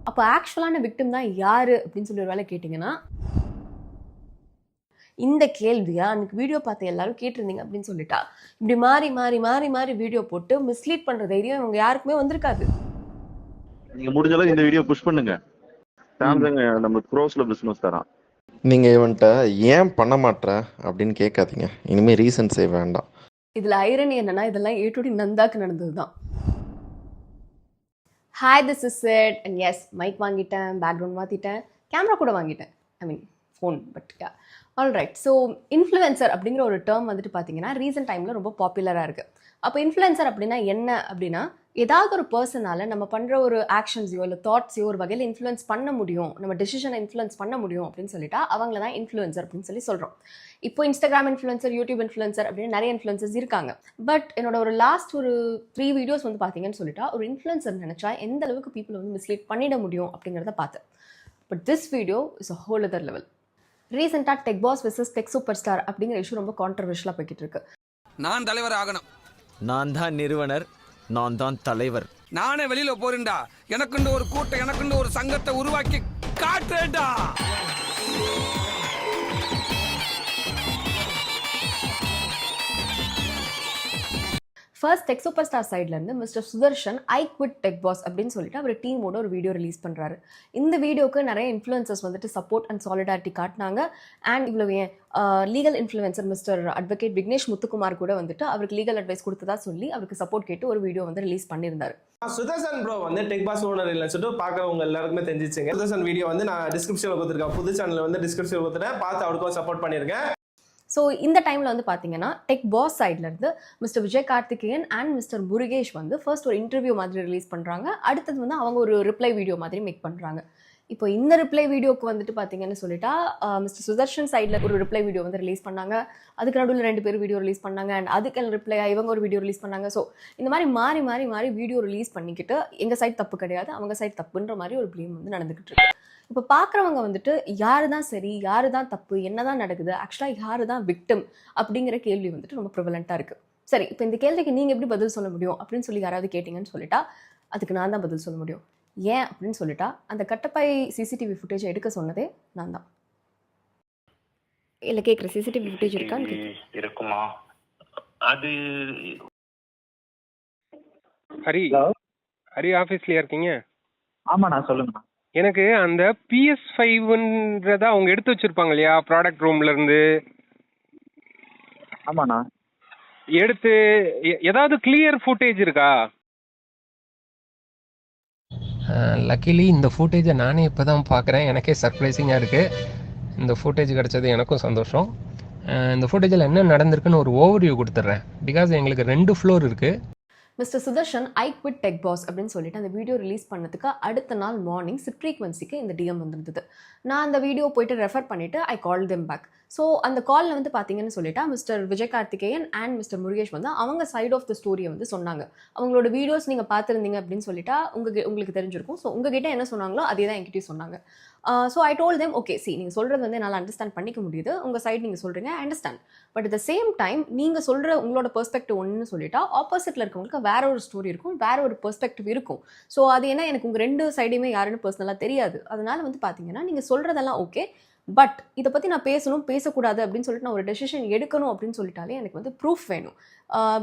அப்போ ஆக்சுவலான விக்டிம் தான் யாரு அப்படின்னு சொல்லி ஒரு வேலை கேட்டிங்கன்னா, இந்த கேள்வியை அன்னைக்கு வீடியோ பார்த்து எல்லாரும் கேட்டிருந்தீங்க அப்படின்னு சொல்லிட்டா, இப்படி மாறி மாறி மாறி மாறி வீடியோ போட்டு மிஸ்லீட் பண்ற தைரியம் இவங்க யாருக்குமே வந்திருக்காது. நீங்க முடிஞ்ச அளவுக்கு இந்த வீடியோ புஷ் பண்ணுங்க. சாம்சங் நம்ம க்ரோஸ்ல பிசினஸ் தரான். நீங்க இவன்ட்ட ஏன் பண்ண மாட்ற அப்படின்னு கேட்காதீங்க. இனிமே ரீசன்ஸே வேண்டாம். இதுல ஐரனி என்னன்னா, இதெல்லாம் ஏட்டுடி நந்தாக்கு நடந்ததுதான். Hi, this is it. And yes, mic வாங்கிட்டேன், பேக்ரவுண்ட் மாற்றிட்டேன், கேமரா கூட வாங்கிட்டேன். I mean phone, but alright. So influencer அப்படிங்கிற ஒரு டேர்ம் வந்துட்டு பார்த்தீங்கன்னா ரீசெண்ட் டைமில் ரொம்ப பாப்புலராக இருக்குது. அப்போ இன்ஃப்ளூயன்சர் அப்படின்னா என்ன அப்படின்னா, ஏதாவது ஒரு பர்சனால் நம்ம பண்ணுற ஒரு ஆக்ஷன்ஸையோ இல்லை தாட்ஸையோ ஒரு வகையில் இன்ஃப்ளூயன்ஸ் பண்ண முடியும், நம்ம டெசிஷனை இன்ஃப்ளூயன்ஸ் பண்ண முடியும் அப்படின்னு சொல்லிட்டா அவங்கள தான் இன்ஃப்ளூயன்சர் அப்படின்னு சொல்லி சொல்கிறோம். இப்போ இன்ஸ்டாகிராம் இன்ஃப்ளூயன்சர், யூடியூப் இன்ஃப்ளூயன்சர் அப்படின்னு நிறைய இன்ஃப்ளூயன்சர்ஸ் இருக்காங்க. பட் என்னோட ஒரு லாஸ்ட் ஒரு 3 வீடியோஸ் வந்து பார்த்தீங்கன்னு சொல்லிட்டா, ஒரு இன்ஃப்ளூயன்சர் நினச்சா எந்த அளவுக்கு பீப்புள் வந்து மிஸ்லீட் பண்ணிட முடியும் அப்படிங்கிறத பார்த்தேன். But this video is a whole other level. ரீசெண்டாக Tech Boss versus Tech super star அப்படிங்கிற இஷ்யூ ரொம்ப கான்ட்ரவர்ஷியலாக போய்கிட்டு இருக்கு. நான் தலைவர் ஆகணும், நான் தான் நிறுவனர், நான் தான் தலைவர், நானே வெளியில போறேன்டா, எனக்குண்டு ஒரு கூட்டம், எனக்குண்டு ஒரு சங்கத்தை உருவாக்கி காட்டுறேன்டா. ஃபர்ஸ்ட் டெக் சூப்பர் ஸ்டார் சைட்லேருந்து mister Sudarshan I quit tech boss அப்படின்னு சொல்லிட்டு அவர் டீமோட ஒரு வீடியோ ரிலீஸ் பண்ணுறாரு. இந்த வீடியோக்கு நிறைய இன்ஃப்ளூயன்சர்ஸ் வந்துட்டு சப்போர்ட் அண்ட் சாலிடாரிட்டி காட்டினாங்க. அண்ட் இவ்வளவு ஏன் legal influencer mister advocate Vignesh Muthukumar கூட வந்துட்டு அவருக்கு லீகல் அட்வைஸ் கொடுத்ததா சொல்லி அவருக்கு சப்போர்ட் கேட்டு ஒரு வீடியோ வந்து ரிலீஸ் பண்ணியிருந்தாரு. சுதர்சன் ப்ரோ வந்து டெக் பாஸ் ஓனர் இல்லைன்னு சொல்லிட்டு பார்க்குறவங்க எல்லாருக்குமே தெரிஞ்சிச்சுங்க. சுதர்சன் வீடியோ வந்து நான் டிஸ்கிரிப்ஷனில் கொடுத்துருக்கேன், புது சேனலில் வந்து டிஸ்கிரிப்ஷனில் கொடுத்துட்டேன், பார்த்து அவருக்கும் சப்போர்ட் பண்ணியிருக்கேன். ஸோ இந்த டைமில் வந்து பார்த்தீங்கன்னா டெக் பாஸ் சைட்லேருந்து mister Vijay Karthikeyan and mister Murugesh வந்து ஃபர்ஸ்ட் ஒரு இன்டர்வியூ மாதிரி ரிலீஸ் பண்ணுறாங்க. அடுத்தது வந்து அவங்க ஒரு ரிப்ளை வீடியோ மாதிரி மேக் பண்ணுறாங்க. இப்போ இந்த ரிப்ளை வீடியோக்கு வந்துட்டு பார்த்தீங்கன்னு சொல்லிட்டா மிஸ்டர் சுதர்ஷன் சைடில் ஒரு ரிப்ளை வீடியோ வந்து ரிலீஸ் பண்ணாங்க. அதுக்கு நடுவில் 2 பேர் வீடியோ ரிலீஸ் பண்ணாங்க. அண்ட் அதுக்கு ரிப்ளையாக இவங்க ஒரு வீடியோ ரிலீஸ் பண்ணாங்க. ஸோ இந்த மாதிரி மாறி மாறி மாறி வீடியோ ரிலீஸ் பண்ணிக்கிட்டு எங்கள் சைட் தப்பு கிடையாது, அவங்க சைட் தப்புன்ற மாதிரி ஒரு ப்ளேம் வந்து நடந்துக்கிட்டு இருக்கு. இப்போ பார்க்குறவங்க வந்துட்டு யாரு தான் சரி, யாரு தான் தப்பு, என்ன தான் நடக்குது, ஆக்சுவலாக யாரு தான் விக்டிம் அப்படிங்கிற கேள்வி வந்துட்டு ரொம்ப ப்ரிவலண்ட்டாக இருக்குது. சரி, இப்போ இந்த கேள்விக்கு நீங்கள் எப்படி பதில் சொல்ல முடியும் அப்படின்னு சொல்லி யாராவது கேட்டிங்கன்னு சொல்லிட்டா அதுக்கு நான் தான் பதில் சொல்ல முடியும். ஏன் அப்படின்னு சொல்லிட்டா, அந்த கட்டப்பை சிசிடிவி ஃபுட்டேஜை எடுக்க சொன்னதே நான் தான். இல்லை கேட்குற சிசிடிவி ஃபுட்டேஜ் இருக்கான்னு இருக்குமா? அது ஹரி ஹரி ஆஃபீஸ்லயா இருக்கீங்க? ஆமாண்ணா, சொல்லுங்கண்ணா. எனக்கு அந்த PS5ன்றத அவங்க எடுத்து வச்சிருப்பாங்க இல்லையா ப்ராடக்ட் ரூம்ல இருந்து? ஆமாண்ணா. எடுத்து ஏதாவது கிளியர் ஃபுட்டேஜ் இருக்கா? லக்கிலி இந்த ஃபுட்டேஜை நானே இப்போ தான் பார்க்குறேன். எனக்கே சர்ப்ரைசிங்காக இருக்குது. இந்த ஃபுட்டேஜ் கிடச்சது எனக்கும் சந்தோஷம். இந்த ஃபுட்டேஜில் என்ன நடந்திருக்குன்னு ஒரு ஓவர்வியூ கொடுத்துட்றேன். பிகாஸ் எங்களுக்கு 2 ஃப்ளோர் இருக்குது. Mister Sudarshan I quit tech boss அப்படின்னு சொல்லிட்டு அந்த வீடியோ ரிலீஸ் பண்ணதுக்கு அடுத்த நாள் மார்னிங் சிட் ஃப்ரீக்வன்சிக்கு இந்த டிஎம் வந்துருந்தது. நான் அந்த வீடியோ போயிட்டு ரெஃபர் பண்ணிவிட்டு ஐ கால் தெம் பேக். ஸோ அந்த காலில் வந்து பார்த்தீங்கன்னு சொல்லிட்டா mister Vijay Karthikeyan and mister Murugesh வந்து அவங்க சைட் ஆஃப் த ஸ்டோரியை வந்து சொன்னாங்க. அவங்களோட வீடியோஸ் நீங்கள் பார்த்துருந்தீங்க அப்படின்னு சொல்லிட்டா உங்களுக்கு தெரிஞ்சிருக்கும். ஸோ உங்ககிட்ட என்ன சொன்னாங்களோ அதே தான் என்கிட்டயும் சொன்னாங்க. So I told them, okay C நீங்கள் சொல்கிறது வந்து என்னால் அண்டர்ஸ்டாண்ட் பண்ணிக்க முடியுது, உங்கள் சைட் நீங்கள் சொல்கிறீங்க, I understand. But at the same time நீங்கள் சொல்கிற உங்களோட பெர்ஸ்பெக்டிவ் ஒன்றுன்னு சொல்லிட்டா ஆப்போசிட்டில் இருக்கவங்களுக்கு வேற ஒரு ஸ்டோரி இருக்கும், வேற ஒரு பெர்ஸ்பெக்டிவ் இருக்கும். ஸோ அது என்ன, எனக்கு உங்கள் 2 சைடையுமே யாருன்னு பர்சனலாக தெரியாது. அதனால வந்து பார்த்தீங்கன்னா நீங்கள் சொல்கிறதெல்லாம் ஓகே, பட் இதை பற்றி நான் பேசணும் பேசக்கூடாது அப்படின்னு சொல்லிட்டு நான் ஒரு டெசிஷன் எடுக்கணும் அப்படின்னு சொல்லிட்டாலே எனக்கு வந்து ப்ரூஃப் வேணும்.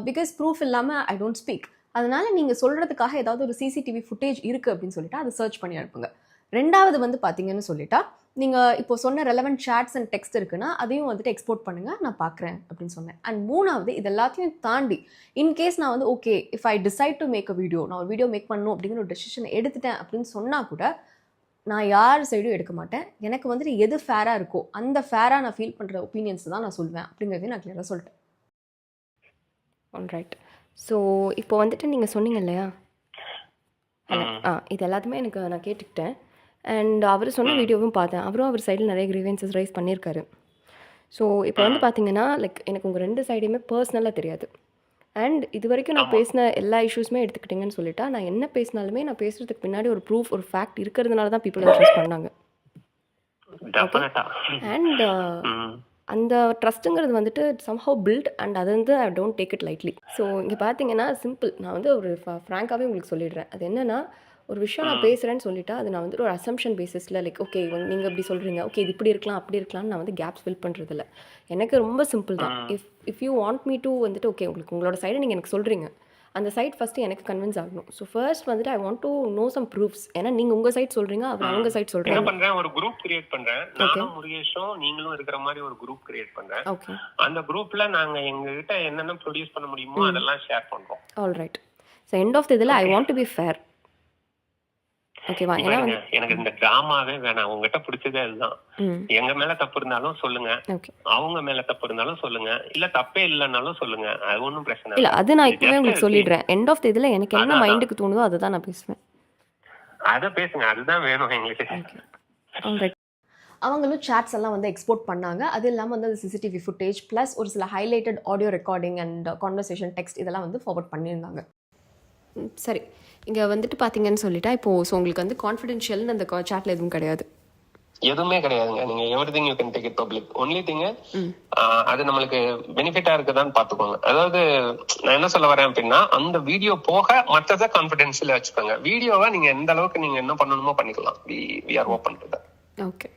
பிகாஸ் ப்ரூஃப் இல்லாமல் ஐ டோன்ட் ஸ்பீக். அதனால நீங்கள் சொல்கிறதுக்காக ஏதாவது ஒரு சிசிடிவி ஃபுட்டேஜ் இருக்குது அப்படின்னு சொல்லிட்டு அதை சர்ச் பண்ணி அனுப்புங்க. 2வது வந்து பார்த்தீங்கன்னு சொல்லிட்டா, நீங்கள் இப்போ சொன்ன ரெலவெண்ட் சாட்ஸ் அண்ட் டெக்ஸ்ட் இருக்குன்னா அதையும் வந்துட்டு எக்ஸ்போர்ட் பண்ணுங்கள், நான் பார்க்குறேன் அப்படின்னு சொன்னேன். அண்ட் 3வது இது எல்லாத்தையும் தாண்டி இன்கேஸ் நான் வந்து okay if I decide to make a video, நான் ஒரு வீடியோ மேக் பண்ணணும் அப்படிங்கிற ஒரு டெசிஷன் எடுத்துட்டேன் அப்படின்னு சொன்னால் கூட நான் யார் சைடும் எடுக்க மாட்டேன். எனக்கு வந்துட்டு எது ஃபேராக இருக்கோ அந்த ஃபேராக நான் ஃபீல் பண்ணுற ஒப்பீனியன்ஸ் தான் நான் சொல்வேன் அப்படிங்கிறதையும் நான் கிளியராக சொல்லிட்டேன். ஆல்ரைட். ஸோ இப்போ வந்துட்டு நீங்கள் சொன்னீங்க இல்லையா, இது எல்லாத்தையுமே எனக்கு நான் கேட்டுக்கிட்டேன். அண்ட் அவர் சொன்ன வீடியோவும் பார்த்தேன். அவரும் அவர் சைடில் நிறைய கிரீவன்சஸ் ரைஸ் பண்ணியிருக்காரு. ஸோ இப்போ வந்து பார்த்தீங்கன்னா லைக் எனக்கு உங்கள் 2 சைடையுமே பர்சனலாக தெரியாது. அண்ட் இது வரைக்கும் நான் பேசின எல்லா இஷ்யூஸுமே எடுத்துக்கிட்டிங்கன்னு சொல்லிட்டா, நான் என்ன பேசினாலுமே நான் பேசுகிறதுக்கு பின்னாடி ஒரு ப்ரூஃப், ஒரு ஃபேக்ட் இருக்கிறதுனால தான் பீப்புள் ட்ரஸ்ட் பண்ணாங்க. அண்ட் அந்த ட்ரஸ்ட்டுங்கிறது வந்துட்டு சம்ஹவ் பில்ட் அண்ட் அது வந்து I don't take it lightly. So இங்கே பார்த்தீங்கன்னா சிம்பிள், நான் வந்து ஒரு ஃப்ராங்காகவே உங்களுக்கு சொல்லிடுறேன். அது என்னென்னா, ஒரு விஷயம் நான் பேசுகிறேன்னு சொல்லிட்டா அது நான் வந்துட்டு ஒரு அசம்ஷன் பேசிஸில் லைக் ஓகே நீங்கள் இப்படி சொல்கிறீங்க, ஓகே இது இப்படி இருக்கலாம் அப்படி இருக்கலாம்னு நான் வந்து கேப்ஸ் ஃபில் பண்ணுறதில்ல. எனக்கு ரொம்ப சிம்பிள் தான். If you want me to வந்துட்டு ஓகே உங்களுக்கு உங்களோட சைடை நீங்கள் எனக்கு சொல்கிறீங்க, அந்த சைட் ஃபஸ்ட்டு எனக்கு கன்வின்ஸ் ஆகணும். ஸோ ஃபர்ஸ்ட் வந்துட்டு I want to know some proofs. ஏன்னா நீங்கள் உங்கள் சைட் சொல்கிறீங்க, அவர் அவங்க சைட் என்ன சொல்கிறாங்க. பண்றேன், ஒரு குரூப் கிரியேட் பண்றேன். நானும் முருகேஷும் நீங்களும் இருக்கிற மாதிரி ஒரு குரூப் கிரியேட் பண்றேன். ஓகே, அந்த குரூப்ல நாங்க எங்ககிட்ட என்னென்ன ப்ரொடியூஸ் பண்ண முடியுமோ அதெல்லாம் ஷேர் பண்றோம். All right. So end of the இதில் I want to be fair. ஓகேவா? ஏன்னா பாருங்க, எனக்கு இந்த டிராமாவே வேணாம். உங்ககிட்ட பிடிச்சதே அதுதான். எங்க மேல தப்பு இருந்தாலும் சொல்லுங்க, ஓகே அவங்க மேல தப்பு இருந்தாலும் சொல்லுங்க, இல்ல தப்பே இல்லைன்னாலும் சொல்லுங்க. அது ஒன்றும் பிரச்சனை இல்லை, இல்லை. அது நான் இப்போவே உங்களுக்கு சொல்லிடுறேன். எண்ட் ஆஃப் த இதில் எனக்கு என்ன மைண்டுக்கு தோணுதோ அதை தான் நான் பேசுவேன். அதை பேசுங்க, அதுதான் வேணும் எங்களுக்கு. Okay, all right. அவங்களும் சாட்ஸ் எல்லாம் வந்து எக்ஸ்போர்ட் பண்ணாங்க. அது இல்லாமல் வந்து அந்த சிசிடிவி ஃபுட்டேஜ் ப்ளஸ் ஒரு சில highlighted audio recording and conversation text இதெல்லாம் வந்து ஃபார்வர்ட் பண்ணியிருந்தாங்க. சரி, இங்கே வந்துட்டு பார்த்தீங்கன்னு சொல்லிட்டா இப்போது ஸோ உங்களுக்கு வந்து கான்ஃபிடென்ஷியல்னு அந்த சாட்டில் எதுவும் கிடையாது. எதுவுமே கிடையாதுங்க. நீங்க everything you can take it public. Only thing அது நம்மளுக்கு பெனிஃபிட்டா இருக்குதான்னு பாத்துக்கோங்க. அதாவது நான் என்ன சொல்ல வரேன் அப்படின்னா, அந்த வீடியோ போக மற்றதை கான்ஃபிடென்ஷியலா வச்சுக்கோங்க. வீடியோவை நீங்க எந்த அளவுக்கு நீங்க என்ன பண்ணணுமோ பண்ணிக்கலாம். We are open to that. Okay,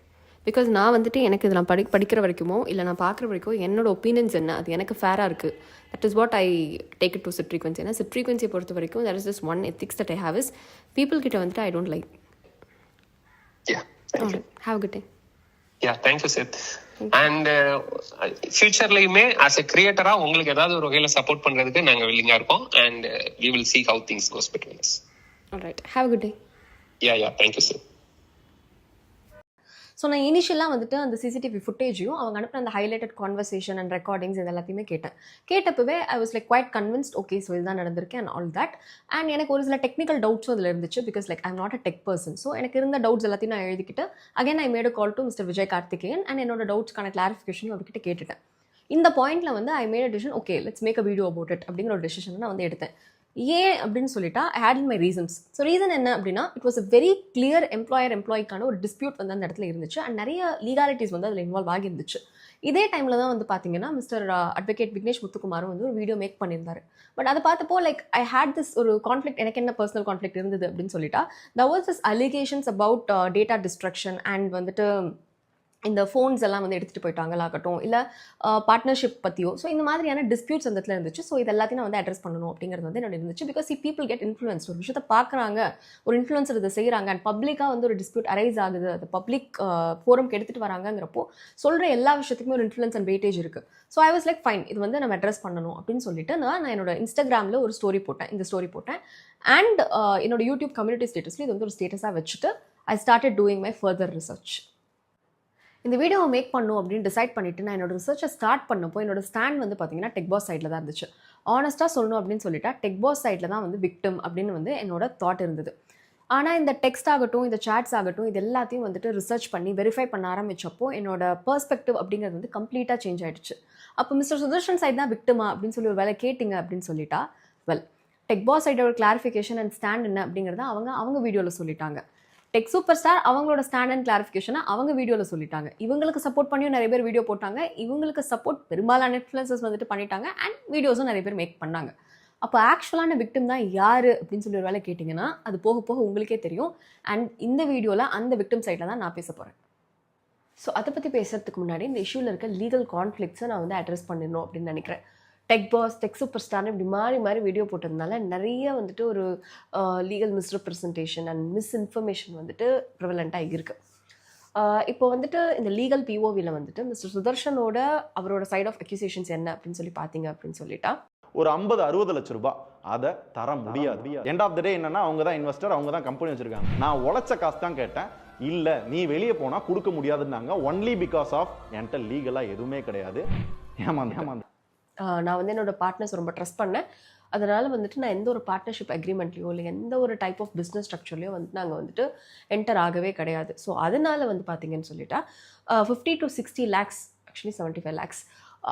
because நான் வந்துட்டு எனக்கு இது நான் படிக்கிற வரைக்குமோ இல்லை நான் பார்க்குற வரைக்கும் என்னோட ஒப்பீனியன்ஸ் என்ன அது எனக்கு ஃபேராக இருக்குது. That is what I take it to Sid frequency. ஏன்னா சிட் ஃப்ரீக்வன்சியை பொறுத்த வரைக்கும் that is just one ethics that I have is people கிட்ட வந்துட்டு I don't like. Have good day. Thank you Sid. And ஃபியூச்சர்லயுமே ஆஸ் எ கிரியேட்டரா உங்களுக்கு ஏதாவது ஒரு வகையில சப்போர்ட் பண்றதுக்கு நாங்க வில்லிங்கா இருக்கோம். And we will see how things goes between us. All right, have good day. Thank you Sid. So நான் இனிஷியலாக வந்துட்டு அந்த சிசிடிவி ஃபுட்டேஜையும் அவங்க அனுப்பின அந்த ஹைலைட்டட் கான்வர்சேஷன் அண்ட் ரெக்கார்டிங்ஸ் இது எல்லாத்தையுமே கேட்டப்பவே I was like quite convinced. Okay, so இதுதான் நடந்திருக்கு அண்ட் ஆல் தட். அண்ட் எனக்கு ஒரு சில டெக்னிக்கல் டவுட்ஸும் அதில் இருந்துச்சு. Because like I am not a tech person. So எனக்கு இருந்த டவுட்ஸ் எல்லாத்தையும் நான் எழுதிக்கிட்டு again I made a call to mister Vijay Karthikeyan and என்னோட டவுட்ஸ்க்கான கிளாரிஃபிகேஷனும் அவர்கிட்ட கேட்டுட்டேன். இந்த பாயிண்ட்டில் வந்து I made a decision. Okay, let's make a video about it அப்படிங்கிற ஒரு டெசிஷன் நான் வந்து எடுத்தேன். ஏன் அப்படின்னு சொல்லிட்டா I had my reasons. So reason என்ன அப்படின்னா, it was a very clear எம்ப்ளாய்க்கான ஒரு டிஸ்பியூட் வந்து அந்த இடத்துல இருந்துச்சு அண்ட் நிறைய லீகாலிட்டிஸ் வந்து அதில் இன்வால்வ் ஆகிருந்துச்சு. இதே டைமில் தான் வந்து பார்த்தீங்கன்னா மிஸ்டர் அட்வொகேட் விக்னேஷ் முத்துக்குமாரும் வந்து ஒரு வீடியோ மேக் பண்ணியிருந்தாரு. பட் அதை பார்த்தப்போ லைக் ஐ ஹேட் திஸ் ஒரு கான்ஃப்ளிக்ட். எனக்கு என்ன பர்சனல் கான்ஃப்ளிக்ட் இருந்தது அப்படின்னு சொல்லிட்டா, there was this allegations about data destruction and வந்துட்டு இந்த ஃபோன்ஸ் எல்லாம் வந்து எடுத்துகிட்டு போயிட்டாங்களாகட்டும், இல்லை பார்ட்னர்ஷிப் பற்றியோ. ஸோ இந்த மாதிரியான டிஸ்பியூட்ஸ் அந்த இடத்துல இருந்துச்சு. ஸோ இது எல்லாத்தையும் நான் வந்து அட்ரஸ் பண்ணணும் அப்படிங்கிறது வந்து என்னோட இருந்துச்சு. Because people get influence. ஒரு விஷயத்தை பார்க்குறாங்க, ஒரு இன்ஃப்ளூயன்சர் இதை செய்கிறாங்க அண்ட் பப்ளிக்காக வந்து ஒரு டிஸ்பியூட் அரைஸ் ஆகுது, அது பப்ளிக் ஃபோரம்க்கு எடுத்துகிட்டு வராங்கிறப்போ சொல்கிற எல்லா விஷயத்துக்குமே ஒரு இன்ஃப்ளூயன்ஸ் அண்ட் வெயிட்டேஜ் இருக்குது. So I was like fine, இது வந்து நம்ம அட்ரஸ் பண்ணணும் அப்படின்னு சொல்லிட்டு நான் என்னோட இன்ஸ்டாகிராமில் ஒரு ஸ்டோரி போட்டேன். அண்ட் என்னோட யூடியூப் கம்யூனிட்டி ஸ்டேட்டஸில் இது வந்து ஒரு ஸ்டேட்டஸாக வச்சுட்டு I started doing my further research. இந்த வீடியோவை மேக் பண்ணும் அப்படின்னு டிசைட் பண்ணிவிட்டு நான் என்னோட ரிசர்ச்சை ஸ்டார்ட் பண்ணப்போ என்னோட ஸ்டாண்ட் வந்து பார்த்தீங்கன்னா டெக்பாஸ் சைடில் தான் இருந்துச்சு. ஆனஸ்ட்டாக சொல்லணும் அப்படின்னு சொல்லிட்டா டெக்பாஸ் சைடில் தான் வந்து விக்டிம் அப்படின்னு வந்து என்னோட தாட் இருந்தது. ஆனால் இந்த டெக்ஸ்ட் ஆகட்டும், இந்த சாட்ஸ் ஆகட்டும், இது எல்லாத்தையும் வந்துட்டு ரிசர்ச் பண்ணி வெரிஃபை பண்ண ஆரம்பிச்சப்போ என்னோட பெர்ஸ்பெக்டிவ் அப்படிங்கிறது வந்து கம்ப்ளீட்டாக சேஞ்ச் ஆகிடுச்சு. அப்போ மிஸ்டர் சுதர்ஷன் சைட் தான் விக்டிமா அப்படின்னு சொல்லி ஒரு வேலை கேட்டிங்க அப்படின்னு சொல்லிட்டா, வெல் டெக்பாஸ் சைடோட கிளாரிஃபிகேஷன் அண்ட் ஸ்டாண்ட் என்ன அப்படிங்கிறத அவங்க வீடியோவில் சொல்லிட்டாங்க. டெக் சூப்பர் ஸ்டார் அவங்களோட ஸ்டாண்ட் அண்ட் கிளாரிஃபிகேஷனை அவங்க வீடியோவில் சொல்லிட்டாங்க. இவங்களுக்கு சப்போர்ட் பண்ணியும் நிறைய பேர் வீடியோ போட்டாங்க. இவங்களுக்கு சப்போர்ட் பெரும்பாலான இன்ஃப்ளூயன்சர்ஸ் வந்துட்டு பண்ணிட்டாங்க அண்ட் வீடியோஸும் நிறைய பேர் மேக் பண்ணாங்க. அப்போ ஆக்சுவலான விக்டிம் தான் யார் அப்படின்னு சொல்லி ஒரு வேலை கேட்டிங்கன்னா அது போக போக உங்களுக்கே தெரியும். அண்ட் இந்த வீடியோவில் அந்த விக்டிம் சைடில் தான் நான் பேச போகிறேன். ஸோ அதை பற்றி பேசுகிறதுக்கு முன்னாடி இந்த இஷ்யூவில் இருக்க லீகல் கான்ஃப்ளிக்ஸை நான் வந்து அட்ரஸ் பண்ணிடணும் அப்படின்னு நினைக்கிறேன். டெக் பாஸ், டெக் சூப்பர் ஸ்டார்னு இப்படி மாறி வீடியோ போட்டதுனால நிறைய வந்துட்டு ஒரு லீகல் மிஸ்ரெப்ரசன்டேஷன் அண்ட் மிஸ்இன்ஃபர்மேஷன் வந்துட்டு ப்ரிவலண்ட்டாக இருக்குது. இப்போ வந்துட்டு இந்த லீகல் பிஓவியில் வந்துட்டு மிஸ்டர் சுதர்ஷனோட அவரோட சைட் ஆஃப் அக்யூசேஷன்ஸ் என்ன அப்படின்னு சொல்லி பார்த்தீங்க அப்படின்னு சொல்லிட்டா, ஒரு 50-60 லட்சம் ரூபாய் அதை தர முடியாது. எண்ட் ஆஃப் த டே என்னன்னா, அவங்க தான் இன்வெஸ்டர், அவங்க தான் கம்பெனி வச்சிருக்காங்க. நான் உழைச்ச காசு தான் கேட்டேன். இல்ல நீ வெளியே போனா கொடுக்க முடியாதுன்னாங்க. ஒன்லி பிகாஸ் ஆஃப் என்கிட்ட லீகலா எதுவுமே கிடையாது. ஏமாந்து நான் வந்து என்னோட பார்ட்னர்ஸ் ரொம்ப ட்ரஸ்ட் பண்ணேன். அதனால் வந்துட்டு நான் எந்த ஒரு பார்ட்னர்ஷிப் அக்ரிமெண்ட்லையோ இல்லை எந்த ஒரு டைப் ஆஃப் பிஸ்னஸ் ஸ்ட்ரக்சர்லையோ வந்து நாங்கள் வந்துட்டு என்டர் ஆகவே கிடையாது. ஸோ அதனால் வந்து பார்த்தீங்கன்னு சொல்லிட்டா 50 to 60 lakhs, actually 75 lakhs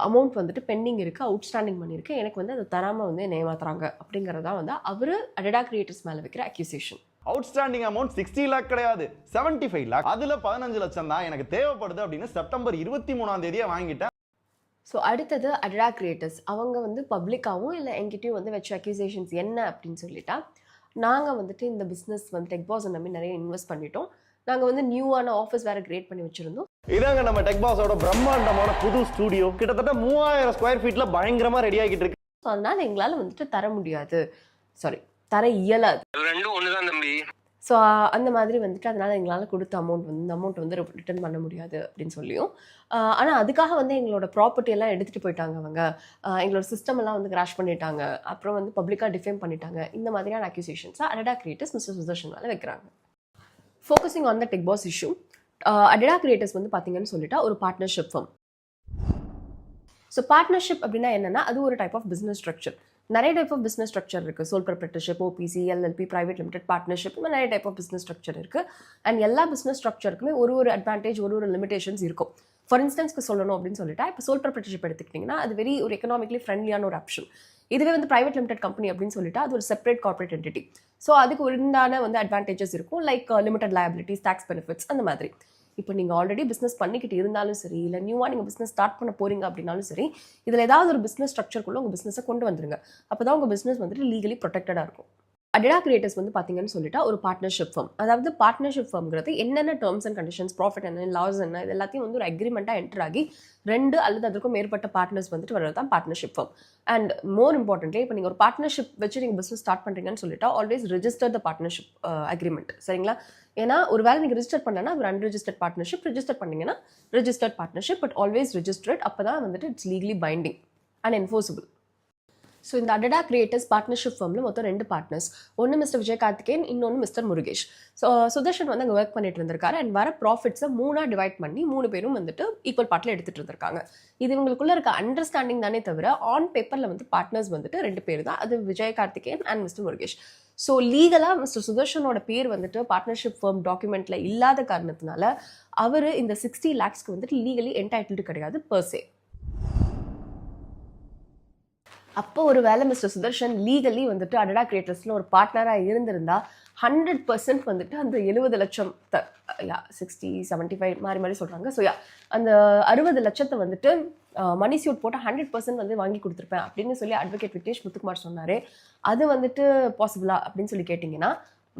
amount வந்துட்டு பெண்டிங் இருக்குது, அவுட்ஸ்டாண்டிங் பண்ணியிருக்கு. எனக்கு வந்து அதை தராமல் வந்து என்ன ஏமாத்துறாங்க அப்படிங்கிறதா வந்து அவர் அடடா கிரியேட்டர்ஸ் மேலே வைக்கிற அக்யூசேஷன். அவுட்ஸ்டாண்டிங் அமௌண்ட் 60 lakh கிடையாது, 75 lakh. அதில் 15 லட்சம் தான் எனக்கு தேவைப்படுது அப்படின்னு செப்டம்பர் 23 வாங்கிட்டேன். ஸோ அடுத்தது அடடா கிரியேட்டர்ஸ் அவங்க வந்து பப்ளிக்காகவும் இல்லை என்கிட்டயும் வந்து வச்ச அக்யூசேஷன்ஸ் என்ன அப்படின்னு சொல்லிட்டா, நாங்கள் வந்துட்டு இந்த பிஸ்னஸ் வந்து டெக் பாஸ் நம்பி நிறைய இன்வெஸ்ட் பண்ணிட்டோம். நாங்கள் வந்து நியூவான ஆஃபீஸ் வேறு கிரியேட் பண்ணி வச்சுருந்தோம். இதாங்க நம்ம டெக் பாஸோட பிரம்மாண்டமான புது ஸ்டூடியோ. கிட்டத்தட்ட 3000 ஸ்கொயர் ஃபீட்ல பயங்கரமா ரெடி ஆகிட்டு இருக்கு. ஸோ அதனால் எங்களால் வந்துட்டு தர முடியாது, தர இயலாது. ரெண்டும் ஒண்ணுதான் தம்பி. ஸோ அந்த மாதிரி வந்துட்டு அதனால் எங்களால் கொடுத்த அமௌண்ட் வந்து ரிட்டர்ன் பண்ண முடியாது அப்படின்னு சொல்லியும், ஆனால் அதுக்காக வந்து எங்களோட ப்ராப்பர்ட்டி எல்லாம் எடுத்துகிட்டு போயிட்டாங்க அவங்க. எங்களோட சிஸ்டம் எல்லாம் வந்து கிராஷ் பண்ணிட்டாங்க. அப்புறம் வந்து பப்ளிக்காக டிஃபேம் பண்ணிட்டாங்க. இந்த மாதிரியான அக்யூசேஷன்ஸாக அடடா கிரியேட்டர்ஸ் மிஸ்டர் சுதர்ஷன் மேலே வைக்கிறாங்க. Focusing on the tech Boss issue, அடடா கிரியேட்டர்ஸ் வந்து பார்த்தீங்கன்னு சொல்லிட்டா ஒரு பார்ட்னர்ஷிப் ஃபார்ம். ஸோ பார்ட்னர்ஷிப் அப்படின்னா என்னென்னா அது ஒரு டைப் ஆஃப் பிஸ்னஸ் ஸ்ட்ரக்சர். நிறைய டைப் ஆஃப் பிஸ்னஸ் ஸ்ட்ரக்சர் இருக்குது. Sole proprietorship, OPC, LLP, private limited partnership, இந்த நிறைய டைப் ஆஃப் பிஸ்னஸ் ஸ்ட்ரக்சர் இருக்குது. அண்ட் எல்லா பிஸ்னஸ் ஸ்ட்ரக்சருக்குமே ஒரு அட்வான்டேஜ், ஒரு லிமிடேஷன்ஸ் இருக்கும். ஃபார் இன்ஸ்டன்ஸ்க்கு சொல்லணும் அப்படின்னு சொல்லிட்டா, இப்போ சோல் ப்ரொப்ரைட்டர்ஷிப் எடுத்துக்கிட்டிங்கன்னா அது வெரி ஒரு எக்கனாமிக்கலி ஃப்ரெண்ட்லியான ஒரு ஆப்ஷன். இதுவே வந்து ப்ரைவேட் லிமிடெட் கம்பெனி அப்படின்னு சொல்லிட்டா அது ஒரு செப்பரேட் கார்பரேட் என்டிட்டி. ஸோ அதுக்கு உண்டான வந்து அட்வான்டேஜஸ் இருக்கும், like limited liabilities, tax benefits, அந்த மாதிரி. இப்போ நீங்கள் ஆல்ரெடி பிஸ்னஸ் பண்ணிக்கிட்டு இருந்தாலும் சரி, இல்லை நியூவாக நீங்கள் பிஸ்னஸ் ஸ்டார்ட் பண்ண போகிறீங்க அப்படின்னாலும் சரி, இதில் ஏதாவது ஒரு பிஸ்னஸ் ஸ்ட்ரக்சருக்குள்ளே உங்கள் பிஸ்னஸை கொண்டு வந்துருங்க. அப்போ தான் உங்கள் பிஸ்னஸ் வந்துட்டு லீகலி ப்ரொடெக்டடாக இருக்கும். அடடா கிரியேட்டர்ஸ் வந்து பார்த்தீங்கன்னு சொல்லிட்டா ஒரு பார்ட்னர்ஷிப் ஃபார்ம். அதாவது பார்ட்னர்ஷிப் ஃபார்ம்ங்கிறது என்னென்ன டேர்ம்ஸ் அண்ட் கண்டிஷன்ஸ், ப்ராஃபிட் என்ன, லாஸ் என்ன, இது எல்லாத்தையும் வந்து ஒரு அக்ரிமெண்ட்டாக என்டர் ஆகி 2 அல்லது அதற்கும் மேற்பட்ட பார்ட்னர்ஸ் வந்துட்டு வர்றது தான் partnership form. And more importantly, இப்போ நீங்கள் ஒரு பார்ட்னர்ஷிப் வச்சு நீங்கள் பிஸ்னஸ் ஸ்டார்ட் பண்ணுறீங்கன்னு சொல்லிட்டா ஆல்வேஸ் ரிஜிஸ்டர் த பார்ட்னர்ஷிப் அக்ரிமெண்ட். சரிங்களா? ஏன்னா ஒரு வேலை நீங்கள் ரிஜிஸ்டர் பண்ணலன்னா ஒரு அன்ரிஜிஸ்டர்ட் பார்ட்னர்ஷிப், ரிஜிஸ்டர் பண்ணிங்கன்னா registered partnership, but always registered. அப்போ தான் வந்துட்டு it's legally binding and enforceable. So இந்த அடடா கிரியேட்டர்ஸ் பார்ட்னர்ஷிப் ஃபார்மில் மொத்தம் 2 பார்ட்னர்ஸ். ஒன்று மிஸ்டர் விஜய் கார்த்திகேயன், இன்னொன்று மிஸ்டர் முருகேஷ். ஸோ சுதர்ஷன் வந்து அங்கே ஒர்க் பண்ணிட்டு இருந்திருக்காரு. அண்ட் வர ப்ராஃபிட்ஸை 3ஆக டிவைட் பண்ணி 3 பேரும் வந்துட்டு ஈக்குவல் பார்ட்டில் எடுத்துகிட்டு இருந்திருக்காங்க. இது இவங்களுக்குள்ள இருக்க அண்டர்ஸ்டாண்டிங் தானே தவிர ஆன் பேப்பரில் வந்து பார்ட்னர்ஸ் வந்துட்டு 2 பேர் தான். அது Vijay Karthikeyan and mister Murugesh. So லீகலாக மிஸ்டர் சுதர்ஷனோட பேர் வந்துட்டு பார்ட்னர்ஷிப் ஃபார்ம் டாக்குமெண்ட்டில் இல்லாத காரணத்தினால அவர் இந்த 60 lakhs வந்துட்டு லீகலி என்டைட்டில்டு கிடையாது பர்சே. அப்போ ஒரு வேலை மிஸ்டர் சுதர்ஷன் லீகலி வந்துட்டு அடடா கிரியேட்டர்ஸில் ஒரு பார்ட்னராக இருந்திருந்தா 100% வந்துட்டு அந்த 70 லட்சம் 60, 75 மாறி சொல்கிறாங்க. ஸோ அந்த 60 லட்சத்தை வந்துட்டு மணி சூட் போட்டு 100% வந்து வாங்கி கொடுத்துருப்பேன் அப்படின்னு சொல்லி அட்வொகேட் விக்னேஷ் முத்துக்குமார் சொன்னார். அது வந்துட்டு பாசிபிளா அப்படின்னு சொல்லி கேட்டிங்கன்னா,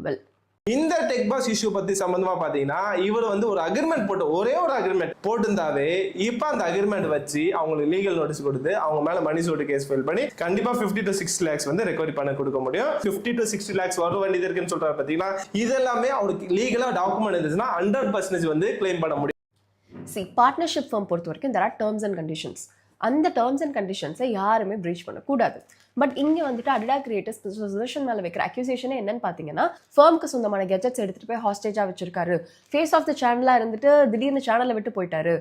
வெல், இந்த டெக் பாஸ் இஷ்யூ பத்தி சம்பந்தமா பாத்தீங்கன்னா இவர் வந்து ஒரு அக்ரிமெண்ட் போட்டு ஒரே ஒரு அக்ரிமெண்ட் போட்டிருந்தாவே இப்ப அந்த அக்ரிமெண்ட் வச்சு அவங்களுக்கு லீகல் நோட்டீஸ் கொடுத்து அவங்க மேல மணி சூட் கேஸ் ஃபைல் பண்ணி கண்டிப்பா 50 to 60 lakhs வந்து ரெக்கவரி பண்ண கொடுக்க முடியும். 50 to 60 lakhs வர வேண்டியது இருக்குன்னு சொல்றாரு பாத்தீங்கன்னா, இதெல்லாமே அவருக்கு லீகலா டாக்குமெண்ட் இருந்துச்சுன்னா 100% வந்து கிளைம் பண்ண முடியும். பார்ட்னர்ஷிப் ஃபார்ம் பொறுத்த வரைக்கும் there are terms and conditions. அந்த டேர்ம்ஸ் அண்ட் கண்டிஷன்ஸை யாருமே பிரீச் பண்ணக்கூடாது. பட் இங்கே வந்துட்டு அடடா கிரியேட்டர்ஸ் சுதர்ஷன் மேலே வைக்கிற அக்யூசேஷனே என்னன்னு பார்த்தீங்கன்னா, ஃபர்முக்கு சொந்தமான கெஜெட்ஸ் எடுத்துகிட்டு போய் ஹாஸ்டேஜாக வச்சிருக்காரு, ஃபேஸ் ஆஃப் த சேனலாக இருந்துட்டு திடீர்னு சேனலை விட்டு போயிட்டாரு,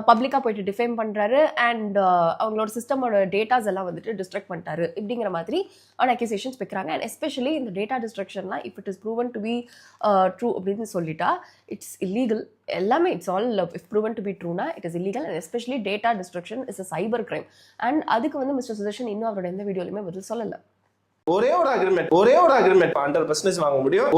பப்ளிக்காக போயிட்டு டிஃபேம் பண்ணுறாரு, அண்ட் அவங்களோட சிஸ்டமோட டேட்டாஸ் எல்லாம் வந்துட்டு டிஸ்ட்ரக்ட் பண்ணிட்டாரு, இப்படிங்கிற மாதிரி ஆன அக்யூசேஷன்ஸ் வைக்கிறாங்க. அண்ட் எஸ்பெஷலி இந்த டேட்டா டிஸ்ட்ரக்ஷன்லாம் if it is proven to be true அப்படின்னு சொல்லிட்டா இட்ஸ் இல்லீகல். எல்லாமே it's all if proven to be ட்ரூனா it is illegal. And especially data destruction is a cyber crime. And அதுக்கு வந்து mister Sudarshan இன்னும் அவரோட எந்த வீடியோலையுமே பதில் சொல்லலை. ஒரே ஒரு அக்ரிமெண்ட் 100% வாங்க முடியும்.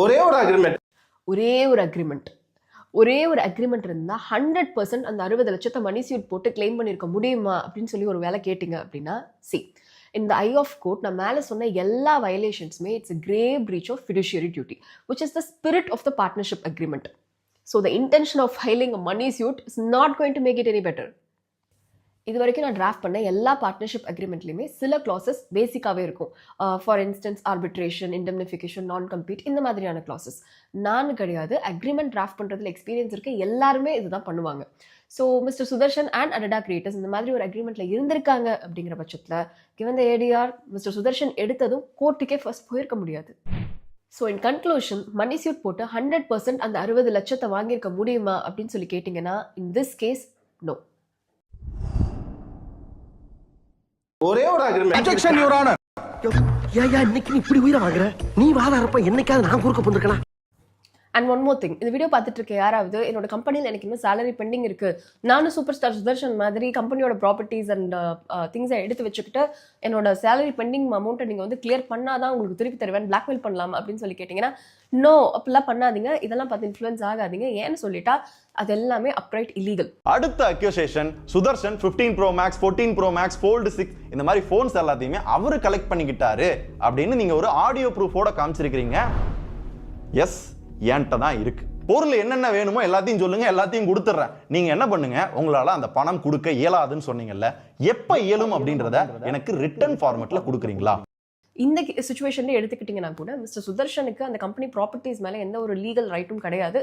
ஒரே ஒரு அக்ரிமெண்ட் இருந்தால் 100% அந்த 60 லட்சத்தை மணி சூட் போட்டு கிளைம் பண்ணியிருக்க முடியுமா அப்படின்னு சொல்லி ஒரு வேலை கேட்டிங்க அப்படின்னா, இந்த ஐ ஆஃப் கோர்ட் நான் மேலே சொன்ன எல்லா வயலேஷன்ஸுமே it's a grave breach of fiduciary duty, which is the spirit of the partnership agreement. So the intention of filing a money suit is not going to make it any better. இது வரைக்கும் நான் draft பண்ண எல்லா partnership அக்ரிமெண்ட்லையுமே சில classes பேசிக்காகவே இருக்கும். For instance arbitration, இண்டெம்னிஃபிகேஷன், நான் compete, இந்த மாதிரியான கிளாஸஸ். நான் கிடையாது, அக்ரிமெண்ட் டிராஃப்ட் பண்ணுறதுல எக்ஸ்பீரியன்ஸ் இருக்க எல்லாருமே இதுதான் பண்ணுவாங்க. ஸோ மிஸ்டர் சுதர்ஷன் அண்ட் அடடா கிரியேட்டர்ஸ் இந்த மாதிரி ஒரு அக்ரிமெண்ட்டில் இருந்திருக்காங்க அப்படிங்கிற பட்சத்தில் given the ADR mister Sudarshan எடுத்ததும் கோர்ட்டுக்கே ஃபர்ஸ்ட் போயிருக்க முடியாது. So in conclusion, money suit போட்டு 100% அந்த 60 லட்சத்தை வாங்கியிருக்க முடியுமா அப்படின்னு சொல்லி கேட்டிங்கன்னா, இன் திஸ் கேஸ் நோ. ஒரே ஒரு அக்ரிமெண்ட். Objection your honour. ஏயா இன்னைக்கு நீ இப்படி உயிரை வாங்குற? நீ வாதாரப்ப என்னைக்காவது நான் குறுக்க போந்திருக்கனா? அண்ட் ஒன் மோர் திங், இந்த வீடியோ பார்த்துட்டு இருக்க யாராவது என்னோட கம்பெனியில் எனக்கு இன்னும் சேலரி பெண்டிங் இருக்கு, நானும் சூப்பர் ஸ்டார் சுதர்ஷன் மாதிரி கம்பெனியோட ப்ராப்பர்ட்டிஸ் அண்ட் திங்ஸை எடுத்து வச்சுக்கிட்டு என்னோட சேலரி பெண்டிங் அமௌண்ட்டை நீங்கள் வந்து கிளியர் பண்ணாதான் உங்களுக்கு திருப்பி தருவேன், பிளாக்மெயில் பண்ணலாம் அப்படின்னு சொல்லி கேட்டிங்கன்னா, நோ, அப்படிலாம் பண்ணாதீங்க, இதெல்லாம் பார்த்து இன்ஃப்ளூயன்ஸ் ஆகாதீங்க. ஏன்னு சொல்லிட்டா அது எல்லாமே அப்ரைட் இல்லீகல். அடுத்த accusation, Sudarshan 15 Pro Max, 14 Pro Max, Fold 6 இந்த மாதிரி போன்ஸ் எல்லாத்தையுமே அவரு கலெக்ட் பண்ணிக்கிட்டாரு அப்படின்னு நீங்க ஒரு ஆடியோ ப்ரூஃபோட காமிச்சிருக்கீங்க. எஸ், என்கிட்ட தான் இருக்கு. பொருள் என்னென்ன வேணுமோ எல்லாத்தையும் சொல்லுங்க, எல்லாத்தையும் கொடுத்துட்றேன். நீங்க என்ன பண்ணுங்க, உங்களால அந்த பணம் கொடுக்க இயலாதுன்னு சொன்னீங்கல்ல, எப்ப இயலும் அப்படின்றத எனக்கு ரிட்டர்ன் ஃபார்மேட்ல கொடுக்குறீங்களா? இந்த சுச்சுவேஷன்ல எடுத்துக்கிட்டீங்கன்னா கூட மிஸ்டர் சுதர்ஷனுக்கு அந்த கம்பெனி ப்ராப்பர்ட்டிஸ் மேலே எந்த ஒரு லீகல் ரைட்டும் கிடையாது.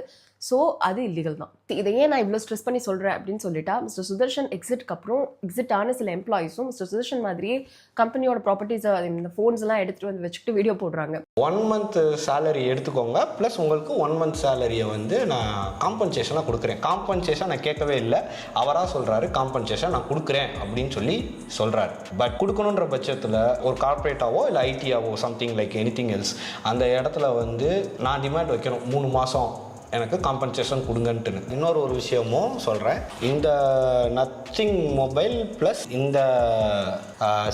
ஸோ அது இல்லீகல் தான். இதையே நான் இவ்வளோ ஸ்ட்ரெஸ் பண்ணி சொல்கிறேன் அப்படின்னு சொல்லிட்டா, மிஸ்டர் சுதர்ஷன் எக்ஸிட்க்கு அப்புறம் எக்ஸிட் ஆன சில எம்ப்ளாயிஸும் மிஸ்டர் சுதர்ஷன் மாதிரியே கம்பெனியோட ப்ராப்பர்ட்டிஸை இந்த ஃபோன்ஸ் எல்லாம் எடுத்துகிட்டு வந்து வச்சுக்கிட்டு வீடியோ போடுறாங்க. 1 month சேலரி எடுத்துக்கோங்க, ப்ளஸ் உங்களுக்கு 1 month சேலரியை வந்து நான் காம்பன்சேஷனாக கொடுக்குறேன். காம்பன்சேஷன் நான் கேட்கவே இல்லை, அவராக சொல்கிறாரு காம்பன்சேஷன் நான் கொடுக்குறேன் அப்படின்னு சொல்லி சொல்கிறாரு. பட் கொடுக்கணுன்ற பட்சத்தில் ஒரு கார்பரேட்டாவோ இல்லை ஐடியாவோ சம்திங் லைக் எனிதிங் எல்ஸ் அந்த இடத்துல வந்து நான் டிமாண்ட் வைக்கணும், 3 மாதம் எனக்கு காம்பன்சேஷன் கொடுங்கன்ட்டுன்னு. இன்னொரு ஒரு விஷயமும் சொல்கிறேன், இந்த நத்திங் மொபைல் ப்ளஸ் இந்த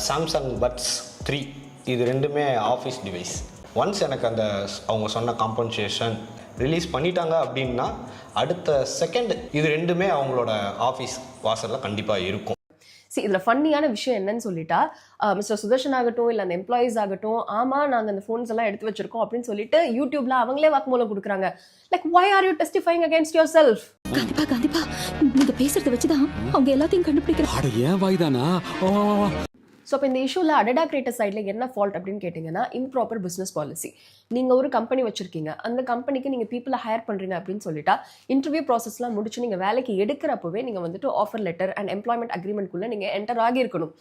சாம்சங் பட்ஸ் 3 இது ரெண்டுமே ஆஃபீஸ் டிவைஸ். ஒன்ஸ் எனக்கு அந்த அவங்க சொன்ன காம்பன்சேஷன் ரிலீஸ் பண்ணிட்டாங்க அப்படின்னா அடுத்த செகண்ட் இது ரெண்டுமே அவங்களோட ஆஃபீஸ் வாசலில் கண்டிப்பாக இருக்கும். சரி, இதில் ஃபன்னியான விஷயம் என்னன்னு சொல்லிட்டா, மிஸ்டர் சுதர்ஷன் ஆகட்டும் இல்லை அந்த எம்ப்ளாயிஸ் ஆகட்டும், ஆமாம் நாங்கள் அந்த ஃபோன்ஸ் எல்லாம் எடுத்து வச்சிருக்கோம் அப்படின்னு சொல்லிட்டு யூடியூப்ல அவங்களே வாக்குமூலம் கொடுக்குறாங்க. Like, why are you testifying against yourself? கண்டிப்பா நீங்க பேசுறத வச்சுதான் அவங்க எல்லாத்தையும் கண்டுபிடிக்கிறாங்க. ஏன் வாய்தானா? ஸோ இப்போ இந்த இஷ்யூவில் அடடா கிரியேட்டர் சைடில் என்ன ஃபால்ட் அப்படின்னு கேட்டிங்கன்னா, இம்ப்ராப்பர் பிஸ்னஸ் பாலிசி. நீங்கள் ஒரு கம்பெனி வச்சுருக்கீங்க, அந்த கம்பெனிக்கு நீங்கள் பீப்புளை ஹையர் பண்ணுறீங்க அப்படின்னு சொல்லிட்டா இன்டர்வியூ ப்ராசஸ்லாம் முடிச்சு நீங்கள் வேலைக்கு எடுக்கிறப்பவே நீங்கள் வந்துட்டு ஆஃபர் லெட்டர் அண்ட் எம்ப்ளாய்மெண்ட் அக்ரிமெண்ட்குள்ளே நீங்கள் என்டர் ஆகியிருக்கணும்.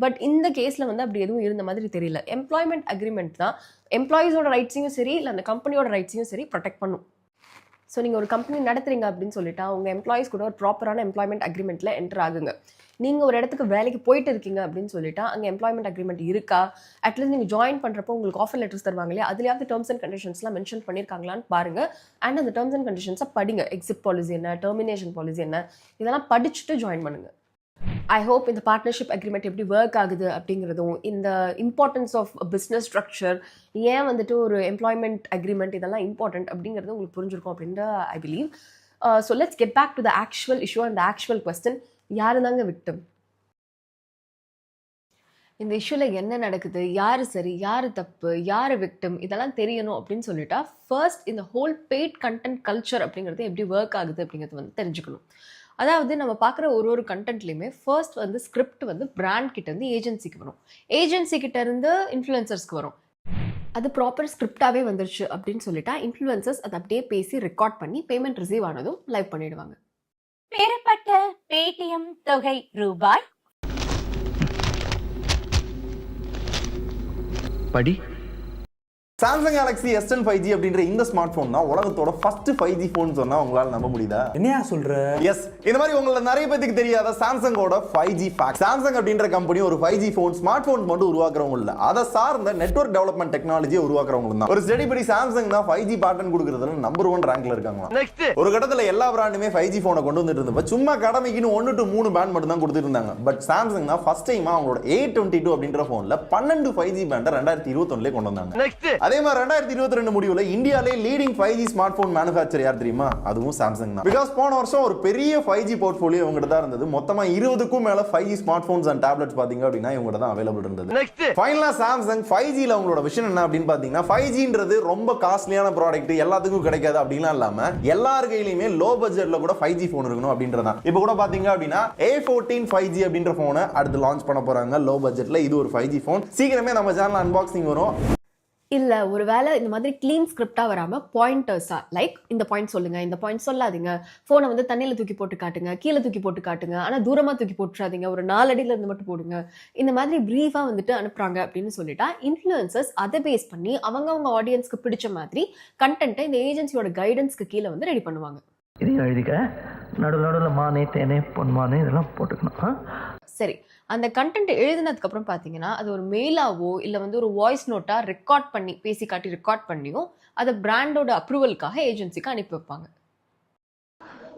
பட் இந்த கேஸில் வந்து அப்படி எதுவும் இருந்த மாதிரி தெரியல. எம்ப்ளாய்மெண்ட் அக்ரிமெண்ட் தான் எம்ப்ளாயீஸோட ரைட்ஸையும் சரி இல்லை அந்த கம்பெனியோட ரைட்ஸையும் சரி ப்ரொடெக்ட் பண்ணும். ஸோ நீங்கள் ஒரு கம்பெனி நடத்துறீங்க அப்படின்னு சொல்லிட்டா உங்கள் எம்ப்ளாயிஸ் கூட ஒரு ப்ராப்பரான எம்ப்ளாய்மெண்ட் அக்ரிமெண்ட்டில் என்டர் ஆகுங்க. நீங்கள் ஒரு இடத்துக்கு வேலைக்கு போயிட்டு இருக்கீங்க அப்படின்னு சொல்லிட்டா அங்கே எம்ப்ளாய்மெண்ட் அக்ரிமெண்ட் இருக்கா, அட்லீஸ்ட் நீங்கள் ஜாயின் பண்ணுறப்போ உங்களுக்கு ஆஃபர் லெட்டர்ஸ் தருவாங்க இல்லையா, அதுலேயாவது டேர்ம்ஸ் அண்ட் கண்டிஷன்ஸ்லாம் மென்ஷன் பண்ணியிருக்காங்களான்னு பாருங்க. அண்ட் அந்த டேர்ம்ஸ் அண்ட் கண்டிஷன்ஸை படிங்க. எக்ஸிட் பாலிசி என்ன, டெர்மினேஷன் பாலிசி என்ன, இதெல்லாம் படிச்சுட்டு ஜாயின் பண்ணுங்க. ஐ ஹோப் இந்த பார்ட்னர்ஷிப் அக்ரிமெண்ட் எப்படி ஒர்க் ஆகுது அப்படிங்கிறதும், இந்த இம்பார்ட்டன்ஸ் ஆஃப் பிஸ்னஸ் ஸ்ட்ரக்சர், ஏன் வந்துட்டு ஒரு எம்ப்ளாய்மெண்ட் அக்ரிமெண்ட் இதெல்லாம் இம்பார்ட்டன்ட் அப்படிங்கிறது உங்களுக்கு புரிஞ்சிருக்கும் அப்படின்னு I believe. So let's get back to the actual issue and the actual question, யாரு தாங்க விக்டிம்? இந்த இஷ்யூவில் என்ன நடக்குது, யார் சரி யார் தப்பு, யார் விக்டிம், இதெல்லாம் தெரியணும் அப்படின்னு சொல்லிட்டா ஃபர்ஸ்ட் இந்த ஹோல் பெய்ட் கண்டென்ட் கல்ச்சர் அப்படிங்கிறது எப்படி ஒர்க் ஆகுது அப்படிங்கிறது வந்து தெரிஞ்சுக்கணும். அதாவது நம்ம பார்க்குற ஒரு கண்டென்ட்லையுமே ஃபர்ஸ்ட் வந்து ஸ்கிரிப்ட் வந்து பிராண்ட் கிட்டேருந்து ஏஜென்சிக்கு வரும், ஏஜென்சி கிட்டேருந்து இன்ஃப்ளூயன்சர்ஸ்க்கு வரும். அது ப்ராப்பர் ஸ்கிரிப்டாகவே வந்துருச்சு அப்படின்னு சொல்லிட்டா இன்ஃப்ளூயன்சர்ஸ் அதை அப்படியே பேசி ரெக்கார்ட் பண்ணி பேமெண்ட் ரிசீவ் ஆனதும் லைவ் பண்ணிடுவாங்க. பெறப்பட்ட பேடிஎம் தொகை ரூபாய் படி. சாம்சங் கேலக்ஸி S10 5G அப்படின்ற இந்த ஸ்மார்ட் போன் தான் உலகத்தோட ஃபர்ஸ்ட் 5G போன் சொன்னா உங்களால நம்ப முடியுதா? என்னையா சொல்ற? எஸ், இந்த மாதிரி உங்கள நிறைய பேருக்கு தெரியாத சாம்சங்கோட 5G ஃபேக்ட். சாம்சங் அப்படின்ற கம்பெனி ஒரு 5G போன், ஸ்மார்ட் போன் மட்டும் உருவாக்குறவங்க இல்ல, அதை சார்ந்த நெட்வொர்க் டெவலப்மெண்ட் டெக்னாலஜியை உருவாக்குறவங்க தான். ஒரு ஸ்டடி படி சாம்சங் தான் 5G பேட்டர்ன் கொடுக்கறதுல நம்பர் 1 ரேங்க்ல இருக்காங்க. ஒரு கட்டத்துல எல்லா பிராண்டுமே 5G போனை கொண்டு வந்துட்டு இருந்தப்ப சும்மா கடமைக்குன்னு 1 to 3 பேண்ட் மட்டும் தான் கொடுத்துட்டு இருந்தாங்க. பட் சாம்சங் தான் ஃபர்ஸ்ட் டைமா அவங்களோட A22 அப்படின்ற போன்ல 12 5G பேண்டை 2021 கொண்டு வந்தாங்க. அதே மாதிரி 2022 முடிவுல இந்தியாலே leading 5G smart phone manufacturer யார் தெரியுமா? அதுவும் சாம்சங் தான். பிகாஸ் போன வருஷம் ஒரு பெரிய 5G போர்ட்ஃபோலியோ இவங்ககிட்ட தான் இருந்தது. மொத்தமா 20க்கும் மேல 5G smart phones and tablets பாத்தீங்க அப்படின்னா இவங்ககிட்ட தான் அவைலபிள் இருந்தது. ஃபைனலா சாம்சங் 5Gல அவங்களோட விஷன் என்ன அப்படின்னு பாத்தீங்கன்னா, 5Gன்றது ரொம்ப காஸ்ட்லியான ப்ராடக்ட், எல்லாத்துக்கும் கிடைக்காது அப்படிலாம் இல்லாம எல்லார் கையிலயுமே லோ பட்ஜெட்ல கூட 5G போன் இருக்கணும் அப்படின்றதான். இப்போ கூட பாத்தீங்க அப்படின்னா A14 5G அப்படின்ற போனை அடுத்து லான்ச் பண்ண போறாங்க லோ பட்ஜெட்ல. இது ஒரு 5G போன். சீக்கிரமே நம்ம சேனல்ல அன்பாக்சிங் வரும். இல்லை, ஒரு வேளை இந்த மாதிரி க்ளீன் ஸ்கிரிப்டாக வராமல் பாயிண்டர்ஸாக, லைக் இந்த பாயிண்ட் சொல்லுங்கள், இந்த பாயிண்ட் சொல்லாதீங்க, ஃபோனை வந்து தண்ணியில் தூக்கி போட்டு காட்டுங்க, கீழே தூக்கி போட்டு காட்டுங்க, ஆனால் தூரமாக தூக்கி போட்டுறாதீங்க, ஒரு 4 அடியில் இருந்து மட்டும் போடுங்க, இந்த மாதிரி ப்ரீஃபாக வந்துட்டு அனுப்புகிறாங்க அப்படின்னு சொல்லிட்டா இன்ஃப்ளூயன்சர்ஸ் அதை பேஸ் பண்ணி அவங்க ஆடியன்ஸ்க்கு பிடிச்ச மாதிரி கண்டென்ட்டை இந்த ஏஜென்சியோட கைடன்ஸ்க்கு கீழே வந்து ரெடி பண்ணுவாங்க. இதையும் எழுதிக்க. நடுவில் மானே தேனே பொன்மானே இதெல்லாம் போட்டுக்கணும். சரி, அந்த கண்டென்ட் எழுதினதுக்கப்புறம் பார்த்தீங்கன்னா அது ஒரு மெயிலாவோ இல்லை வந்து ஒரு வாய்ஸ் நோட்டாக ரெக்கார்ட் பண்ணி பேசி காட்டி ரெக்கார்ட் பண்ணியோ அதை பிராண்டோட அப்ரூவலுக்காக ஏஜென்சிக்கு அனுப்பி வைப்பாங்க.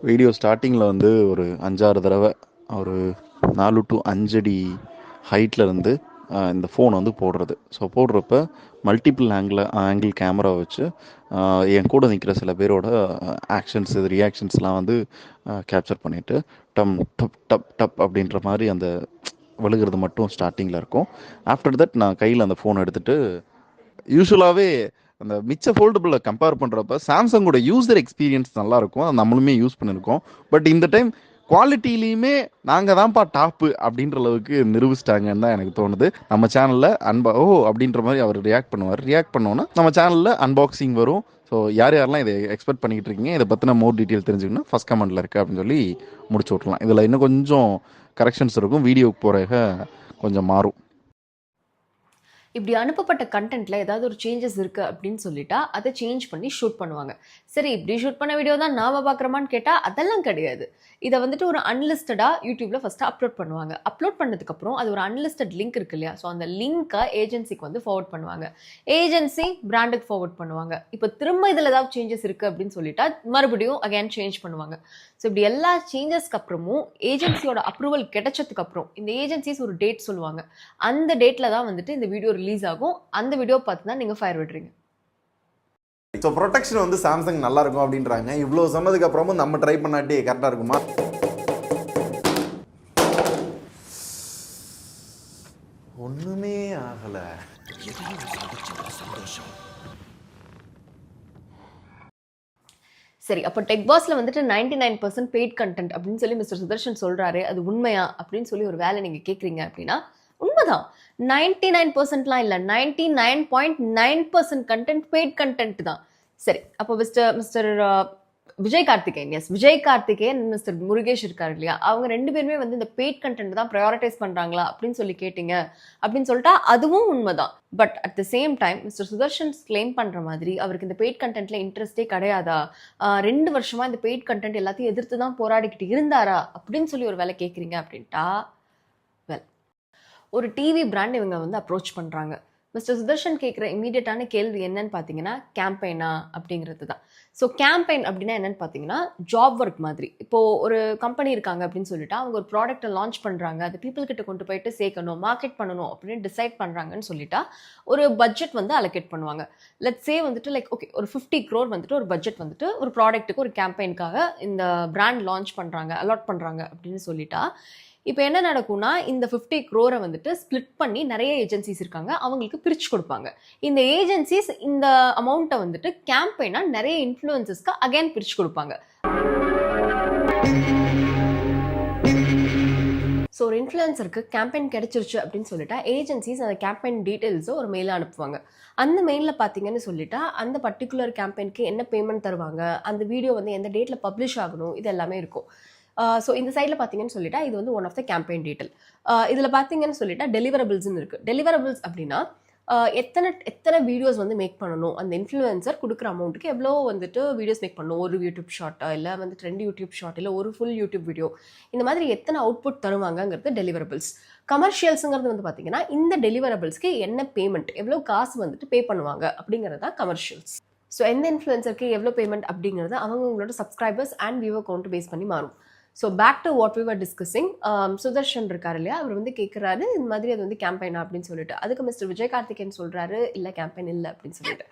வீடியோ ஸ்டார்டிங்கில் வந்து ஒரு 5-6 தடவை ஒரு 4 to 5 அடி ஹைட்டில் இருந்து இந்த ஃபோன் வந்து போடுறது. ஸோ போடுறப்ப மல்டிபிள் ஆங்கிள் கேமரா வச்சு என் கூட நிற்கிற சில பேரோட ஆக்ஷன்ஸ் ரியாக்ஷன்ஸ்லாம் வந்து கேப்சர் பண்ணிவிட்டு டம் டப் டப் டப் அப்படின்ற மாதிரி அந்த விழுகிறது மட்டும் ஸ்டார்டிங்கில் இருக்கும். ஆஃப்டர் தட் நான் கையில் அந்த ஃபோன் எடுத்துகிட்டு யூஸ்வலாகவே அந்த மிச்ச ஃபோல்டபுளை கம்பேர் பண்ணுறப்ப சாம்சங்கோட யூசர் எக்ஸ்பீரியன்ஸ் நல்லாயிருக்கும், அது நம்மளுமே யூஸ் பண்ணியிருக்கோம். பட் இந்த டைம் குவாலிட்டிலையுமே நாங்கள் தான்ப்பா டாப்பு அப்படின்ற அளவுக்கு நிரூபிச்சிட்டாங்கன்னு தான் எனக்கு தோணுது. நம்ம சேனலில் அப்படின்ற மாதிரி அவர் ரியாக்ட் பண்ணோன்னா நம்ம சேனலில் அன்பாக்சிங் வரும். ஸோ யாரெல்லாம் இதை எக்ஸ்பெக்ட் பண்ணிக்கிட்டு இருக்கீங்க, இதை பற்றின மோர் டீட்டெயில் தெரிஞ்சுக்கணும்னா ஃபஸ்ட் கமெண்ட்டில் இருக்குது அப்படின்னு சொல்லி முடிச்சு விட்றலாம். இதில் இன்னும் கொஞ்சம் கரெக்ஷன்ஸ் இருக்கும், வீடியோக்கு போகிற கொஞ்சம் மாறும். இப்படி அனுப்பப்பட்ட கண்டென்ட்ல ஏதாவது ஒரு சேஞ்சஸ் இருக்கு அப்படின்னு சொல்லிட்டா அதை சேஞ்ச் பண்ணி ஷூட் பண்ணுவாங்க. சரி, இப்படி ஷூட் பண்ண வீடியோ தான் நாம பார்க்குறோமான்னு கேட்டால் அதெல்லாம் கிடையாது. இதை வந்துட்டு ஒரு அன்லிஸ்டடாக யூடியூப்ல ஃபர்ஸ்ட் அப்லோட் பண்ணுவாங்க. அப்லோட் பண்ணதுக்கப்புறம் அது ஒரு அன்லிஸ்டட் லிங்க் இருக்கு இல்லையா, ஸோ அந்த லிங்க்கை ஏஜென்சிக்கு வந்து ஃபார்வர்ட் பண்ணுவாங்க. ஏஜென்சி பிராண்டுக்கு ஃபார்வர்ட் பண்ணுவாங்க. இப்போ திரும்ப இதில் ஏதாவது சேஞ்சஸ் இருக்கு அப்படின்னு சொல்லிட்டா மறுபடியும் அகைன் சேஞ்ச் பண்ணுவாங்க. ஸோ இப்படி எல்லா சேஞ்சஸ்க்கு அப்புறமும் ஏஜென்சியோட அப்ரூவல் கிடைச்சதுக்கு அப்புறம் இந்த ஏஜென்சிஸ் ஒரு டேட் சொல்லுவாங்க. அந்த டேட்டில் தான் வந்துட்டு இந்த வீடியோ ரிலீஸ் ஆகும். அந்த வீடியோ பார்த்து தான் நீங்கள் ஃபயர் விடுறீங்க. ஸோ ப்ரொடெக்ஷன் வந்து சாம்சங் நல்லா இருக்கும் அப்படின்றாங்க. இவ்வளோ சொன்னதுக்கு அப்புறமும் நம்ம ட்ரை பண்ணாட்டி கரெக்டாக இருக்குமா? ஒன்றுமே ஆகலை. சரி, அப்போ டெக் பாஸ்ல வந்துட்டு 99% பெய்ட் கண்டென்ட் அப்படின்னு சொல்லி மிஸ்டர் சுதர்ஷன் சொல்றாரு, அது உண்மையா அப்படின்னு சொல்லி ஒரு வேலை நீங்க கேட்குறீங்க அப்படின்னா உண்மைதான். 99%லாம் இல்லை, 99.9% கண்டென்ட் பெய்ட் கண்டென்ட் தான். சரி, அப்போ mister Vijay Karthikeyan, S Vijay Karthikeyan mister Murugesh இருக்காரு இல்லையா, அவங்க 2 பேருமே வந்து இந்த பெய்ட் கண்டென்ட் தான் ப்ரையாரிட்டைஸ் பண்றாங்களா அப்படின்னு சொல்லி கேட்டீங்க அப்படின்னு சொல்லிட்டா அதுவும் உண்மைதான். But at the same time mister Sudarshan claim பண்ற மாதிரி அவருக்கு இந்த பெய்ட் கண்டென்ட்ல இன்ட்ரெஸ்டே கிடையாதா, 2 வருஷமா இந்த பெய்ட் கண்டென்ட் எல்லாத்தையும் எதிர்த்து தான் போராடிக்கிட்டு இருந்தாரா அப்படின்னு சொல்லி ஒரு வேலை கேட்குறீங்க அப்படின்ட்டா, வெல், ஒரு டிவி பிராண்ட் இவங்க வந்து அப்ரோச் பண்றாங்க. மிஸ்டர் சுதர்ஷன் கேட்குற இமீடியட்டான கேள்வி என்னன்னு பார்த்தீங்கன்னா கேம்பெயினா அப்படிங்கிறது தான். ஸோ கேம்பெயின் அப்படின்னா என்னன்னு பார்த்தீங்கன்னா ஜாப் ஒர்க் மாதிரி. இப்போது ஒரு கம்பெனி இருக்காங்க அப்படின்னு சொல்லிட்டு அவங்க ஒரு ப்ராடக்ட்டை லான்ச் பண்ணுறாங்க, அது பீப்புள் கிட்ட கொண்டு போயிட்டு சேர்க்கணும், மார்க்கெட் பண்ணணும் அப்படின்னு டிசைட் பண்ணுறாங்கன்னு சொல்லிட்டா ஒரு பட்ஜெட் வந்து அலோகேட் பண்ணுவாங்க. லெட்ஸ் சே வந்துட்டு லைக் ஓகே ஒரு 50 crore வந்துட்டு ஒரு பட்ஜெட் வந்துட்டு ஒரு ப்ராடக்ட்டுக்கு ஒரு கேம்பெயினுக்காக இந்த பிராண்ட் லான்ச் பண்ணுறாங்க, அலாட் பண்ணுறாங்க அப்படின்னு சொல்லிட்டா இப்போ என்ன நடக்கும்னா இந்த 50 crore வந்துட்டு ஸ்பிளிட் பண்ணி நிறைய ஏஜென்சிஸ் இருக்காங்க, அவங்களுக்கு பிரித்து கொடுப்பாங்க. இந்த ஏஜென்சிஸ் இந்த அமௌண்ட்டை வந்துட்டு கேம்பெயினா நிறைய இன்ஃப்ளூயன்சஸ்க்கு அகைன் பிரித்து கொடுப்பாங்க. ஸோ ஒரு இன்ஃப்ளூயன்சருக்கு கேம்பெயின் கிடைச்சிருச்சு அப்படின்னு சொல்லிட்டா ஏஜென்சிஸ் அந்த கேம்பெயின் டீட்டெயில்ஸோ ஒரு மெயிலாக அனுப்புவாங்க. அந்த மெயிலில் பார்த்தீங்கன்னு சொல்லிட்டா அந்த பர்டிகுலர் கேம்பெயினுக்கு என்ன பேமெண்ட் தருவாங்க, அந்த வீடியோ வந்து எந்த டேட்டில் பப்ளிஷ் ஆகணும், இது எல்லாமே இருக்கும். ஸோ இந்த சைடில் பார்த்தீங்கன்னு சொல்லிட்டா இது வந்து one of the campaign detail. இதில் பார்த்தீங்கன்னு சொல்லிட்டா டெலிவரபிள்ஸ்ன்னு இருக்குது. டெலிவரபிள்ஸ் அப்படின்னா எத்தனை வீடியோஸ் வந்து மேக் பண்ணணும், அந்த இன்ஃப்ளூயன்சர் கொடுக்குற அமௌண்ட்டுக்கு எவ்வளோ வந்துட்டு வீடியோஸ் மேக் பண்ணணும், ஒரு யூடியூப் ஷார்ட்டா இல்லை வந்துட்டு 2 யூடியூப் ஷார்ட் இல்லை ஒரு ஃபுல் யூடியூப் வீடியோ, இந்த மாதிரி எத்தனை அவுட்புட் தருவாங்கங்கிறது டெலிவரபிள்ஸ். கமர்ஷியல்ஸுங்கிறது வந்து பார்த்தீங்கன்னா இந்த டெலிவரபிள்ஸ்க்கு என்ன பேமெண்ட், எவ்வளோ காசு வந்துட்டு பே பண்ணுவாங்க அப்படிங்கிறது தான் கமர்ஷியல்ஸ். ஸோ எந்த இன்ஃப்ளூயன்சருக்கு எவ்வளோ பேமெண்ட் அப்படிங்கிறது அவங்களோட subscribers and viewer count base பண்ணி மாறும். So back to what we were discussing, Sudarshan இருக்கார் இல்லையா, அவர் வந்து கேட்குறாரு இந்த மாதிரி அது வந்து கேம்பெயினா அப்படின்னு சொல்லிட்டு. அதுக்கு மிஸ்டர் விஜய் கார்த்திகேயன் சொல்கிறாரு இல்லை கேம்பெயின் இல்லை அப்படின்னு சொல்லிட்டு.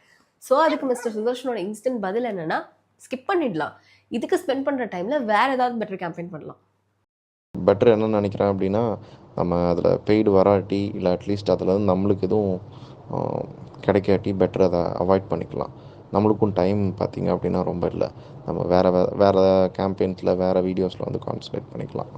ஸோ அதுக்கு மிஸ்டர் சுதர்ஷனோட இன்ஸ்டன்ட் பதில் என்னன்னா ஸ்கிப் பண்ணிடலாம், இதுக்கு ஸ்பெண்ட் பண்ணுற டைமில் வேறு ஏதாவது பெட்டர் கேம்பெயின் பண்ணலாம். பெட்டர் என்ன நினைக்கிறேன் அப்படின்னா நம்ம அதில் பெய்டு வராட்டி இல்லை அட்லீஸ்ட் அதில் வந்து நம்மளுக்கு எதுவும் கிடைக்காட்டி பெட்டர் அதை அவாய்ட் பண்ணிக்கலாம். நம்மளுக்கும் டைம் பார்த்திங்க அப்படின்னா ரொம்ப இல்லை, நம்ம வேறு கேம்பெயின்ஸில் வேறு வீடியோஸில் வந்து கான்சன்ட்ரேட் பண்ணிக்கலாம்.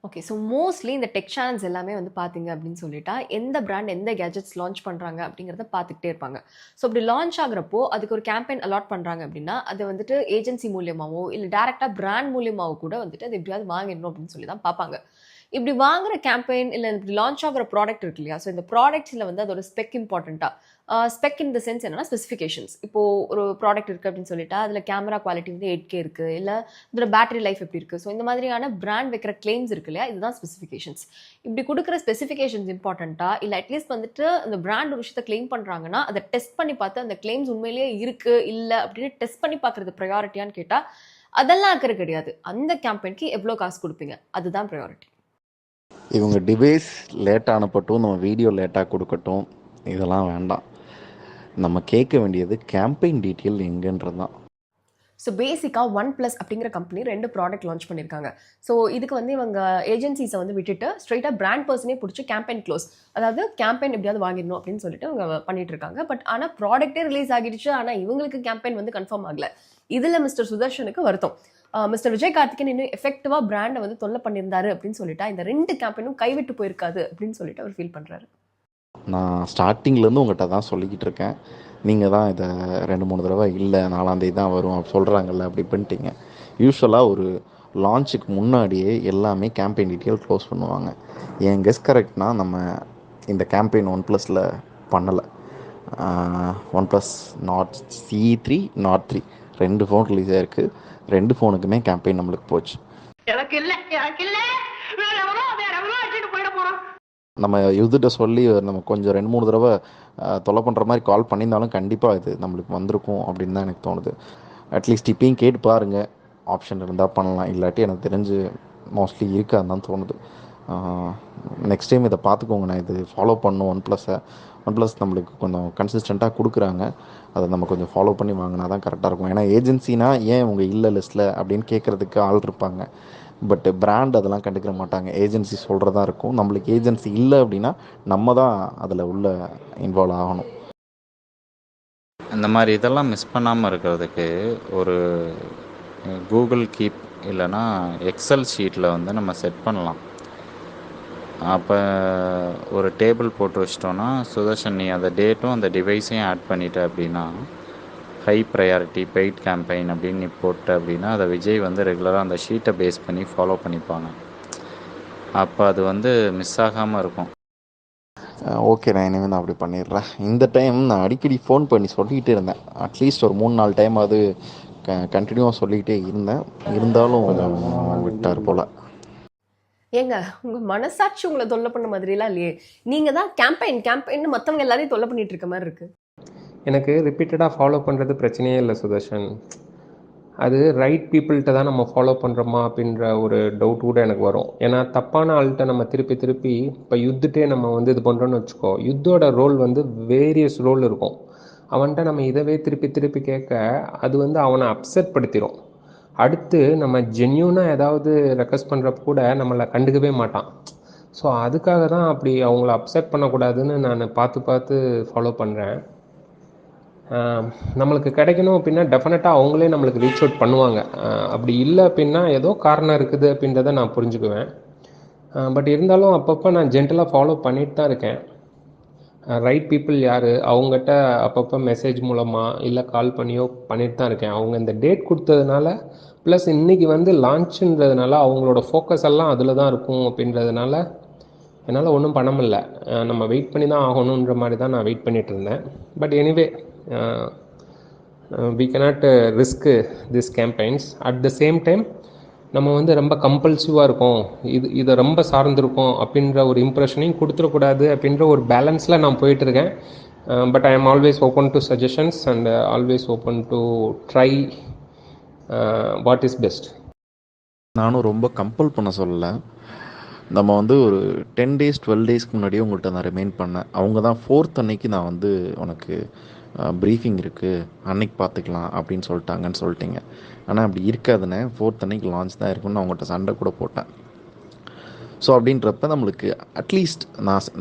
ஓகே, ஸோ மோஸ்ட்லி இந்த டெக் சேனல்ஸ் எல்லாமே வந்து பார்த்தீங்க அப்படின்னு சொல்லிட்டா எந்த பிராண்ட் எந்த கேஜெட்ஸ் லான்ச் பண்ணுறாங்க அப்படிங்கிறத பார்த்துக்கிட்டே இருப்பாங்க. ஸோ அப்படி லான்ச் ஆகிறப்போ அதுக்கு ஒரு கேம்பெயின் அலாட் பண்ணுறாங்க அப்படின்னா அது வந்துட்டு ஏஜென்சி மூலியமாகவோ இல்லை டேரெக்டாக பிராண்ட் மூலியமாகவோ கூட வந்துட்டு அது எப்படியாவது வாங்கிடணும் அப்படின்னு சொல்லி தான் பார்ப்பாங்க. இப்படி வாங்குற கேம்பெயின் இல்லை இப்படி லான்ச் ஆகிற ப்ராடக்ட் இருக்கு இல்லையா, ஸோ இந்த ப்ராடக்ட்ஸில் வந்து அதோட ஸ்பெக் இம்பார்ட்டண்ட்டாக ஸ்பெக் இன் த சென்ஸ் என்னன்னா ஸ்பெசிஃபிகேஷன்ஸ். இப்போது ஒரு ப்ராடக்ட் இருக்குது அப்படின்னு சொல்லிட்டா அதில் கேமரா குவாலிட்டி வந்து 8K இருக்குது, இல்லை இதோட பேட்டரி லைஃப் எப்படி இருக்குது. ஸோ இந்த மாதிரியான பிராண்ட் வைக்கிற கிளைம்ஸ் இருக்கு இல்லையா, இதுதான் ஸ்பெசிஃபிகேஷன்ஸ். இப்படி கொடுக்குற ஸ்பெசிஃபிகேஷன்ஸ் இம்பார்ட்டண்ட்டா, இல்லை அட்லீஸ்ட் வந்துட்டு அந்த பிராண்ட் ஒரு விஷயத்தை கிளைம் பண்ணுறாங்கன்னா அதை டெஸ்ட் பண்ணி பார்த்து அந்த கிளைம்ஸ் உண்மையிலேயே இருக்குது இல்லை அப்படின்னு டெஸ்ட் பண்ணி பார்க்குறது ப்ரையாரிட்டியான்னு கேட்டால் அதெல்லாம் அக்கறை கிடையாது. அந்த கேம்பெயினுக்கு எவ்வளோ காசு கொடுப்பீங்க, அதுதான் ப்ரையாரிட்டி. இவங்க டிவைஸ் லேட் ஆனப்பட்டும் நம்ம வீடியோ லேட்டாக கொடுக்கட்டும், இதெல்லாம் வேண்டாம். நம்ம கேட்க வேண்டியது கேம்பெயின் டீட்டெயில் எங்கன்றது தான். ஸோ பேசிக்காக OnePlus அப்படிங்கிற கம்பெனி 2 ப்ராடக்ட் லான்ச் பண்ணியிருக்காங்க. ஸோ இதுக்கு வந்து இவங்க ஏஜென்சிஸை வந்து விட்டுட்டு ஸ்ட்ரைட்டாக பிராண்ட் பர்சனே பிடிச்சி கேம்பெயின் க்ளோஸ், அதாவது கேம்பெயின் எப்படியாவது வாங்கிடணும் அப்படின்னு சொல்லிட்டு அவங்க பண்ணிட்டு இருக்காங்க. பட் ஆனால் ப்ராடக்ட்டே ரிலீஸ் ஆகிடுச்சு, ஆனால் இவங்களுக்கு கேம்பெயின் வந்து கன்ஃபார்ம் ஆகலை. இதில் மிஸ்டர் சுதர்ஷனுக்கு வருத்தம். மிஸ்டர் விஜய் கார்த்திகேயன் இன்னும் எஃபெக்டிவாக பிராண்டை வந்து தொல்லை பண்ணியிருந்தாரு அப்படின்னு சொல்லிட்டா இந்த 2 கேம்பெயினும் கைவிட்டு போயிருக்காது அப்படின்னு சொல்லிட்டு அவர் ஃபீல் பண்ணுறாரு. நான் ஸ்டார்டிங்லேருந்து உங்கள்கிட்ட தான் சொல்லிக்கிட்டு இருக்கேன். நீங்கள் தான் இதை 2-3 தடவை இல்லை 4ஆம் தேதி தான் வரும் சொல்கிறாங்கல்ல அப்படி பண்ணிட்டீங்க. யூஸ்வலாக ஒரு லான்ச்சுக்கு முன்னாடியே எல்லாமே கேம்பெயின் டீட்டெயில் க்ளோஸ் பண்ணுவாங்க. என் கெஸ் கரெக்ட்னா நம்ம இந்த கேம்பெயின் OnePlusல பண்ணலை. OnePlus Nord C3 Nord 3 2 phone release ஆயிருக்கு. 2 ஃபோனுக்குமே கேம்பெயின் நம்மளுக்கு போச்சு. நம்ம யூத்துகிட்ட சொல்லி நம்ம கொஞ்சம் 2-3 தடவை தொலை பண்ணுற மாதிரி கால் பண்ணியிருந்தாலும் கண்டிப்பாக இது நம்மளுக்கு வந்திருக்கும் அப்படின்னு தான் எனக்கு தோணுது. அட்லீஸ்ட் இப்பயும் கேட்டு பாருங்கள், ஆப்ஷன் இருந்தால் பண்ணலாம், இல்லாட்டி எனக்கு தெரிஞ்சு மோஸ்ட்லி இருக்காதுன்னு தான் தோணுது. நெக்ஸ்ட் டைம் இதை பார்த்துக்கோங்க. நான் இது ஃபாலோ பண்ணணும். OnePlus நம்மளுக்கு கொஞ்சம் கன்சிஸ்டண்ட்டாக கொடுக்குறாங்க, அதை நம்ம கொஞ்சம் ஃபாலோ பண்ணி வாங்கினா தான் கரெக்டாக இருக்கும். ஏன்னா ஏஜென்சினா ஏன் உங்கள் இல்லை லிஸ்ட்டில் அப்படின்னு கேட்குறதுக்கு ஆள் இருப்பாங்க. பட் பிராண்ட் அதெல்லாம் கண்டுக்கிற மாட்டாங்க, ஏஜென்சி சொல்கிறதா இருக்கும். நம்மளுக்கு ஏஜென்சி இல்லை அப்படின்னா நம்ம தான் அதில் உள்ள இன்வால்வ் ஆகணும். இந்த மாதிரி இதெல்லாம் மிஸ் பண்ணாமல் இருக்கிறதுக்கு ஒரு கூகுள் கீப் இல்லைன்னா எக்ஸல் ஷீட்டில் வந்து நம்ம செட் பண்ணலாம். அப்போ ஒரு டேபிள் போட்டு வச்சிட்டோன்னா சுதர்ஷன் நீ அந்த டேட்டும் அந்த டிவைஸையும் ஆட் பண்ணிட்ட அப்படின்னா ஹை ப்ரையாரிட்டி பெய்ட் கேம்பெயின் அப்படின்னு நீ போட்ட அப்படின்னா அதை விஜய் வந்து ரெகுலராக அந்த ஷீட்டை பேஸ் பண்ணி ஃபாலோ பண்ணிப்பாங்க. அப்போ அது வந்து மிஸ் ஆகாமல் இருக்கும். ஓகே, நான் இனிமேல் நான் அப்படி பண்ணிடுறேன். இந்த டைம் நான் அடிக்கடி ஃபோன் பண்ணி சொல்லிக்கிட்டே இருந்தேன். அட்லீஸ்ட் ஒரு 3-4 டைம் அது கண்டினியூவாக சொல்லிக்கிட்டே இருந்தேன். இருந்தாலும் விட்டார் போல். ஏங்க உங்கள் மனசாட்சி உங்களை தொல்லை பண்ண மாதிரிலாம் இல்லையே. நீங்கள் தான் கேம்பெயின் மற்றவங்க எல்லாரையும் தொல்லை பண்ணிட்டு இருக்க மாதிரி இருக்கு. எனக்கு ரிப்பீட்டடாக ஃபாலோ பண்ணுறது பிரச்சனையே இல்லை சுதர்ஷன். அது ரைட் பீப்புள்கிட்ட தான் நம்ம ஃபாலோ பண்ணுறோமா அப்படின்ற ஒரு டவுட் கூட எனக்கு வரும். ஏன்னா தப்பான ஆள்கிட்ட நம்ம திருப்பி இப்போ யுத்துட்டே நம்ம வந்து இது பண்ணுறோன்னு வச்சுக்கோ, யுத்தோட ரோல் வந்து வேரியஸ் ரோல் இருக்கும். அவன்கிட்ட நம்ம இதவே திருப்பி கேட்க அது வந்து அவனை அப்செட் படுத்திடும். அடுத்து நம்ம ஜென்யூனாக ஏதாவது ரெக்வஸ்ட் பண்ணுறப்ப கூட நம்மளை கண்டுக்கவே மாட்டான். ஸோ அதுக்காக தான் அப்படி அவங்கள அப்செட் பண்ணக்கூடாதுன்னு நான் பார்த்து ஃபாலோ பண்ணுறேன். நம்மளுக்கு கிடைக்கணும் அப்படின்னா டெஃபினட்டாக அவங்களே நம்மளுக்கு ரீச் அவுட் பண்ணுவாங்க. அப்படி இல்லை அப்படின்னா ஏதோ காரணம் இருக்குது அப்படின்றத நான் புரிஞ்சுக்குவேன். பட் இருந்தாலும் அப்பப்போ நான் ஜென்டலாக ஃபாலோ பண்ணிட்டு தான் இருக்கேன். ரைட் பீப்புள் யார் அவங்ககிட்ட அப்பப்போ மெசேஜ் மூலமாக இல்லை கால் பண்ணியோ பண்ணிட்டு தான் இருக்கேன். அவங்க இந்த டேட் கொடுத்ததுனால ப்ளஸ் இன்றைக்கி வந்து லான்ச்சுன்றதுனால அவங்களோட ஃபோக்கஸ் எல்லாம் அதில் தான் இருக்கும் அப்படின்றதுனால என்னால் ஒன்றும் பண்ண முடியல. நம்ம வெயிட் பண்ணி தான் ஆகணுன்ற மாதிரி தான் நான் வெயிட் பண்ணிகிட்டு இருந்தேன். But anyway we cannot risk this campaigns. At the same time நம்ம வந்து ரொம்ப கம்பல்சிவாக இருக்கும், இதை ரொம்ப சார்ந்திருக்கும் அப்படின்ற ஒரு இம்ப்ரெஷனையும் கொடுத்துடக்கூடாது அப்படின்ற ஒரு பேலன்ஸில் நான் போயிட்டுருக்கேன். But I am always open to suggestions and always open to try what is best. நானும் ரொம்ப கம்பல் பண்ண சொல்லலை. நம்ம வந்து ஒரு 10 days 12 daysக்கு முன்னாடியே உங்கள்கிட்ட நான் ரிமைண்ட் பண்ணேன். அவங்க தான் 4th அன்னைக்கு நான் வந்து உனக்கு ப்ரீஃபிங் இருக்குது அன்னைக்கு பார்த்துக்கலாம் அப்படின்னு சொல்லிட்டீங்க. ஆனால் அப்படி இருக்காதுன்னு 4th அன்னைக்கு லான்ச் தான் இருக்குன்னு அவங்கள்ட்ட சண்டை கூட போட்டேன். ஸோ அப்படின்றப்ப நம்மளுக்கு அட்லீஸ்ட்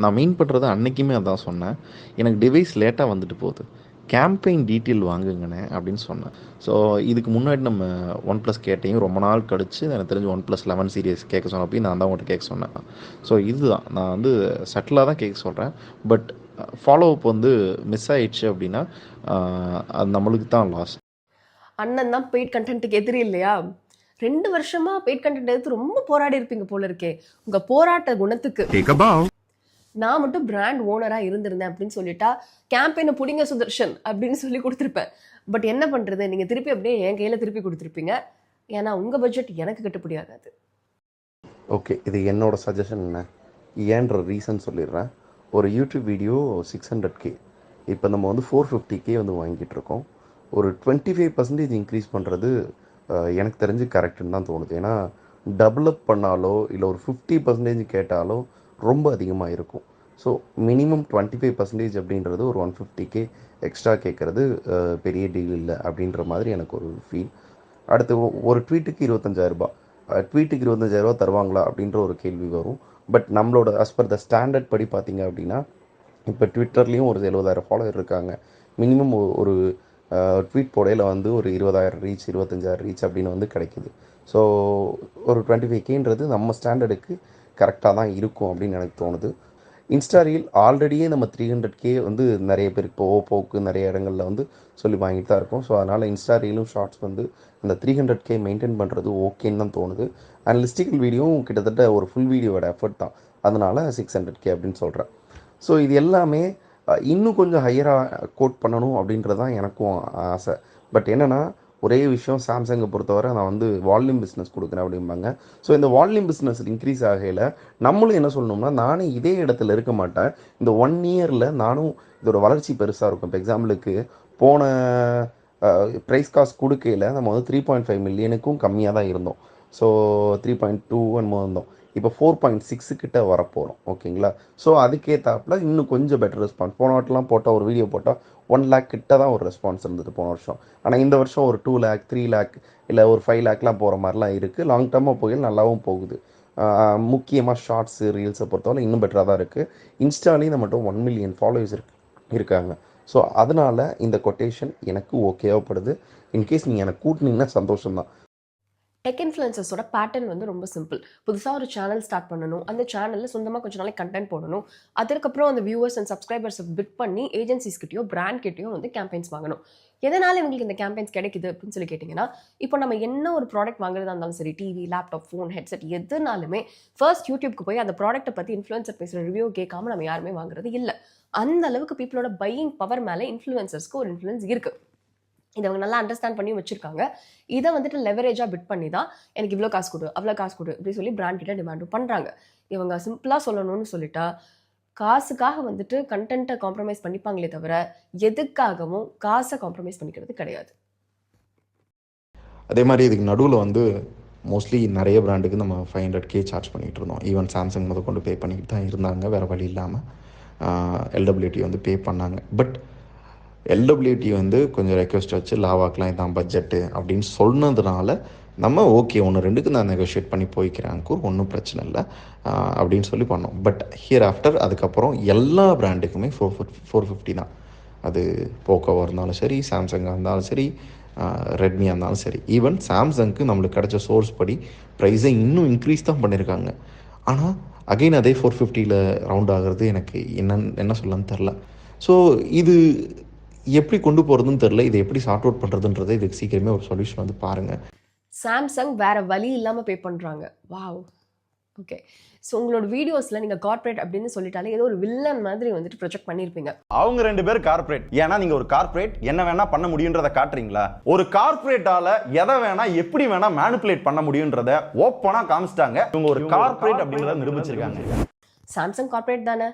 நான் மீன் பண்ணுறது அன்றைக்குமே அதான் சொன்னேன். எனக்கு டிவைஸ் லேட்டாக வந்துட்டு போகுது, கேம்பெயின் டீட்டெயில் வாங்குங்கண்ணே அப்படின்னு சொன்னேன். ஸோ இதுக்கு முன்னாடி நம்ம OnePlus கேட்டையும் ரொம்ப நாள் கழிச்சு எனக்கு தெரிஞ்சு OnePlus 11 series கேட்க சொன்னப்போ நான் தான் உங்கள்கிட்ட கேட்க சொன்னேன். ஸோ இதுதான் நான் வந்து சட்டிலாக தான் கேட்க சொல்கிறேன். பட் ஃபாலோ அப் வந்து மிஸ் ஆயிடுச்சு அப்படின்னா அது நம்மளுக்கு தான் லாஸ். அண்ணன் தான் பெய்ட் கண்டென்ட்டுக்கு எதிரி இல்லையா? 2 வருஷமா பெய்ட் கண்டென்ட் எடுத்து ரொம்ப போராடி இருப்பீங்க போல இருக்கே. உங்க போராட்ட குணத்துக்கு நான் மட்டும் பிராண்ட் ஓனரா இருந்திருந்தேன் அப்படின்னு சொல்லிட்டா கேம்பெயினை புடிங்க சுதர்ஷன் அப்படின்னு சொல்லி கொடுத்துருப்பேன். பட் என்ன பண்றது, நீங்க திருப்பி அப்படியே என் கையில திருப்பி கொடுத்துருப்பீங்க. ஏன்னா உங்க பட்ஜெட் எனக்கு கட்டுப்படி ஆகாது. ஓகே, இது என்னோட சஜஷன். என்ன ஏன்ற ரீசன் சொல்லிடுறேன். ஒரு யூடியூப் வீடியோ 600K, இப்போ நம்ம வந்து 450K வந்து வாங்கிட்டு இருக்கோம். ஒரு 25% இன்க்ரீஸ் பண்ணுறது எனக்கு தெரிஞ்சு கரெக்டுன்னு தான் தோணுது. ஏன்னா டெவலப் பண்ணாலோ இல்லை ஒரு 50% கேட்டாலோ ரொம்ப அதிகமாக இருக்கும். ஸோ மினிமம் 25% அப்படின்றது ஒரு 150K எக்ஸ்ட்ரா கேட்குறது பெரிய டீல் இல்லை அப்படின்ற மாதிரி எனக்கு ஒரு ஃபீல். அடுத்து ஒரு ட்வீட்டுக்கு 25,000 ட்வீட்டுக்கு 25,000 தருவாங்களா அப்படின்ற ஒரு கேள்வி வரும். பட் நம்மளோட as per த ஸ்டாண்டர்ட் படி பார்த்தீங்க அப்படின்னா இப்போ ட்விட்டர்லேயும் ஒரு 70,000 ஃபாலோவர் இருக்காங்க. மினிமம் ஒரு ட்வீட் போடையில் வந்து ஒரு 20,000 ரீச் 25,000 ரீச் அப்படின்னு வந்து கிடைக்குது. ஸோ ஒரு 25Kன்றது நம்ம ஸ்டாண்டர்டுக்கு கரெக்டாக தான் இருக்கும் அப்படின்னு எனக்கு தோணுது. இன்ஸ்டா ரீல் ஆல்ரெடியே நம்ம 300K வந்து நிறைய பேர் இப்போ ஓப்போக்கு நிறைய இடங்களில் வந்து சொல்லி வாங்கிட்டு தான் இருக்கோம். ஸோ அதனால் இன்ஸ்டா ரீலும் ஷார்ட்ஸ் வந்து அந்த 300K மெயின்டைன் பண்ணுறது ஓகேன்னு தான் தோணுது. அண்ட் லிஸ்டிக்கல் வீடியோவும் கிட்டத்தட்ட ஒரு ஃபுல் வீடியோவோட எஃபர்ட் தான். அதனால் 600K அப்படின்னு சொல்கிறேன். ஸோ இது எல்லாமே இன்னும் கொஞ்சம் ஹையராக கோட் பண்ணணும் அப்படின்றது தான் எனக்கும் ஆசை. பட் என்னென்னா ஒரே விஷயம், சாம்சங்கை பொறுத்தவரை நான் வந்து வால்யூம் பிஸ்னஸ் கொடுக்குறேன் அப்படிம்பாங்க. ஸோ இந்த வால்யூம் பிஸ்னஸ் இன்க்ரீஸ் ஆகையில் நம்மளும் என்ன சொல்லணும்னா, நானே இதே இடத்துல இருக்க மாட்டேன். இந்த 1 இயரில் நானும் இதோட வளர்ச்சி பெருசாக இருக்கும். இப்போ எக்ஸாம்பிளுக்கு போன ப்ரைஸ் காஸ்ட் கொடுக்கையில் நம்ம வந்து 3.5 மில்லியனுக்கும் கம்மியாக தான் இருந்தோம். ஸோ 3.2 இருந்தோம். இப்போ 4.6 கிட்ட வரப்போகிறோம். ஓகேங்களா? ஸோ அதுக்கேற்றாப்புல இன்னும் கொஞ்சம் பெட்டர் ரெஸ்பான்ஸ். போன வாட்டெலாம் போட்டால் ஒரு வீடியோ போட்டால் 1 lakh கிட்ட தான் ஒரு ரெஸ்பான்ஸ் இருந்தது போன வருஷம். ஆனால் இந்த வருஷம் ஒரு 2 lakh 3 lakh இல்லை ஒரு 5 lakhலாம் போகிற மாதிரிலாம் இருக்குது. லாங் டர்மாக போகையில் நல்லாவும் போகுது. முக்கியமாக ஷார்ட்ஸு ரீல்ஸை பொறுத்தவரை இன்னும் பெட்டராக தான் இருக்குது. இன்ஸ்டாலேயும் நம்மகிட்ட 1 million ஃபாலோவர்ஸ் இருக்காங்க. ஸோ அதனால் இந்த கொட்டேஷன் எனக்கு ஓகேவாகப்படுது. இன்கேஸ் நீங்கள் எனக்கு கூட்டினீங்கன்னா சந்தோஷம்தான். டெக் இன்ஃப்ளூயன்சர்ஸோட பேட்டர்ன் வந்து ரொம்ப சிம்பிள். புதுசாக ஒரு சேனல் ஸ்டார்ட் பண்ணணும், அந்த சேனலில் சொந்தமாக கொஞ்சம் நாளைக்கு கண்டென்ட் போடணும், அதுக்கப்புறம் அந்த வியூவர்ஸ் அண்ட் சப்ஸ்கிரைபர்ஸை பிட் பண்ணி ஏஜென்சிஸ்கிட்டையோ பிராண்ட் கிட்டையோ வந்து கேம்பெயின்ஸ் வாங்கணும். எதனால் இவங்களுக்கு இந்த கேம்பெயின்ஸ் கிடைக்குது அப்படின்னு சொல்லி கேட்டிங்கன்னா, இப்போ நம்ம என்ன ஒரு ப்ராடக்ட் வாங்குறதா இருந்தாலும் சரி, டிவி, லேப்டாப், ஃபோன், ஹெட்செட் எதுனாலுமே ஃபர்ஸ்ட் யூடியூப்க்கு போய் அந்த ப்ராடக்ட்டை பற்றி இன்ஃப்ளூயன்சர் பேசுகிற ரிவ்யூ கேட்காம நம்ம யாருமே வாங்குறது இல்லை. அந்த அளவுக்கு பீப்புளோட பையிங் பவர் மேலே இன்ஃப்ளூயன்சர்ஸ்க்கு ஒரு இன்ஃப்ளூயன்ஸ் இருக்குது. இதை அவங்க நல்லா அண்டர்ஸ்டாண்ட் பண்ணி வச்சிருக்காங்க. இதை வந்துட்டு லெவரேஜாக பிட் பண்ணி தான் எனக்கு இவ்வளோ காசு கொடு அவ்வளோ காசு கொடு அப்படி சொல்லி பிராண்ட் கிட்ட டிமாண்டும் பண்ணுறாங்க. இவங்க சிம்பிளாக சொல்லணும்னு சொல்லிட்டா காசுக்காக வந்துட்டு கண்டென்ட்டை காம்ப்ரமைஸ் பண்ணிப்பாங்களே தவிர எதுக்காகவும் காசை காம்ப்ரமைஸ் பண்ணிக்கிறது கிடையாது. அதே மாதிரி இதுக்கு நடுவில் வந்து மோஸ்ட்லி நிறைய பிராண்டுக்கு நம்ம 500K சார்ஜ் பண்ணிகிட்டு இருந்தோம். ஈவன் சாம்சங் முத கொண்டு பே பண்ணிக்கிட்டு தான் இருந்தாங்க, வேறு வழி இல்லாமல். LWT வந்து பே பண்ணாங்க. பட் LWT வந்து கொஞ்சம் ரெக்வஸ்ட் வச்சு லாவாக்கெலாம் இதான் பட்ஜெட்டு அப்படின்னு சொன்னதுனால நம்ம ஓகே 1-2க்கு நான் நெகோஷியேட் பண்ணி போய்க்கிறேன் அங்கூர், ஒன்றும் பிரச்சனை இல்லை அப்படின்னு சொல்லி பண்ணோம். பட் ஹியர் ஆஃப்டர் அதுக்கப்புறம் எல்லா பிராண்டுக்குமே 450 தான். அது போக்கோவாக இருந்தாலும் சரி, சாம்சங்காக இருந்தாலும் சரி, ரெட்மியாக இருந்தாலும் சரி. ஈவன் சாம்சங்க்கு நம்மளுக்கு கிடைச்ச சோர்ஸ் படி ப்ரைஸை இன்னும் இன்க்ரீஸ் தான் பண்ணியிருக்காங்க. ஆனால் அகெயின் அதே 450ல் ரவுண்ட் ஆகிறது எனக்கு என்ன சொல்லலான்னு தெரில. ஸோ இது எப்படி கொண்டு போகிறதுன்னு தெரில. இதை எப்படி சார்ட் அவுட் பண்ணுறதுன்றதை இதுக்கு சீக்கிரமே ஒரு சொல்யூஷன் வந்து பாருங்கள். சாம்சங் வேற வழி இல்லாமல் பே பண்ணுறாங்க. Wow, okay. ஸோ உங்களோட வீடியோஸில் நீங்கள் கார்ப்பரேட் அப்படின்னு சொல்லிட்டாலே ஏதோ ஒரு வில்லன் மாதிரி வந்துட்டு ப்ரொஜெக்ட் பண்ணியிருப்பீங்க. அவங்க 2 பேர் கார்ப்பரேட். ஏன்னா நீங்கள் ஒரு கார்ப்பரேட் என்ன வேணா பண்ண முடியுன்றதை காட்டுறீங்களா? ஒரு கார்ப்பரேட்டால எதை வேணா எப்படி வேணா மேனிபுலேட் பண்ண முடியுன்றதை ஓப்பனாக காமிச்சிட்டாங்க. இவங்க ஒரு கார்ப்பரேட் அப்படின்றத நிரூபிச்சிருக்காங்க. சாம்சங் கார்ப்பரேட் தானே,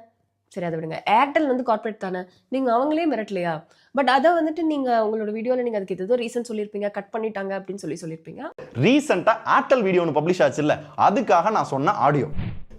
சரி அதை விடுங்க. ஏர்டெல் வந்து கார்ப்பரேட் தானே, நீங்கள் அவங்களே மிரட்டலையா? பட் அதை வந்துட்டு நீங்கள் உங்களோட வீடியோவில் நீங்கள் அதுக்கு ஏதோ ரீசன் சொல்லியிருப்பீங்க, கட் பண்ணிட்டாங்க அப்படின்னு சொல்லியிருப்பீங்க. ரீசெண்டாக ஏர்டெல் வீடியோ ஒன்று பப்ளிஷ் ஆச்சு இல்லை, அதுக்காக நான் சொன்ன ஆடியோ.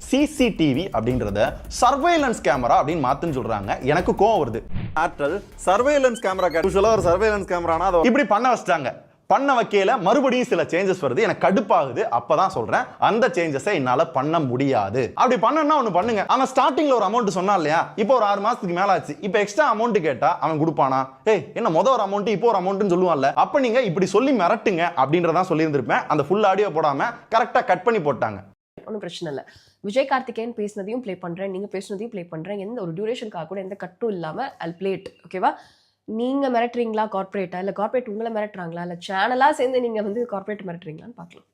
CCTV அப்படின்றத சர்வேலன்ஸ் கேமரா அப்படின்னு மாத்துன்னு சொல்றாங்க. எனக்கு கோவம் வருது. ஏர்டெல் சர்வேலன்ஸ் கேமரா ஒரு சர்வேலன்ஸ் கேமரானா இப்படி பண்ண வச்சிட்டாங்க. பண்ண வைக்கல மறுபடியும் சில சேஞ்சஸ் வருது, எனக்கு கடுப்பாகுது. அப்பதான் சொல்றேன் அந்த சேஞ்சஸை என்னால பண்ண முடியாது. அப்படி பண்ணனா ஒண்ணு பண்ணுங்க. அவன் ஸ்டார்டிங்ல ஒரு அமௌண்ட் சொன்னா இல்லையா, இப்போ ஒரு 6 மாசத்துக்கு மேல ஆச்சு, இப்போ எக்ஸ்ட்ரா அமௌண்ட் கேட்டா அவன் கொடுப்பானா? ஏய் என்ன மொத ஒரு அமௌண்ட் இப்போ ஒரு அமௌண்ட்னு சொல்லுவான்ல, அப்ப நீங்க இப்படி சொல்லி மிரட்டுங்க அப்படின்றதான் சொல்லியிருந்திருப்பேன். அந்த ஃபுல் ஆடியோ போடாம கரெக்டா கட் பண்ணி போட்டாங்க. ஒன்றும் பிரச்சனை இல்லை. விஜய் கார்த்திகேயன் பேசினதையும் ப்ளே பண்ணுறேன், நீங்கள் பேசினதையும் ப்ளே பண்ணுறேன். எந்த ஒரு டியூரேஷனுக்காக கூட எந்த கட்டும் இல்லாமல் I'll play it. ஓகேவா? நீங்கள் மிரட்டுறீங்களா கார்ப்பரேட்டா, இல்லை கார்ப்பரேட் உங்களை மிரட்டுறாங்களா, இல்லை சேனலாக சேர்ந்து நீங்கள் வந்து கார்ப்பரேட் மிரட்டுறீங்களான்னு பார்க்கலாம்.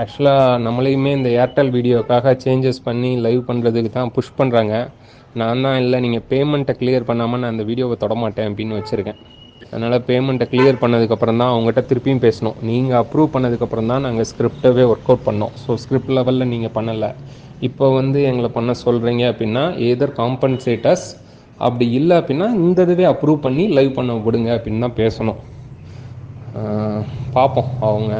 ஆக்சுவலாக நம்மளையுமே இந்த ஏர்டெல் வீடியோக்காக சேஞ்சஸ் பண்ணி லைவ் பண்ணுறதுக்கு தான் புஷ் பண்ணுறாங்க. நான் தான் இல்லை நீங்கள் பேமெண்ட்டை கிளியர் பண்ணாமல் நான் அந்த வீடியோவை தொடமாட்டேன் அப்படின்னு வச்சுருக்கேன். அதனால் பேமெண்ட்டை கிளியர் பண்ணதுக்கப்புறம் தான் அவங்ககிட்ட திருப்பியும் பேசணும். நீங்கள் அப்ரூவ் பண்ணதுக்கப்புறம் தான் நாங்கள் ஸ்கிரிப்டவே ஒர்க் அவுட் பண்ணோம். ஸோ ஸ்கிரிப்ட் லெவலில் நீங்கள் பண்ணலை, இப்போ வந்து எங்களை பண்ண சொல்கிறீங்க அப்படின்னா எதர் காம்பன்சேட்டர்ஸ், அப்படி இல்லை அப்படின்னா இந்த இதுவே அப்ரூவ் பண்ணி லைவ் பண்ண விடுங்க அப்படின்னு தான் பேசணும். பார்ப்போம். அவங்க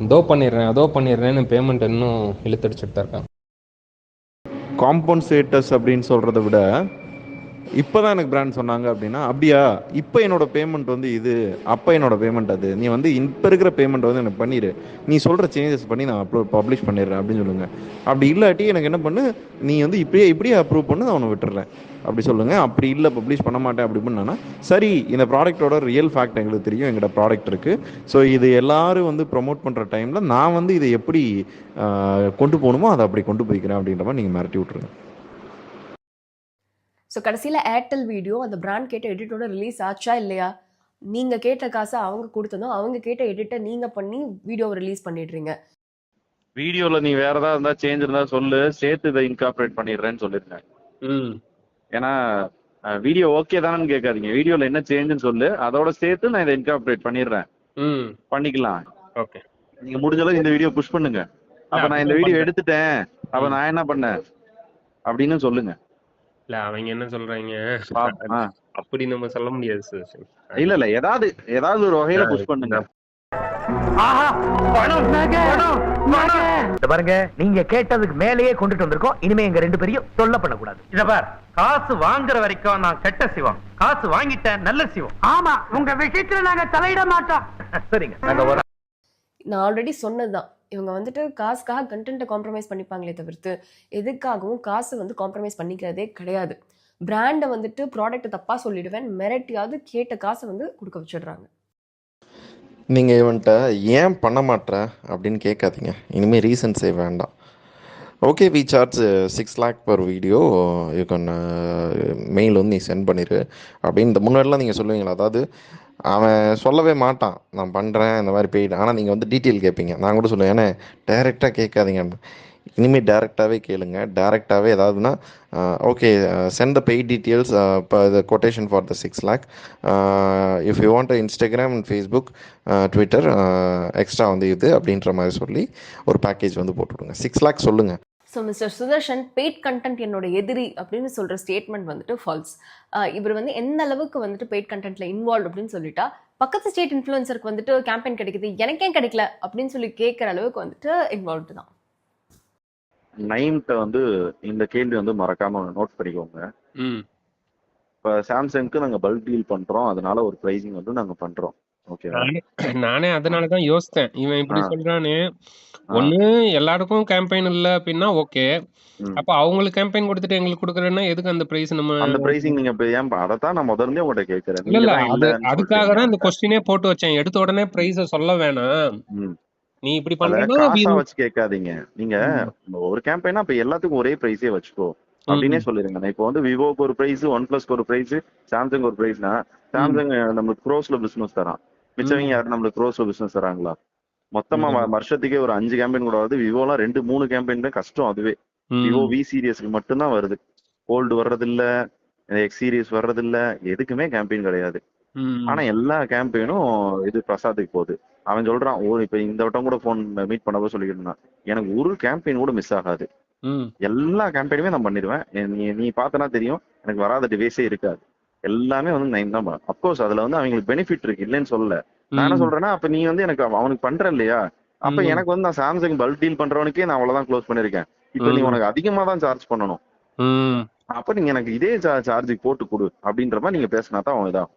இதோ பண்ணிடுறேன்னு பேமெண்ட் இன்னும் இழுத்தடிச்சுட்டு தான் இருக்காங்க. காம்பன்சேட்டர்ஸ் அப்படின்னு சொல்கிறத விட இப்போ தான் எனக்கு பிராண்ட் சொன்னாங்க அப்படின்னா, அப்படியா இப்போ என்னோட பேமெண்ட் வந்து இது, அப்போ என்னோட பேமெண்ட் அது, நீ வந்து இப்போ இருக்கிற பேமெண்ட் வந்து எனக்கு பண்ணிடு, நீ சொல்கிற சேஞ்சஸ் பண்ணி நான் பப்ளிஷ் பண்ணிடுறேன் அப்படின்னு சொல்லுங்கள். அப்படி இல்லாட்டி எனக்கு என்ன பண்ணு, நீ வந்து இப்படியே அப்ரூவ் பண்ணு, நான் அவனை விட்டுறேன் அப்படி சொல்லுங்கள். அப்படி இல்லை பப்ளிஷ் பண்ண மாட்டேன் அப்படி பண்ணானா, சரி இந்த ப்ராடக்ட்டோட ரியல் ஃபேக்ட் எங்களுக்கு தெரியும், எங்கள்கிட்ட ப்ராடக்ட் இருக்குது, ஸோ இது எல்லாரும் வந்து ப்ரொமோட் பண்ணுற டைமில் நான் வந்து இதை எப்படி கொண்டு போகணுமோ அதை அப்படி கொண்டு போய்க்கிறேன் அப்படின்ற மாதிரி நீங்கள் மிரட்டி விட்ருங்க. ஸோ கடைசியில் ஏர்டெல் வீடியோ அந்த பிராண்ட் கேட்ட எடிட்டோட ரிலீஸ் ஆச்சா இல்லையா? நீங்கள் கேட்ட காசை அவங்க கொடுத்ததும் அவங்க கேட்ட எடிட்டை நீங்கள் பண்ணி வீடியோவை ரிலீஸ் பண்ணிடுறீங்க. வீடியோல நீ வேற ஏதாவது இருந்தா சேஞ்ச் இருந்தா சொல்லு, சேர்த்து இதை இன்கார்பரேட் பண்ணிடுறேன்னு சொல்லிருங்க. ஏன்னா வீடியோ ஓகே தானேன்னு கேட்காதீங்க, வீடியோல என்ன சேஞ்சுன்னு சொல்லு, அதோட சேர்த்து நான் இதை இன்கார்பரேட் பண்ணிடுறேன், பண்ணிக்கலாம். ஓகே, நீங்க முடிஞ்ச அளவுக்கு இந்த வீடியோ புஷ் பண்ணுங்க. அப்ப நான் இந்த வீடியோ எடுத்துட்டேன், அப்ப நான் என்ன பண்ணேன் அப்படின்னு சொல்லுங்க. இல்லை அவங்க என்ன சொல்கிறாங்க அப்படி நம்ம சொல்ல முடியாது சார். இல்ல ஏதாவது ஒரு வகையில புஷ் பண்ணுங்க. பாருங்க, நீங்க கேட்டதுக்கு மேலேயே கொண்டுட்டு வந்திருக்கோம். இனிமே எங்க 2 பேரையும் தொல்லை பண்ணக்கூடாது. இத பார், காசு வாங்குற வரைக்கும் நான் கெட்ட சிவம், காசு வாங்கிட்டேன் நல்ல சிவம். ஆமா, உங்க விஷயத்துல நாங்க தலையிட மாட்டோம். சரிங்க, நாங்க நான் ஆல்ரெடி சொன்னதுதான், இவங்க வந்துட்டு காசுக்காக கண்டென்ட்டை காம்ப்ரமைஸ் பண்ணிப்பாங்களே தவிர்த்து எதுக்காகவும் காசு வந்து காம்ப்ரமைஸ் பண்ணிக்கிறதே கிடையாது. பிராண்டை வந்துட்டு ப்ராடக்ட்டை தப்பாக சொல்லிடுவேன் மிரட்டியாவது கேட்ட காசை வந்து கொடுக்க வச்சிடுறாங்க. நீங்கள் இவன்ட்ட ஏன் பண்ண மாட்டேற அப்படின்னு கேட்காதீங்க, இனிமேல் ரீசன்ஸே வேண்டாம். Okay, we charge 6 lakh per video, you can mail வந்து நீ சென்ட் பண்ணிடு அப்படின்னு. இந்த முன்னாடிலாம் நீங்கள் சொல்லுவீங்களா, அதாவது அவன் சொல்லவே மாட்டான் நான் பண்ணுறேன் இந்த மாதிரி பெய்டு, ஆனால் நீங்கள் வந்து டீட்டெயில் கேட்பீங்க. நான் கூட சொல்லுவேன், ஏன்னா டைரெக்டாக கேட்காதீங்க, இனிமேல் டேரெக்டாகவே கேளுங்க. டேரெக்டாகவே ஏதாவதுன்னா okay send the paid details, இப்போ the quotation for the 6 lakh, if you want Instagram and Facebook Twitter extra வந்து இது அப்படின்ற மாதிரி சொல்லி ஒரு பேக்கேஜ் வந்து போட்டுவிடுங்க. 6 lakh சொல்லுங்கள். So mister Sudarshan paid content என்னோட எதிரி அப்படின்னு சொல்கிற ஸ்டேட்மெண்ட் வந்துட்டு ஃபால்ஸ். இவர் வந்து எந்த அளவுக்கு வந்துட்டு பெய்ட் கண்டென்ட்ல இன்வால்வ் அப்படின்னு சொல்லிட்டா, பக்கத்து ஸ்டேட் இன்ஃப்ளூயன்சருக்கு வந்துட்டு கேம்பெயின் கிடைக்குது எனக்கே கிடைக்கல அப்படின்னு சொல்லி கேட்குற அளவுக்கு வந்துட்டு இன்வால்வ்டு தான். நைம்ட்ட வந்து இந்த கேள்வி வந்து மறக்காம நோட் பண்ணிக்கோங்க. இப்போ சாம்சங்க்கு நாங்கள் பல்க் டீல் பண்றோம், அதனால ஒரு ப்ரைசிங் வந்து நாங்கள் பண்றோம். ஓகே, நானே அதனாலதான் யோசித்தேன், இவன் இப்படி சொல்றானே, ஒண்ணு எல்லாருக்கும் கேம்பெயின் இல்ல அப்படின்னா ஓகே, அப்ப அவங்களுக்கு கேம்பெயின் கொடுத்துட்டு எங்களுக்கு கொடுக்குறேன்னா எதுக்கு அந்த பிரைஸ்? நம்ம அந்த பிரைசிங் நீங்க ஏன் அதைத்தான் நான் முதல்ல உங்கள்கிட்ட கேட்கறேன். இல்ல அதுக்காக தான் இந்த கொஸ்டினே போட்டு வச்சேன். எடுத்த உடனே பிரைஸ சொல்ல வேணாம், நீ இப்படி காசா வச்சு கேட்காதீங்க. நீங்க ஒரு கேம்பெயினா இப்ப எல்லாத்துக்கும் ஒரே பிரைஸே வச்சுக்கோ அப்படின்னே சொல்லிருங்க. இப்போ வந்து விவோக்கு ஒரு பிரைஸ், OnePlusக்கு ஒரு பிரைஸ், சாம்சங் ஒரு பிரைஸ்னா, சாம்சங் நம்மளுக்கு க்ரோஸ்ல பிசினஸ் தரான், மிச்சவங்க யாரும் நம்மளுக்கு க்ரோஸ்ல பிசினஸ் தராங்களா? மொத்தமா வருஷத்துக்கே ஒரு 5 கேம்பெயின் கூட வருது. விவோலாம் 2-3 கேம்பெயின் தான் கஷ்டம். அதுவே விவோ வி சீரியஸ்க்கு மட்டும்தான் வருது. கோல்டு வர்றது இல்ல, எக்ஸ் சீரியஸ் வர்றது இல்ல, எதுக்குமே கேம்பெயின் கிடையாது. ஆனா எல்லா கேம்பெயினும் இது பிரசாத்துக்கு போகுது. அவன் சொல்றான், இப்ப இந்த வட்டம் கூட போன் மீட் பண்ணப்போ சொல்லிக்கிட்டு இருந்தான், எனக்கு ஒரு கேம்பெயின் கூட மிஸ் ஆகாது, எல்லா கேம்பெயினுமே நான் பண்ணிடுவேன், நீ பார்த்தனா தெரியும் எனக்கு வராத டிவைஸே இருக்காது, எல்லாமே வந்து 9 தான். அப்கோர்ஸ் அதுல வந்து அவங்களுக்கு பெனிஃபிட் இருக்கு, இல்லைன்னு சொல்லல. நான் என்ன சொல்றேன்னா, அப்ப நீ வந்து எனக்கு அவனுக்கு பண்ற இல்லையா, அப்ப எனக்கு வந்து நான் சாம்சங் பல்க் டீல் பண்றவனுக்கே நான் அவ்வளவுதான் க்ளோஸ் பண்ணிருக்கேன். இப்ப நீ உனக்கு அதிகமா தான் சார்ஜ் பண்ணணும், அப்ப நீங்க எனக்கு இதே சார்ஜுக்கு போட்டு கொடு அப்படின்ற மாதிரி நீங்க பேசினா தான் அவன் இதான்.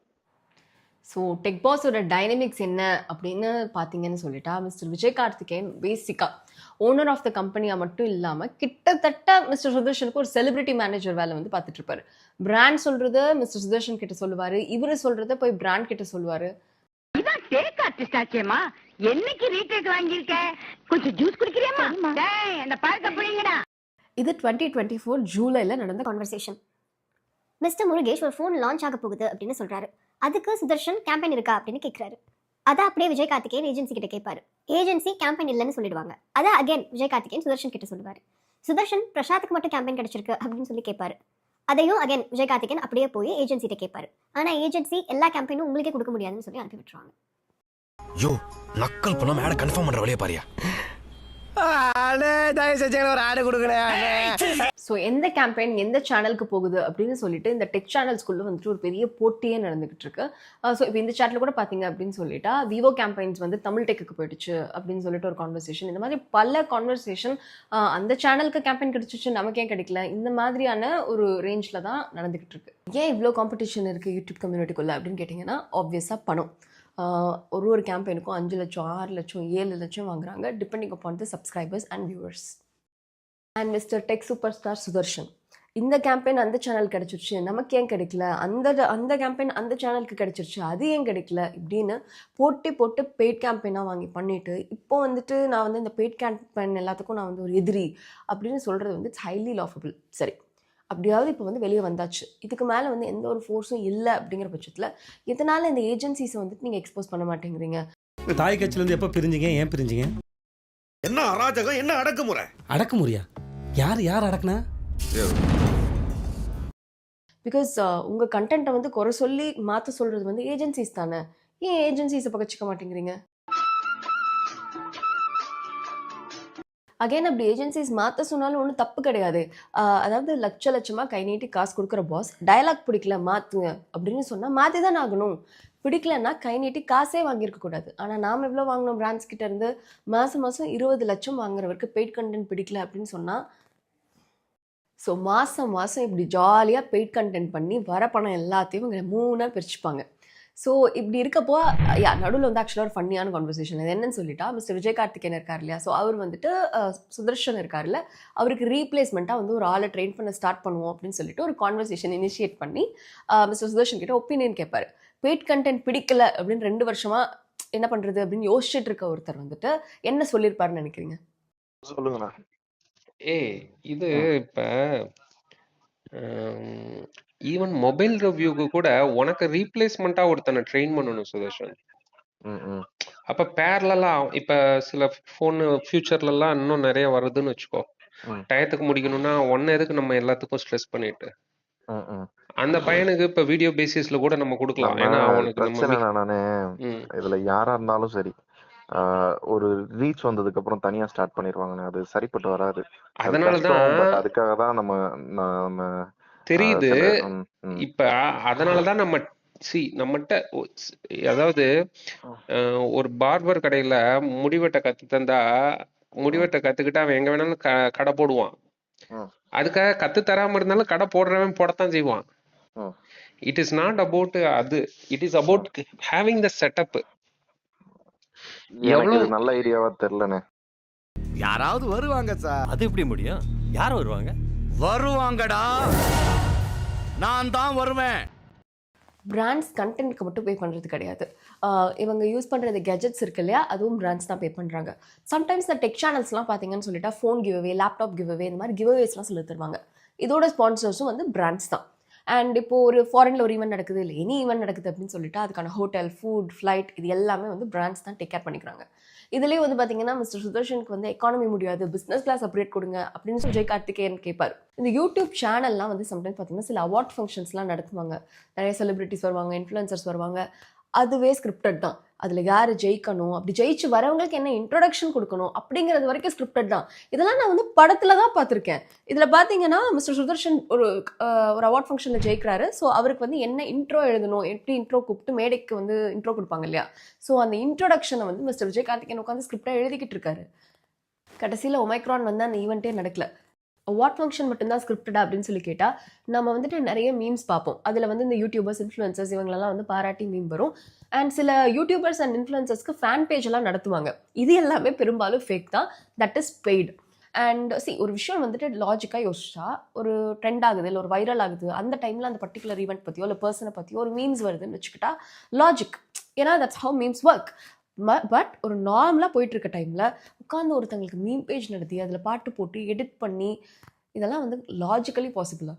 ஸோ டெக் பாஸோட டைனமிக்ஸ் என்ன அப்படின்னு பார்த்தீங்கன்னு சொல்லிட்டா, மிஸ்டர் விஜய் கார்த்திகேயன் பேசிக்காக ஓனர் ஆஃப் த கம்பெனியாக மட்டும் இல்லாமல் கிட்டத்தட்ட மிஸ்டர் சுதர்ஷனுக்கு ஒரு செலிபிரிட்டி மேனேஜர் வேலை வந்து பார்த்துட்டு இருப்பாரு. பிராண்ட் சொல்றது மிஸ்டர் சுதர்ஷன் கிட்ட சொல்லுவாரு, இவரு சொல்றத போய் பிராண்ட் கிட்ட சொல்லுவாரு. இது 2024 ஜூலைல நடந்த கான்வர்சேஷன். மிஸ்டர் முருகேஷ் ஒரு ஃபோன் லான்ச் ஆக போகுது அப்படின்னு சொல்றாரு. அதுக்கு சுதர்ஷன் கேம்பெயின் இருக்கா அப்படின்னு கேட்குறாரு. அதை அப்படியே விஜய் கார்த்திகேயன் ஏஜென்சி கிட்ட கேட்பாரு. ஏஜென்சி கேம்பெயின் இல்லைன்னு சொல்லிடுவாங்க. அதை அகைன் விஜய் கார்த்திகேயன் சுதர்ஷன் கிட்ட சொல்லுவார். சுதர்ஷன் பிரசாத்துக்கு மட்டும் கேம்பெயின் கிடைச்சிருக்கு அப்படின்னு சொல்லி கேட்பாரு. அதையும் அகைன் விஜய் கார்த்திகேயன் அப்படியே போய் ஏஜென்சிட்ட கேட்பாரு. ஆனால் ஏஜென்சி எல்லா கேம்பெயினும் உங்களுக்கே கொடுக்க முடியாதுன்னு சொல்லி அனுப்பி விட்டுருவாங்க. யோ நக்கல் பண்ண மேட கன்ஃபார்ம் பண்ற வழியே பாரியா. ஒரு ஆடு கொடுக்கல. ஸோ எந்த கேம்பெயின் எந்த சேனலுக்கு போகுது அப்படின்னு சொல்லிட்டு இந்த டெக் சேனல்ஸ்குள்ளே வந்துட்டு ஒரு பெரிய போட்டியே நடந்துகிட்டு இருக்கு. ஸோ இப்போ இந்த சேனல் கூட பார்த்தீங்க அப்படின்னு சொல்லிட்டா விவோ கேம்பெயின்ஸ் வந்து தமிழ் டெக்குக்கு போயிடுச்சு அப்படின்னு சொல்லிட்டு ஒரு கான்வர்சேஷன், இந்த மாதிரி பல கான்வர்சேஷன். அந்த சேனலுக்கு கேம்பெயின் கிடைச்சிச்சு, நமக்கு ஏன் கிடைக்கல, இந்த மாதிரியான ஒரு ரேஞ்சில் தான் நடந்துகிட்டு இருக்கு. ஏன் இவ்வளோ காம்படிஷன் இருக்குது யூடியூப் கம்யூனிட்டிக்குள்ளே அப்படின்னு கேட்டிங்கன்னா ஆப்வியஸாக பணம். ஒரு கேம்பெயினுக்கும் 5 லட்சம் 6 லட்சம் 7 லட்சம் வாங்குறாங்க, depending upon the subscribers and viewers. And mister tech super star Sudarshan, இந்த கேம்பெயின் அந்த சேனல் கிடைச்சிருச்சு, நமக்கு ஏன் கிடைக்கல, அந்த கேம்பெயின் அந்த சேனலுக்கு கிடைச்சிருச்சு, அது ஏன் கிடைக்கல இப்படின்னு போட்டு பெய்ட் கேம்பெயினாக வாங்கி பண்ணிட்டு இப்போ வந்துட்டு நான் வந்து இந்த பெய்ட் கேம்பெயின் எல்லாத்துக்கும் நான் வந்து ஒரு எதிரி அப்படின்னு சொல்கிறது வந்து இட்ஸ் ஹைலி லாஃபபிள். சரி, அப்படியாவது இப்போ வந்து வெளியே வந்தாச்சு, இதுக்கு மேலே வந்து எந்த ஒரு ஃபோர்ஸும் இல்லை அப்படிங்கிற பட்சத்தில் இதனால் இந்த ஏஜென்சிஸை வந்துட்டு நீங்கள் எக்ஸ்போஸ் பண்ண மாட்டேங்கிறீங்க. தாய் கட்சியிலேருந்து எப்போ பிரிஞ்சிங்க, ஏன் பிரிஞ்சிங்க? என்ன அராஜகம், என்ன அடக்குமுறை? அடக்குமுறையா? யார் அடக்குனா? பிகாஸ் உங்கள் கண்டென்ட்டை வந்து குறை சொல்லி மாற்ற சொல்கிறது வந்து ஏஜென்சிஸ் தானே. ஏன் ஏஜென்சிஸை பகச்சிக்க மாட்டேங்கிறீங்க? அகைன் அப்படி ஏஜென்சிஸ் மாற்ற சொன்னாலும் ஒன்றும் தப்பு கிடையாது. அதாவது லட்சமாக கை நீட்டி காசு கொடுக்குற பாஸ் டயலாக் பிடிக்கல மாற்றுங்க அப்படின்னு சொன்னால் மாற்றி தான் ஆகணும். பிடிக்கலன்னா கை நீட்டி காசே வாங்கியிருக்கக்கூடாது. ஆனால் நாம் எவ்வளோ வாங்கினோம் பிராண்ட்ஸ் கிட்டேருந்து? மாதம் 20 லட்சம் வாங்குறவருக்கு பெய்ட் கண்டென்ட் பிடிக்கல அப்படின்னு சொன்னால், ஸோ மாதம் இப்படி ஜாலியாக பெய்ட் கண்டென்ட் பண்ணி வர பணம் எல்லாத்தையும் இங்கே 3ஆக பிரிச்சுப்பாங்க. ஸோ இப்படி இருக்கப்போ நடுவில் வந்து ஆக்சுவலாக ஒரு ஃபன்னியான கான்வர்சேஷன். அது என்னன்னு சொல்லிட்டா, மிஸ்டர் விஜய் கார்த்திகேயன் இருக்கார் இல்லையா, ஸோ அவர் வந்துட்டு சுதர்ஷன் இருக்கார்ல, அவருக்கு ரீப்ளேஸ்மெண்ட்டாக வந்து ஒரு ஆளை ட்ரெயின் பண்ண ஸ்டார்ட் பண்ணுவோம் அப்படின்னு சொல்லிட்டு ஒரு கான்வர்சேஷன் இனிஷியேட் பண்ணி மிஸ்டர் சுதர்ஷன் கிட்ட ஒப்பீனியன் கேட்பார். பெய்ட் கண்டென்ட் பிடிக்கல அப்படின்னு 2 வருஷமா என்ன பண்ணுறது அப்படின்னு யோசிச்சுட்டு இருக்க ஒருத்தர் வந்துட்டு என்ன சொல்லியிருப்பாருன்னு நினைக்கிறீங்க? சொல்லுங்கண்ணா. இது இப்போ ஈவன் மொபைல் ரிவ்யூக்கு கூட உனக்கு ரீப்ளேஸ்மெண்ட்டா ஒருத்தனை ட்ரெயின் பண்ணணும் சுதர்ஷன். அப்ப பேரலாம் இப்ப சில ஃபோன் ஃபியூச்சர்லாம் இன்னும் நிறைய வருதுன்னு வச்சுக்கோ. டயத்துக்கு முடிக்கணும்னா ஒன்னு எதுக்கு நம்ம எல்லாத்துக்கும் ஸ்ட்ரெஸ் பண்ணிட்டு அந்த பையனுக்கு இப்ப வீடியோ பேசிஸ்ல கூட நம்ம கொடுக்கலாம். ஏன்னா அவனுக்கு நானே இதுல யாரா இருந்தாலும் சரி, ஒரு ரீச் வந்ததுக்கு அப்புறம் தனியா ஸ்டார்ட் பண்ணிடுவாங்க, அது சரிப்பட்டு வராது. அதனாலதான் அதுக்காக தான் நம்ம தெரியுது. இப்ப அதனாலதான் நம்மகிட்ட அதாவது ஒரு பார்பர் கடையில முடிவெட்ட கத்து தந்தா முடிவெட்ட கத்துக்கிட்டு அவன் எங்க வேணாலும் கடை போடுவான். அதுக்காக கத்து தராம இருந்தாலும் கடை போடுறவன் போடத்தான் செய்வான். இட் இஸ் நாட் அபவுட் அது, it is about having the setup. எவ்வளவு நல்ல ஐடியாவா தெரியலனே. யாராவது வருவாங்க சார். அது எப்படி முடியும்? யார் வருவாங்க? வருவாங்கடா, நான் தான் வருவேன். பிராண்ட்ஸ் கண்டென்ட்க்கு மட்டும் பே பண்ணுறது கிடையாது. இவங்க யூஸ் பண்ணுற இந்த கெஜெட்ஸ் இருக்கு இல்லையா, அதுவும் பிராண்ட்ஸ் தான் பே பண்ணுறாங்க. சம்டைம்ஸ் இந்த டெக் சேனல்ஸ்லாம் பார்த்தீங்கன்னு சொல்லிட்டா ஃபோன் கிவ்அவே, லேப்டாப் கிவ்அவே, இந்த மாதிரி கிவ்அவேஸ்லாம் சொல்லி தருவாங்க. இதோட ஸ்பான்சர்ஸும் வந்து பிராண்ட்ஸ் தான். அண்ட் இப்போது ஒரு ஃபாரினில் ஒரு ஈவெண்ட் நடக்குது, இல்லை எனி ஈவெண்ட் நடக்குது அப்படின்னு சொல்லிட்டு அதுக்கான ஹோட்டல், ஃபுட், ஃப்ளைட் இது எல்லாமே வந்து பிராண்ட்ஸ் தான் டேக் கேர் பண்ணிக்கிறாங்க. இதுலேயே வந்து பார்த்தீங்கன்னா மிஸ்டர் சுதர்ஷனுக்கு வந்து எக்கானமி முடியாது, பிஸ்னஸ் கிளாஸ் அப்டேட் கொடுங்க அப்படின்னு சொல்லி விஜய் கார்த்திகேயன் கேட்பார். இந்த யூடியூப் சேனல்லாம் வந்து சம்டைம்ஸ் பார்த்தீங்கன்னா சில அவார்ட் ஃபங்க்ஷன்ஸ்லாம் நடத்துவாங்க. நிறைய செலிபிரிட்டிஸ் வருவாங்க, இன்ஃப்ளூயன்சர்ஸ் வருவாங்க. அதுவே ஸ்கிரிப்டட் தான். அதில் யார் ஜெயிக்கணும், அப்படி ஜெயிச்சு வரவங்களுக்கு என்ன இன்ட்ரோடக்ஷன் கொடுக்கணும் அப்படிங்கிறது வரைக்கும் ஸ்கிரிப்டட் தான். இதெல்லாம் நான் வந்து படத்தில் தான் பார்த்துருக்கேன். இதில் பார்த்தீங்கன்னா மிஸ்டர் சுதர்ஷன் ஒரு அவார்ட் ஃபங்க்ஷனில் ஜெயிக்கிறாரு. ஸோ அவருக்கு வந்து என்ன இன்ட்ரோ எழுதணும், எப்படி இன்ட்ரோ கூப்பிட்டு மேடைக்கு வந்து இன்ட்ரோ கொடுப்பாங்க இல்லையா, ஸோ அந்த இன்ட்ரோடக்ஷனை வந்து மிஸ்டர் விஜய் கார்த்திகேயன் உட்காந்து ஸ்கிரிப்டாக எழுதிக்கிட்டு இருக்காரு. கடைசியில் ஒமைக்ரான் வந்து அந்த ஈவெண்ட்டே நடக்கல. அவார்ட் ஃபங்க்ஷன் மட்டும்தான் ஸ்கிரிப்டடா அப்படின்னு சொல்லி கேட்டால் நம்ம வந்துட்டு நிறைய மீம்ஸ் பார்ப்போம். அதில் வந்து இந்த யூடியூபர்ஸ், இன்ஃப்ளூயன்சர்ஸ் இவங்களெல்லாம் வந்து பாராட்டி மீம் வரும். அண்ட் சில யூடியூபர்ஸ் அண்ட் இன்ஃப்ளூயன்சர்ஸ்க்கு ஃபேன் பேஜ் எல்லாம் நடத்துவாங்க. இது எல்லாமே பெரும்பாலும் ஃபேக் தான். That is paid. அண்ட் ஒரு விஷயம் வந்துட்டு லாஜிக்காக யோசிச்சா, ஒரு ட்ரெண்ட் ஆகுது, இல்லை ஒரு வைரல் ஆகுது, அந்த டைமில் அந்த பர்டிகுலர் ஈவெண்ட் பற்றியோ இல்லை பர்சனை பற்றியோ ஒரு மீம்ஸ் வருதுன்னு வச்சுக்கிட்டா லாஜிக். ஏன்னா that's how memes work. But ஒரு நார்மலாக போயிட்டுருக்க டைமில் உட்காந்து ஒருத்தங்களுக்கு மீம் பேஜ் நடத்தி அதில் பாட்டு போட்டு எடிட் பண்ணி இதெல்லாம் வந்து லாஜிக்கலி பாசிபிளா?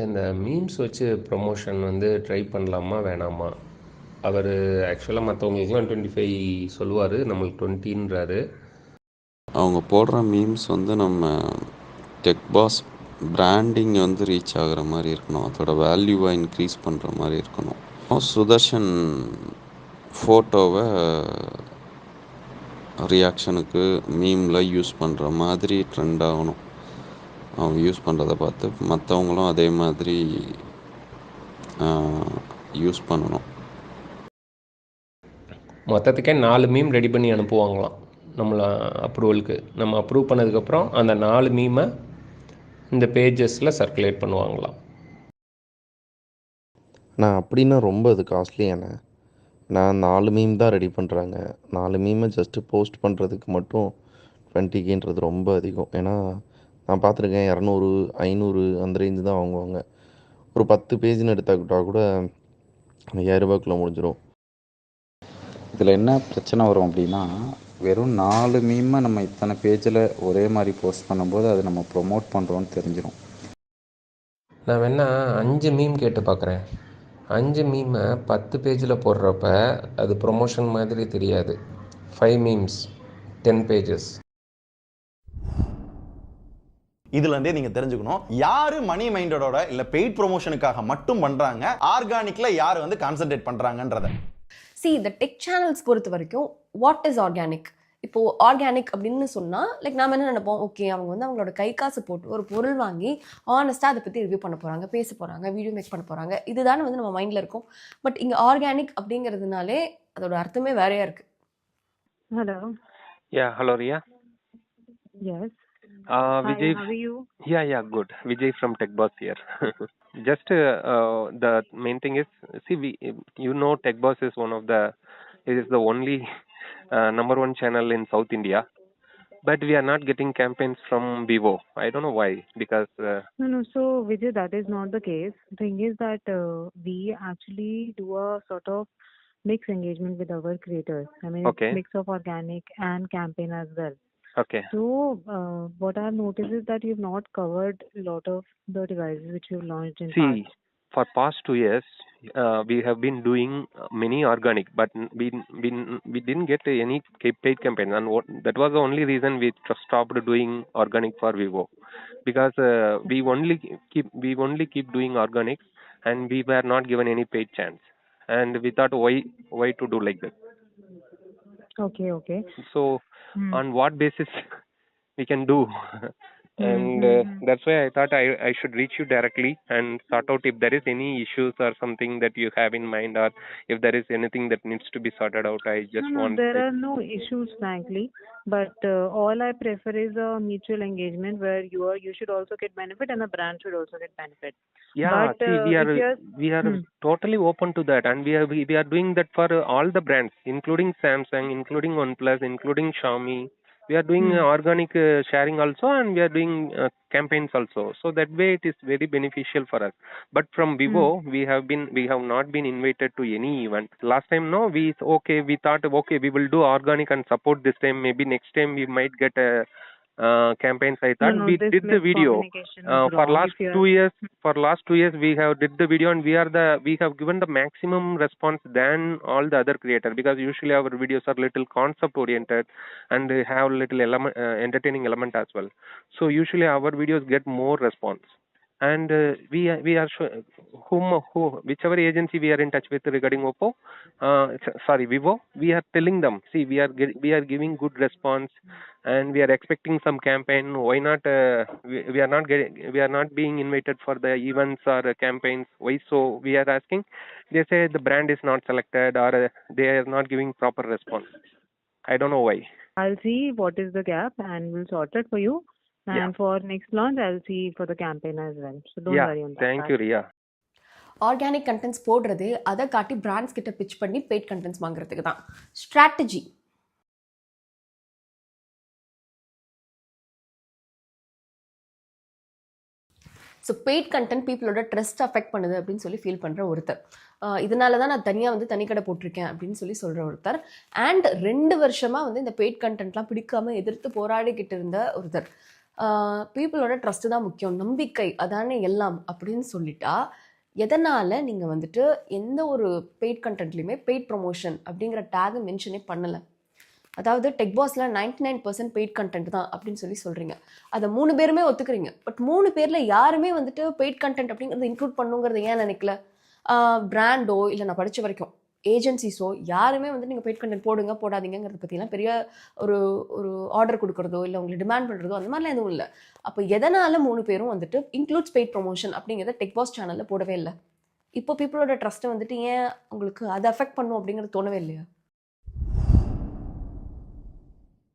இந்த மீம்ஸ் வச்சு ப்ரொமோஷன் வந்து ட்ரை பண்ணலாமா வேணாமா? அவர் ஆக்சுவலாக மற்றவங்களுக்குலாம் 25 சொல்லுவார், நம்மளுக்கு 20ன்றாரு. அவங்க போடுற மீம்ஸ் வந்து நம்ம டெக் பாஸ் பிராண்டிங் வந்து ரீச் ஆகுற மாதிரி இருக்கணும், அதோட வேல்யூவை இன்க்ரீஸ் பண்ணுற மாதிரி இருக்கணும். சுதர்ஷன் ஃபோட்டோவை ரியாக்ஷனுக்கு மீமில் யூஸ் பண்ணுற மாதிரி ட்ரெண்ட் ஆகணும். அவங்க யூஸ் பண்ணுறதை பார்த்து மற்றவங்களும் அதே மாதிரி யூஸ் பண்ணணும். மொத்தத்துக்கே 4 மீம் ரெடி பண்ணி அனுப்புவாங்களாம் நம்மளை அப்ரூவலுக்கு. நம்ம அப்ரூவ் பண்ணதுக்கப்புறம் அந்த 4 மீமை இந்த பேஜஸில் சர்க்குலேட் பண்ணுவாங்களாம். நான் அப்படின்னா ரொம்ப அது காஸ்ட்லியாண்ணே. நான் 4 மீம் தான் ரெடி பண்ணுறாங்க. 4 மீமை ஜஸ்ட்டு போஸ்ட் பண்ணுறதுக்கு மட்டும் 20Kன்றது ரொம்ப அதிகம். ஏன்னா நான் பார்த்துருக்கேன் 200, 500 அந்த ரேஞ்சு தான் வாங்குவாங்க. ஒரு 10 பேஜ்னு எடுத்துக்கிட்டால் கூட 5000 ரூபாய்க்குள்ளே முடிஞ்சிடும். இதில் என்ன பிரச்சனை வரும் அப்படின்னா, வெறும் 4 மீமை நம்ம இத்தனை பேஜில் ஒரே மாதிரி போஸ்ட் பண்ணும்போது அது நம்ம ப்ரொமோட் பண்ணுறோன்னு தெரிஞ்சிடும். நான் வேணா 5 மீம் கேட்டு பார்க்குறேன். 5 மீமை 10 பேஜில் போடுறப்ப அது ப்ரொமோஷன் மாதிரி தெரியாது. 5 மீம்ஸ் 10 பேஜஸ். இதுலேருந்தே நீங்கள் தெரிஞ்சுக்கணும் யார் மணி மைண்டடோட இல்லை பெய்ட் ப்ரொமோஷனுக்காக மட்டும் பண்ணுறாங்க, ஆர்கானிக்கில் யார் வந்து கான்சென்ட்ரேட் பண்ணுறாங்கன்றத. இந்த டெக் சேனல்ஸ் பொறுத்த வரைக்கும் வாட் இஸ் ஆர்கானிக்? இப்போது ஆர்கானிக் அப்படின்னு சொன்னால் லைக் நாம் என்ன நினைப்போம், ஓகே அவங்க வந்து அவங்களோட கை காசு போட்டு ஒரு பொருள் வாங்கி ஆனஸ்ட்டாக அதை பற்றி ரிவ்யூ பண்ண போகிறாங்க, பேச போகிறாங்க, வீடியோ மேக் பண்ண போகிறாங்க, இதுதானே வந்து நம்ம மைண்டில் இருக்கும். பட் இங்கே ஆர்கானிக் அப்படிங்கிறதுனாலே அதோட அர்த்தமே வேறையாக இருக்குது. Hello. Yeah, hello Ria. Yes. Vijay. Hi, how are you? Yeah, good. Vijay from Tech Boss here. Just the main thing is, see, Tech Boss is it is the only number one channel in South India, but we are not getting campaigns from Vivo. I don't know why, because No. So, Vijay, that is not the case. The thing is that we actually do a sort of mix engagement with our creators. I mean, Okay. it's mix of organic and campaign as well. okay. So, what I've noticed is that you've not covered a lot of the devices which you've launched in See, past. for past 2 years, we have been doing many organic, but we didn't get any paid campaign, and that was the only reason we stopped doing organic for Vivo, because we only keep doing organic, and we were not given any paid chance, and we thought why to do like that. Okay. So on what basis we can do? And that's why I thought I should reach you directly and sort out if there is any issues or something that you have in mind, or if there is anything that needs to be sorted out. I just No, want there are no issues, frankly. But all I prefer is a mutual engagement where you should also get benefit and the brand should also get benefit. Yeah, But see, we are Hmm. totally open to that, and we are doing that for all the brands, including Samsung, including OnePlus, including Xiaomi. We are doing organic sharing also, and we are doing campaigns also. So that way it is very beneficial for us. But from Vivo, we have not been invited to any event. Last time, no, we thought okay, we will do organic and support this time. Maybe next time we might get a campaigns. I thought No, we this did the video miscommunication is for wrong. last If you are- 2 years. For last 2 years, we have did the video, and we have given the maximum response than all the other creators, because usually our videos are little concept oriented and they have little entertaining element as well. So usually our videos get more response. And we are whichever agency we are in touch with regarding Vivo, we are telling them, see, we are giving good response, and we are expecting some campaign. Why not? We are not being invited for the events or campaigns. Why so? We are asking. They say the brand is not selected, or they are not giving proper response. I don't know why. I'll see what is the gap and we'll sort it for you. And for next launch, I'll see for the campaign as well. So don't worry on that. Thank you, Ria. Organic contents போடுறது அதை காட்டி brands கிட்ட pitch பண்ணி paid contents வாங்குறதுக்கு தான் strategy. So paid content பீப்புளோட trust affect பண்ணுது அப்படின்னு சொல்லி ஃபீல் பண்ணுற ஒருத்தர். இதனால தான் நான் தனியாக வந்து தனிக்கடை போட்டிருக்கேன் அப்படின்னு சொல்லி சொல்கிற ஒருத்தர். அண்ட் 2 வருஷமாக வந்து இந்த பெய்ட் கண்டென்ட்லாம் பிடிக்காமல் எதிர்த்து போராடிக்கிட்டு இருந்த ஒருத்தர். பீப்புளோட ட்ரஸ்ட்டு தான் முக்கியம், நம்பிக்கை அதானே எல்லாம் அப்படின்னு சொல்லிட்டா எதனால் நீங்கள் வந்துட்டு எந்த ஒரு பெய்ட் கண்டென்ட்லையுமே பெய்ட் ப்ரொமோஷன் அப்படிங்கிற டேகை மென்ஷனே பண்ணலை? அதாவது டெக் பாஸில் 99% பெய்ட் கண்டென்ட் தான் அப்படின்னு சொல்கிறீங்க. அதை 3 பேருமே ஒத்துக்கிறீங்க. பட் 3 பேரில் யாருமே வந்துட்டு பெய்ட் கண்டென்ட் அப்படிங்கிறது இன்க்ளூட் பண்ணுங்கிறது ஏன் நினைக்கல? பிராண்டோ இல்லை நான் படித்த வரைக்கும் ஏஜென்சிஸோ யாருமே வந்து நீங்கள் பெய்ட் கண்டென்ட் போடுங்க போடாதீங்கிறத பற்றிலாம் பெரிய ஒரு ஆர்டர் கொடுக்குறதோ இல்லை உங்களை டிமாண்ட் பண்ணுறதோ அந்த மாதிரிலாம் எதுவும் இல்லை. அப்போ எதனால் 3 பேரும் வந்துட்டு இன்க்ளூட்ஸ் பெய்ட் ப்ரொமோஷன் அப்படிங்கிறத டெக் பாஸ் சேனலில் போடவே இல்லை? இப்போ பீப்புளோட ட்ரஸ்ட்டை வந்துட்டு ஏன் உங்களுக்கு அதை அஃபெக்ட் பண்ணும் அப்படிங்கிறது தோணவே இல்லையா?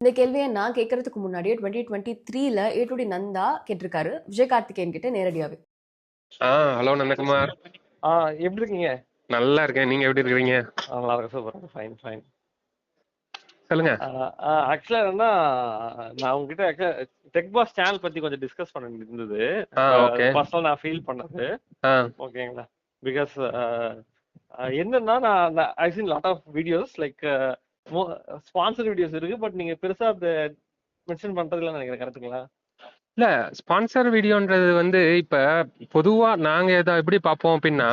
இந்த கேள்வியை நான் கேட்கறதுக்கு முன்னாடியே 2023ல் ஏ2டி நந்தா கேட்டிருக்காரு விஜய் கார்த்திகேயன் கிட்ட நேரடியாவே. ஹலோ நந்தகுமார், எப்படி இருக்கீங்க? நல்லா இருக்கேன். நீங்க எப்படி இருக்கீங்க? நல்லா இருக்கு, சூப்பர், ஃபைன் ஃபைன். சொல்லுங்க. ஆக்சுவலா என்னன்னா, நான் உங்ககிட்ட டெக் பாஸ் சேனல் பத்தி கொஞ்சம் டிஸ்கஸ் பண்ண இருந்தது. பர்சனல் நான் ஃபீல் பண்ணது. ஓகேங்களா? பிகாஸ் என்னன்னா, நான் I seen lot of videos like sponsor videos இருக்கு. பட் நீங்க பெருசா அதை மென்ஷன் பண்றதுல நினைக்கிறேன். கரெக்ட்டுங்களா? இல்ல, ஸ்பான்சர் வீடியோன்றது வந்து இப்ப பொதுவா நாங்க எப்படி பார்ப்போம் அப்படின்னா,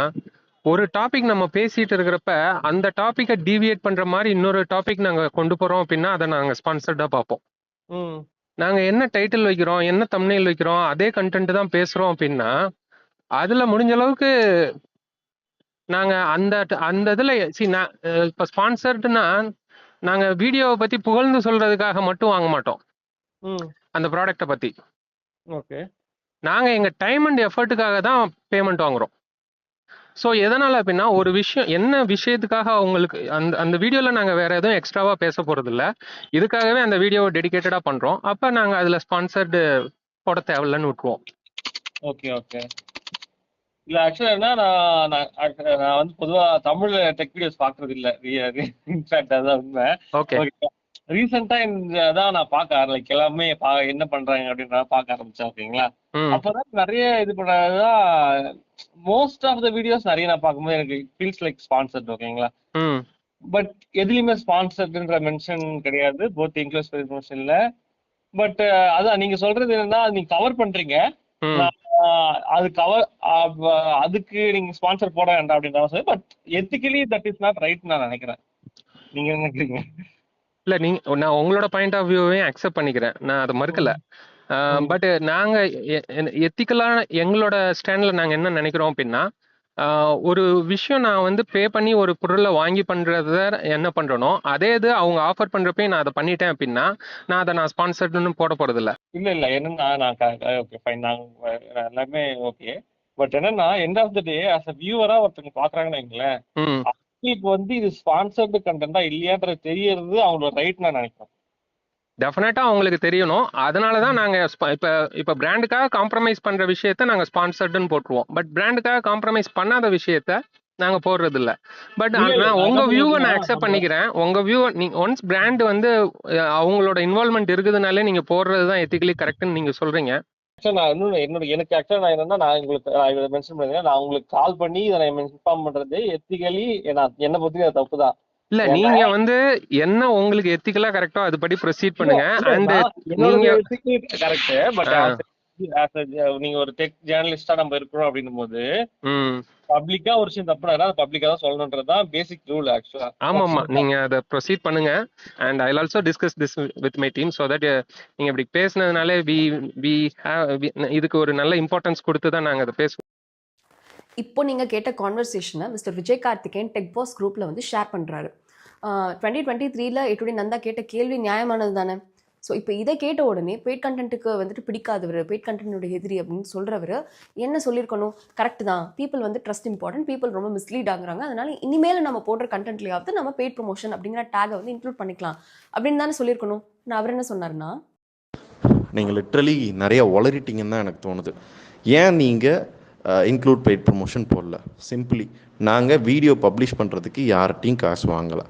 ஒரு டாபிக் நம்ம பேசிட்டு இருக்கிறப்ப அந்த டாபிக்கை டீவியேட் பண்ற மாதிரி இன்னொரு டாபிக் நாங்க கொண்டு போறோம் அப்படின்னா அதை நாங்க ஸ்பான்சர்டா பார்ப்போம். நாங்க என்ன டைட்டில் வைக்கிறோம், என்ன தம்ப்நெயில் வைக்கிறோம், அதே கண்டென்ட் தான் பேசுறோம் அப்படின்னா அதுல முடிஞ்ச அளவுக்கு நாங்க அந்த அந்த இதுல இப்ப ஸ்பான்சர்டுனா நாங்க வீடியோவை பத்தி புகழ்ந்து சொல்றதுக்காக மட்டும் வாங்க மாட்டோம். அந்த ப்ராடக்டை பத்தி ஓகே, நாங்க எங்க டைம் அண்ட் எஃபர்ட்டுக்காக தான் பேமெண்ட் வாங்குறோம். ஸோ எதனால அப்படின்னா, ஒரு விஷயம் என்ன விஷயத்துக்காக அவங்களுக்கு அந்த வீடியோவில் நாங்கள் வேற எதுவும் எக்ஸ்ட்ராவாக பேச போகிறது இல்லை, இதுக்காகவே அந்த வீடியோவை டெடிக்கேட்டடாக பண்ணுறோம். அப்போ நாங்கள் அதில் ஸ்பான்சர்டு போட தேவையில்லைன்னு விட்டுருவோம். Okay okay. இல்ல ஆக்சுவலா என்ன, நான் வந்து பொதுவா தமிழ்ல டெக் வீடியோஸ் பாக்குறது இல்ல. இன்ஃபேக்ட் அதான் உண்மை. ஓகே. ரீசெண்டா தான் நான் பார்க்க லைக் எல்லாமே என்ன பண்றாங்க அப்படின்றத பார்க்க ஆரம்பிச்சேன். ஓகேங்களா? அப்பதான் நிறைய இது பண்றதுதான் மோஸ்ட் ஆஃப் த வீடியோஸ் நிறைய நான் பார்க்கும்போது எனக்கு ஃபீல்ஸ் லைக் ஸ்பான்சர்ட். ஓகேங்களா? பட் எதுலயுமே ஸ்பான்சர்ட்ன்ற மென்ஷன் கிடையாது, போத் இன்க்ளூஸ் மென்ஷன் இல்ல. பட் அதான் நீங்க சொல்றது என்னன்னா, நீங்க கவர் பண்றீங்க, அது கவர் அதுக்கு நீங்க ஸ்பான்சர் போட வேண்டாம் அப்படின்ற. But ethically that is not right நான் நினைக்கிறேன். நீங்க என்ன நினைக்கிறீங்க? இல்ல, நான் உங்களோட பாயிண்ட் ஆஃப் வியூவையும் அக்செப்ட் பண்ணிக்கிறேன், நான் அதை மறுக்கல. பட் நாங்க எத்திக்கலா எங்களோட ஸ்டாண்ட்ல நாங்க என்ன நினைக்கிறோம் அப்படின்னா, ஒரு விஷயம் நான் வந்து பே பண்ணி ஒரு பொருளை வாங்கி பண்றத என்ன பண்றனோ அதே இது அவங்க ஆஃபர் பண்றப்ப நான் அதை பண்ணிட்டேன் அப்படின்னா நான் அதை ஸ்பான்சர்டுன்னு போட போறது இல்ல. இல்ல என்னன்னா, நான் ஓகே ஃபைன், நாங்க எல்லாமே ஓகே. பட் என்னன்னா, end of the day as a வியூவரா ஒருத்தவங்க பாக்குறாங்கன்னு வைங்களேன், அவங்களுக்கு வந்து இது ஸ்பான்சர்டு கண்டென்ட்டா இல்லையான்றது தெரியறது அவங்களோட ரைட் நான் நினைக்கிறேன். டெஃபினட்டா அவங்களுக்கு தெரியணும். அதனாலதான் நாங்க இப்ப பிராண்டுக்காக காம்ப்ரமைஸ் பண்ற விஷயத்த நாங்க ஸ்பான்சர்டுன்னு போட்டுருவோம். பட் பிராண்டுக்காக காம்ப்ரமைஸ் பண்ணாத விஷயத்த நாங்க போடுறது இல்ல. பட் நான் உங்க வியூவை நான் அக்செப்ட் பண்ணிக்கிறேன். உங்க வியூவை நீங்க ஒன்ஸ் பிராண்ட் வந்து அவங்களோட இன்வால்மெண்ட் இருக்குதுனாலே நீங்க போடுறதுதான் எத்திக்கலி கரெக்ட்னு நீங்க சொல்றீங்க. எனக்கு ஆக்சுவலா நான் என்னன்னா, நான் உங்களுக்கு மென்ஷன் பண்ணுறேன், நான் உங்களுக்கு கால் பண்ணி இதை நான் இன்ஃபார்ம் பண்றது எத்திக்கலி என்ன பொறுத்தவரைக்கும் அது தப்பு தான். இல்ல, நீங்க வந்து என்ன உங்களுக்கு எத்திக்கலா கரெக்டோ அதுபடி ப்ரொசீட் பண்ணுங்க. அண்ட் நீங்க கரெக்ட். பட் நீங்க ஒரு டெக் ஜேர்னலிஸ்டா நம்ம இருக்கிறோம் அப்படின்னும் போது பப்ளிக்கா ஒரு விஷயம் தப்பு நடந்தா பப்ளிக்கா தான் சொல்லணும்ன்றதுதான் பேசிக் ரூல் ஆக்சுவலா. ஆமா, நீங்க அதை ப்ரொசீட் பண்ணுங்க. And I also discuss this with my team so that நீங்க இப்படி பேசினதுனாலே இதுக்கு ஒரு நல்ல இம்பார்ட்டன்ஸ் கொடுத்து தான் நாங்க அதை பேசுவோம். இப்போ நீங்கள் கேட்ட கான்வர்சேஷனை mister Vijay Karthikeyan Tech Boss குரூப்பில் வந்து ஷேர் பண்ணுறாரு. 2023ல் ஏ2டி நந்தா கேட்ட கேள்வி நியாயமானது தானே. ஸோ இப்போ இதை கேட்ட உடனே பெய்ட் கண்டென்ட்டுக்கு வந்துட்டு பிடிக்காதவர், பெய்ட் கண்டென்ட்டோட எதிரி அப்படின்னு சொல்கிறவர் என்ன சொல்லியிருக்கணும்? கரெக்ட் தான், பீப்புள் வந்து ட்ரஸ்ட் இம்பார்ட்டன்ட், பீப்புள் ரொம்ப மிஸ்லீட் ஆகுறாங்க, அதனால இனிமேல் நம்ம போடுற கண்டென்ட்லையாவது நம்ம பெய்ட் ப்ரொமோஷன் அப்படிங்கிற டேகை வந்து இன்க்ளூட் பண்ணிக்கலாம் அப்படின்னு தானே சொல்லியிருக்கணும். நான் அவர் என்ன சொன்னார்னா, நீங்கள் லிட்ரலி நிறைய உளறிட்டீங்கன்னு தான் எனக்கு தோணுது. ஏன் நீங்கள் இன்க்ளூட் பெய்ட் ப்ரொமோஷன் போடல? சிம்பிளி நாங்கள் வீடியோ பப்ளிஷ் பண்ணுறதுக்கு யார்கிட்டையும் காசு வாங்கலை.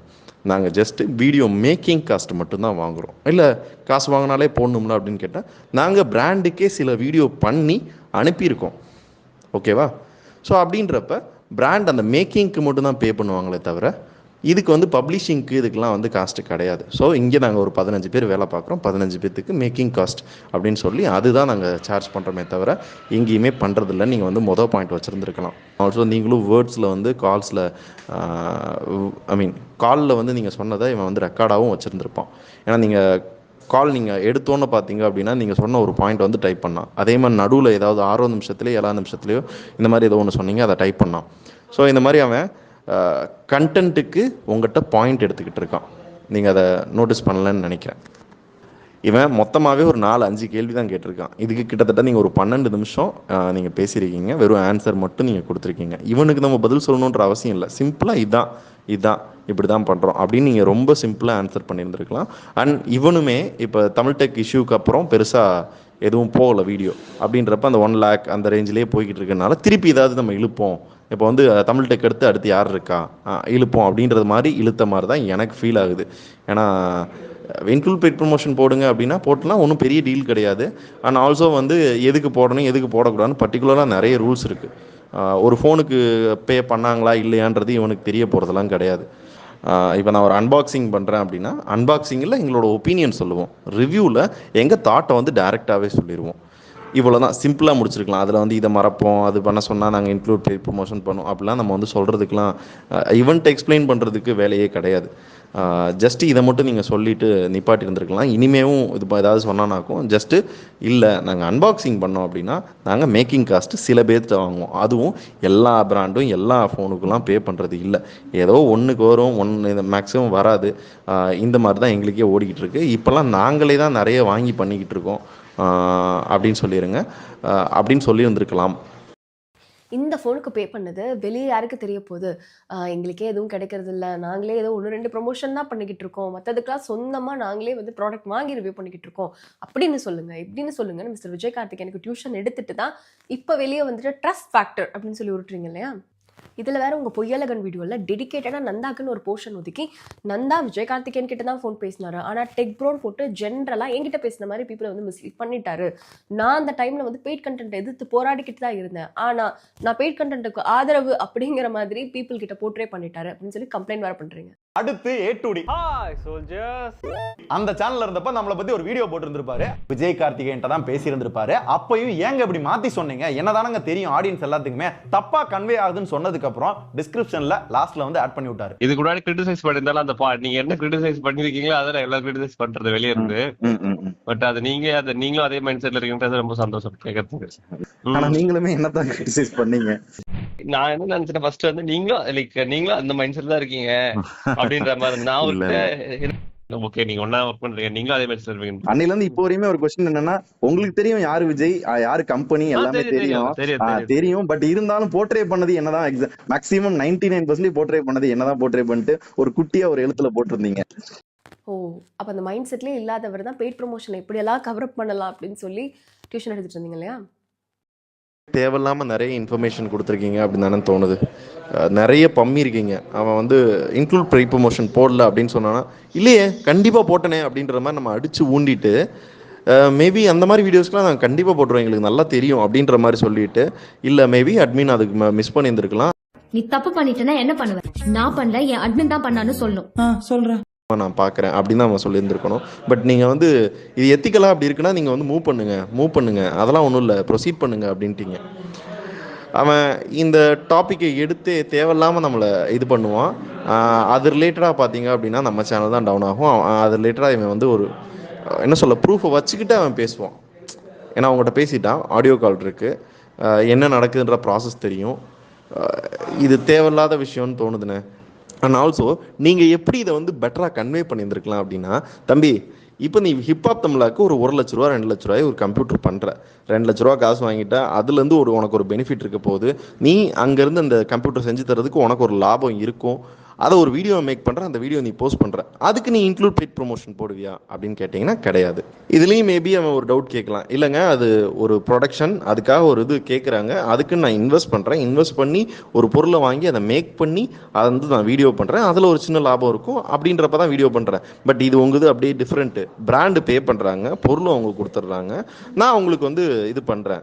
நாங்கள் ஜஸ்ட்டு வீடியோ மேக்கிங் காஸ்ட் மட்டும்தான் வாங்குகிறோம். இல்லை காசு வாங்கினாலே போடணும்ல அப்படின்னு கேட்டால், நாங்கள் பிராண்டுக்கே சில வீடியோ பண்ணி அனுப்பியிருக்கோம். ஓகேவா? ஸோ அப்படின்றப்ப பிராண்ட் அந்த மேக்கிங்க்கு மட்டும்தான் பே பண்ணுவாங்களே தவிர இதுக்கு வந்து பப்ளிஷிங்க்கு இதுக்கெலாம் வந்து காஸ்ட்டு கிடையாது. ஸோ இங்கே நாங்கள் ஒரு 15 பேர் வேலை பார்க்குறோம், 15 பேர்த்துக்கு மேக்கிங் காஸ்ட் அப்படின்னு சொல்லி அதுதான் நாங்கள் சார்ஜ் பண்ணுறோமே தவிர எங்கேயுமே பண்ணுறதில்ல. நீங்கள் வந்து மொதல் பாயிண்ட் வச்சுருந்துருக்கலாம். ஆல்சோ நீங்களும் வேர்ட்ஸில் வந்து கால்ஸில் காலில் வந்து நீங்கள் சொன்னதை இவன் வந்து ரெக்கார்டாகவும் வச்சுருந்துருப்பான். ஏன்னா நீங்கள் கால் நீங்கள் எடுத்தோன்னு பார்த்தீங்க அப்படின்னா நீங்கள் சொன்ன ஒரு பாயிண்ட் வந்து டைப் பண்ணான். அதே மாதிரி நடுவில் ஏதாவது 6 நிமிஷத்துலேயோ 7 நிமிஷத்துலையோ இந்த மாதிரி ஏதோ ஒன்று சொன்னீங்க, அதை டைப் பண்ணான். ஸோ இந்த மாதிரி அவன் கண்டென்ட்டுக்கு உங்கள்கிட்ட பாயிண்ட் எடுத்துக்கிட்டு இருக்கான். நீங்கள் அதை நோட்டீஸ் பண்ணலன்னு நினைக்கிறேன். இவன் மொத்தமாகவே ஒரு 4-5 கேள்வி தான் கேட்டிருக்கான். இதுக்கு கிட்டத்தட்ட நீங்கள் ஒரு 12 நிமிஷம் நீங்கள் பேசியிருக்கீங்க. வெறும் ஆன்சர் மட்டும் நீங்கள் கொடுத்துருக்கீங்க. இவனுக்கு நம்ம பதில் சொல்லணுன்ற அவசியம் இல்லை. சிம்பிளாக இதுதான் இப்படி தான் பண்ணுறோம் அப்படின்னு நீங்கள் ரொம்ப சிம்பிளாக ஆன்சர் பண்ணியிருந்துருக்கலாம். அண்ட் இவனுமே இப்போ தமிழ் டெக் இஷ்யூக்கு அப்புறம் பெருசாக எதுவும் போகலை வீடியோ அப்படின்றப்ப அந்த 1 lakh அந்த ரேஞ்சிலே போய்கிட்டு இருக்கனால திருப்பி ஏதாவது நம்ம இழுப்போம், இப்போ வந்து தமிழ் டெக் அடுத்து யார் இருக்கா இழுப்போம் அப்படின்றது மாதிரி இழுத்த மாதிரி தான் எனக்கு ஃபீல் ஆகுது. ஏன்னா இன்க்ளூட் பெய்ட் ப்ரொமோஷன் போடுங்க அப்படின்னா போட்டுலாம் ஒன்றும் பெரிய டீல் கிடையாது. அண்ட் ஆல்சோ வந்து எதுக்கு போடணும் எதுக்கு போடக்கூடாதுன்னு பர்டிகுலராக நிறைய ரூல்ஸ் இருக்குது. ஒரு ஃபோனுக்கு பே பண்ணாங்களா இல்லையான்றது இவனுக்கு தெரிய போகிறதெல்லாம் கிடையாது. இப்போ நான் ஒரு அன்பாக்சிங் பண்ணுறேன் அப்படின்னா அன்பாக்சிங்கில் எங்களோட ஒப்பீனியன் சொல்லுவோம், ரிவ்யூவில் எங்கள் தாட்டை வந்து டைரெக்டாகவே சொல்லிடுவோம். இவ்வளோ தான் சிம்பிளாக முடிச்சிருக்கலாம். அதில் வந்து இதை மறப்போம், அது பண்ண சொன்னால் நாங்கள் இன்க்ளூட் பெய்ட் ப்ரொமோஷன் பண்ணோம் அப்படிலாம் நம்ம வந்து சொல்கிறதுக்கெலாம் ஈவெண்ட் எக்ஸ்பிளைன் பண்ணுறதுக்கு வேலையே கிடையாது. ஜஸ்ட்டு இதை மட்டும் நீங்கள் சொல்லிவிட்டு நிப்பாட்டி இருந்திருக்கலாம். இனிமேவும் இது ஏதாவது சொன்னானாக்கும் ஜஸ்ட்டு இல்லை நாங்கள் அன்பாக்சிங் பண்ணோம் அப்படின்னா நாங்கள் மேக்கிங் காஸ்ட்டு சில பேர்த்து வாங்குவோம். அதுவும் எல்லா பிராண்டும் எல்லா ஃபோனுக்கெல்லாம் பே பண்ணுறது இல்லை. ஏதோ ஒன்றுக்கு வரும், ஒன்று மேக்ஸிமம் வராது. இந்த மாதிரி தான் எங்களுக்கே ஓடிக்கிட்டு இருக்குது. இப்போல்லாம் நாங்களே தான் நிறைய வாங்கி பண்ணிக்கிட்டு இருக்கோம் அப்படின்னு சொல்லிடுங்க அப்படின்னு சொல்லி வந்திருக்கலாம். இந்த ஃபோனுக்கு பே பண்ணது வெளியே யாருக்கு தெரிய போகுது? எங்களுக்கே எதுவும் கிடைக்கிறது இல்லை, நாங்களே ஏதோ 1-2 ப்ரொமோஷன் தான் பண்ணிக்கிட்டு இருக்கோம், மற்றதுக்கெல்லாம் சொந்தமாக நாங்களே வந்து ப்ராடக்ட் வாங்கி ரிவ்யூ பண்ணிக்கிட்டு இருக்கோம் அப்படின்னு சொல்லுங்கள், இப்படின்னு சொல்லுங்கள். மிஸ்டர் விஜய் கார்த்திக் எனக்கு டியூஷன் எடுத்துட்டு தான் இப்போ வெளியே வந்துட்டு ட்ரஸ்ட் ஃபேக்டர் அப்படின்னு சொல்லி உருட்டுறீங்க இல்லையா? இதில் வேற உங்கள் பொய்யலகன் வீடியோவில் டெடிக்கேட்டடாக நந்தாக்குன்னு ஒரு போர்ஷன் ஒதுக்கி நந்தா விஜய் கார்த்திகேயன் கிட்ட தான் ஃபோன் பேசினாரு, ஆனால் டெக் ப்ரோன் போட்டு ஜென்ரலாக என்கிட்ட பேசின மாதிரி பீப்புளை வந்து மிஸ்லீட் பண்ணிட்டாரு. நான் அந்த டைமில் வந்து பெய்ட் கண்டென்ட் எதிர்த்து போராடிக்கிட்டு தான் இருந்தேன், ஆனால் நான் பெய்ட் கண்டென்ட்டுக்கு ஆதரவு அப்படிங்கிற மாதிரி பீப்புள் கிட்ட போர்ட்ரே பண்ணிட்டாரு அப்படின்னு சொல்லி கம்ப்ளைண்ட் வேற பண்ணுறீங்க. அடுத்து A2D அந்த சேனல்ல இருந்தப்ப நம்மளை பத்தி ஒரு வீடியோ போட்டிருந்திருப்பாரு. விஜய் கார்த்திகேயன் தான் பேசியிருந்திருப்பாரு. அப்பயும் ஏங்க இப்படி மாத்தி சொன்னீங்க, என்னதானங்க தெரியும் ஆடியன்ஸ் எல்லாத்துக்குமே தப்பா கன்வே ஆகுதுன்னு சொன்னதுக்கு அப்புறம் டிஸ்கிரிப்ஷன்ல லாஸ்ட்ல வந்து ஆட் பண்ணி விட்டாரு. இதுக்கு முன்னாடி கிரிட்டிசைஸ் பண்ணிருந்தாலும் அந்த நீங்க என்ன கிரிட்டிசைஸ் பண்ணிருக்கீங்களோ அதை எல்லாரும் கிரிட்டிசைஸ் பண்றது வெளியே இருந்து. பட் அது நீங்களும் அதே மைண்ட் செட்ல இருக்கீங்கன்றது ரொம்ப சந்தோஷம் கேட்கறதுக்கு. ஆனா நீங்களுமே என்னதான் கிரிட்டிசைஸ் பண்ணீங்க? நான் என்ன நினைச்சேன் ஃபர்ஸ்ட் வந்து நீங்களும் அந்த மைண்ட் செட் தான் இருக்கீங்க அப்படின்ற மாதிரி. நான் ஓகே நீங்க ஒண்ணா ஒர்க் பண்றீங்க, நீங்களும் அதே மாதிரி இருப்பீங்க. அன்னையில இருந்து இப்போ வரையுமே ஒரு क्वेश्चन என்னன்னா, உங்களுக்கு தெரியும் யாரு விஜய் யாரு கம்பெனி எல்லாமே தெரியும். பட் இருந்தாலும் போர்ட்ரே பண்ணது என்னதான் மேக்ஸிமம் 99% போர்ட்ரே பண்ணது என்னதான் போர்ட்ரே பண்ணிட்டு ஒரு குட்டியா ஒரு எழுத்துல போட்டிருந்தீங்க. ஓ, அப்போ அந்த மைண்ட் செட்லேயே இல்லாதவர் தான் பெய்ட் ப்ரொமோஷனை எப்படியெல்லாம் கவர் அப் பண்ணலாம் அப்படின்னு சொல்லி டியூஷன் எடுத்துட்டு இருந்தீங்க இல்லையா? தேவையில்லாமல் நிறைய இன்ஃபர்மேஷன் கொடுத்துருக்கீங்க அப்படின்னு தானே தோணுது. நிறைய பம்மி இருக்கீங்க. அவன் வந்து இன்க்ளூட் பெய்ட் ப்ரொமோஷன் போடல அப்படின்னு சொன்னான்னா இல்லையே கண்டிப்பாக போட்டனே அப்படின்ற மாதிரி நம்ம அடித்து ஊண்டிட்டு மேபி அந்த மாதிரி வீடியோஸ்க்குலாம் நாங்கள் கண்டிப்பாக போட்டுருவோம், எங்களுக்கு நல்லா தெரியும் அப்படின்ற மாதிரி சொல்லிட்டு இல்லை மேபி அட்மின் அதுக்கு மிஸ் பண்ணியிருந்துருக்கலாம். நீ தப்பு பண்ணிட்டேன்னா என்ன பண்ணுவேன்? நான் பண்ணல, என் அட்மின் தான் பண்ணான்னு சொல்லணும். சொல்றேன் நான் பார்க்குறேன் அப்படின்னு தான் அவன் சொல்லியிருந்துருக்கணும். பட் நீங்கள் வந்து இது எத்திக்கலாக அப்படி இருக்குன்னா நீங்கள் வந்து மூவ் பண்ணுங்க அதெல்லாம் ஒன்றும் இல்லை, ப்ரொசீட் பண்ணுங்க அப்படின்ட்டீங்க. அவன் இந்த டாப்பிக்கை எடுத்து தேவையில்லாமல் நம்மளை இது பண்ணுவான். அது ரிலேட்டடாக பார்த்தீங்க அப்படின்னா நம்ம சேனல் தான் டவுன் ஆகும். அது ரிலேட்டடாக இவன் வந்து ஒரு என்ன சொல்ல ப்ரூஃபை வச்சுக்கிட்டு அவன் பேசுவான். ஏன்னா அவங்ககிட்ட பேசிட்டான், ஆடியோ கால் இருக்குது, என்ன நடக்குதுன்ற ப்ராசஸ் தெரியும். இது தேவையில்லாத விஷயம்னு தோணுதுண்ணே. அண்ட் ஆல்சோ நீங்கள் எப்படி இதை வந்து பெட்டராக கன்வே பண்ணியிருந்துருக்கலாம் அப்படின்னா, தம்பி இப்போ நீ ஹிப்ஹாப் தமிழாக்கு ஒரு 1 லட்ச ரூபா 2 லட்ச ரூபாய் ஒரு கம்ப்யூட்டர் பண்ணுற, 2 லட்ச ரூபா காசு வாங்கிட்டா அதுலேருந்து உனக்கு ஒரு பெனிஃபிட் இருக்க போகுது. நீ அங்கேருந்து அந்த கம்ப்யூட்டர் செஞ்சு தரதுக்கு உனக்கு ஒரு லாபம் இருக்கும். அதை ஒரு வீடியோ மேக் பண்ணுற, அந்த வீடியோ நீ போஸ்ட் பண்ணுற, அதுக்கு நீ இன்க்ளூட் பெய்ட் ப்ரொமோஷன் போடுவியா அப்படின்னு கேட்டிங்கன்னா கிடையாது. இதுலேயும் மேபி அவன் ஒரு டவுட் கேட்கலாம், இல்லைங்க அது ஒரு ப்ரொடக்ஷன், அதுக்காக ஒரு இது கேட்குறாங்க, அதுக்கு நான் இன்வெஸ்ட் பண்ணுறேன், இன்வெஸ்ட் பண்ணி ஒரு பொருளை வாங்கி அதை மேக் பண்ணி அதை வந்து நான் வீடியோ பண்ணுறேன், அதில் ஒரு சின்ன லாபம் இருக்கும் அப்படின்றப்ப தான் வீடியோ பண்ணுறேன். பட் இது உங்களுது அப்படியே டிஃப்ரெண்ட்டு. பிராண்டு பே பண்ணுறாங்க, பொருளை அவங்க கொடுத்துட்றாங்க, நான் உங்களுக்கு வந்து இது பண்ணுறேன்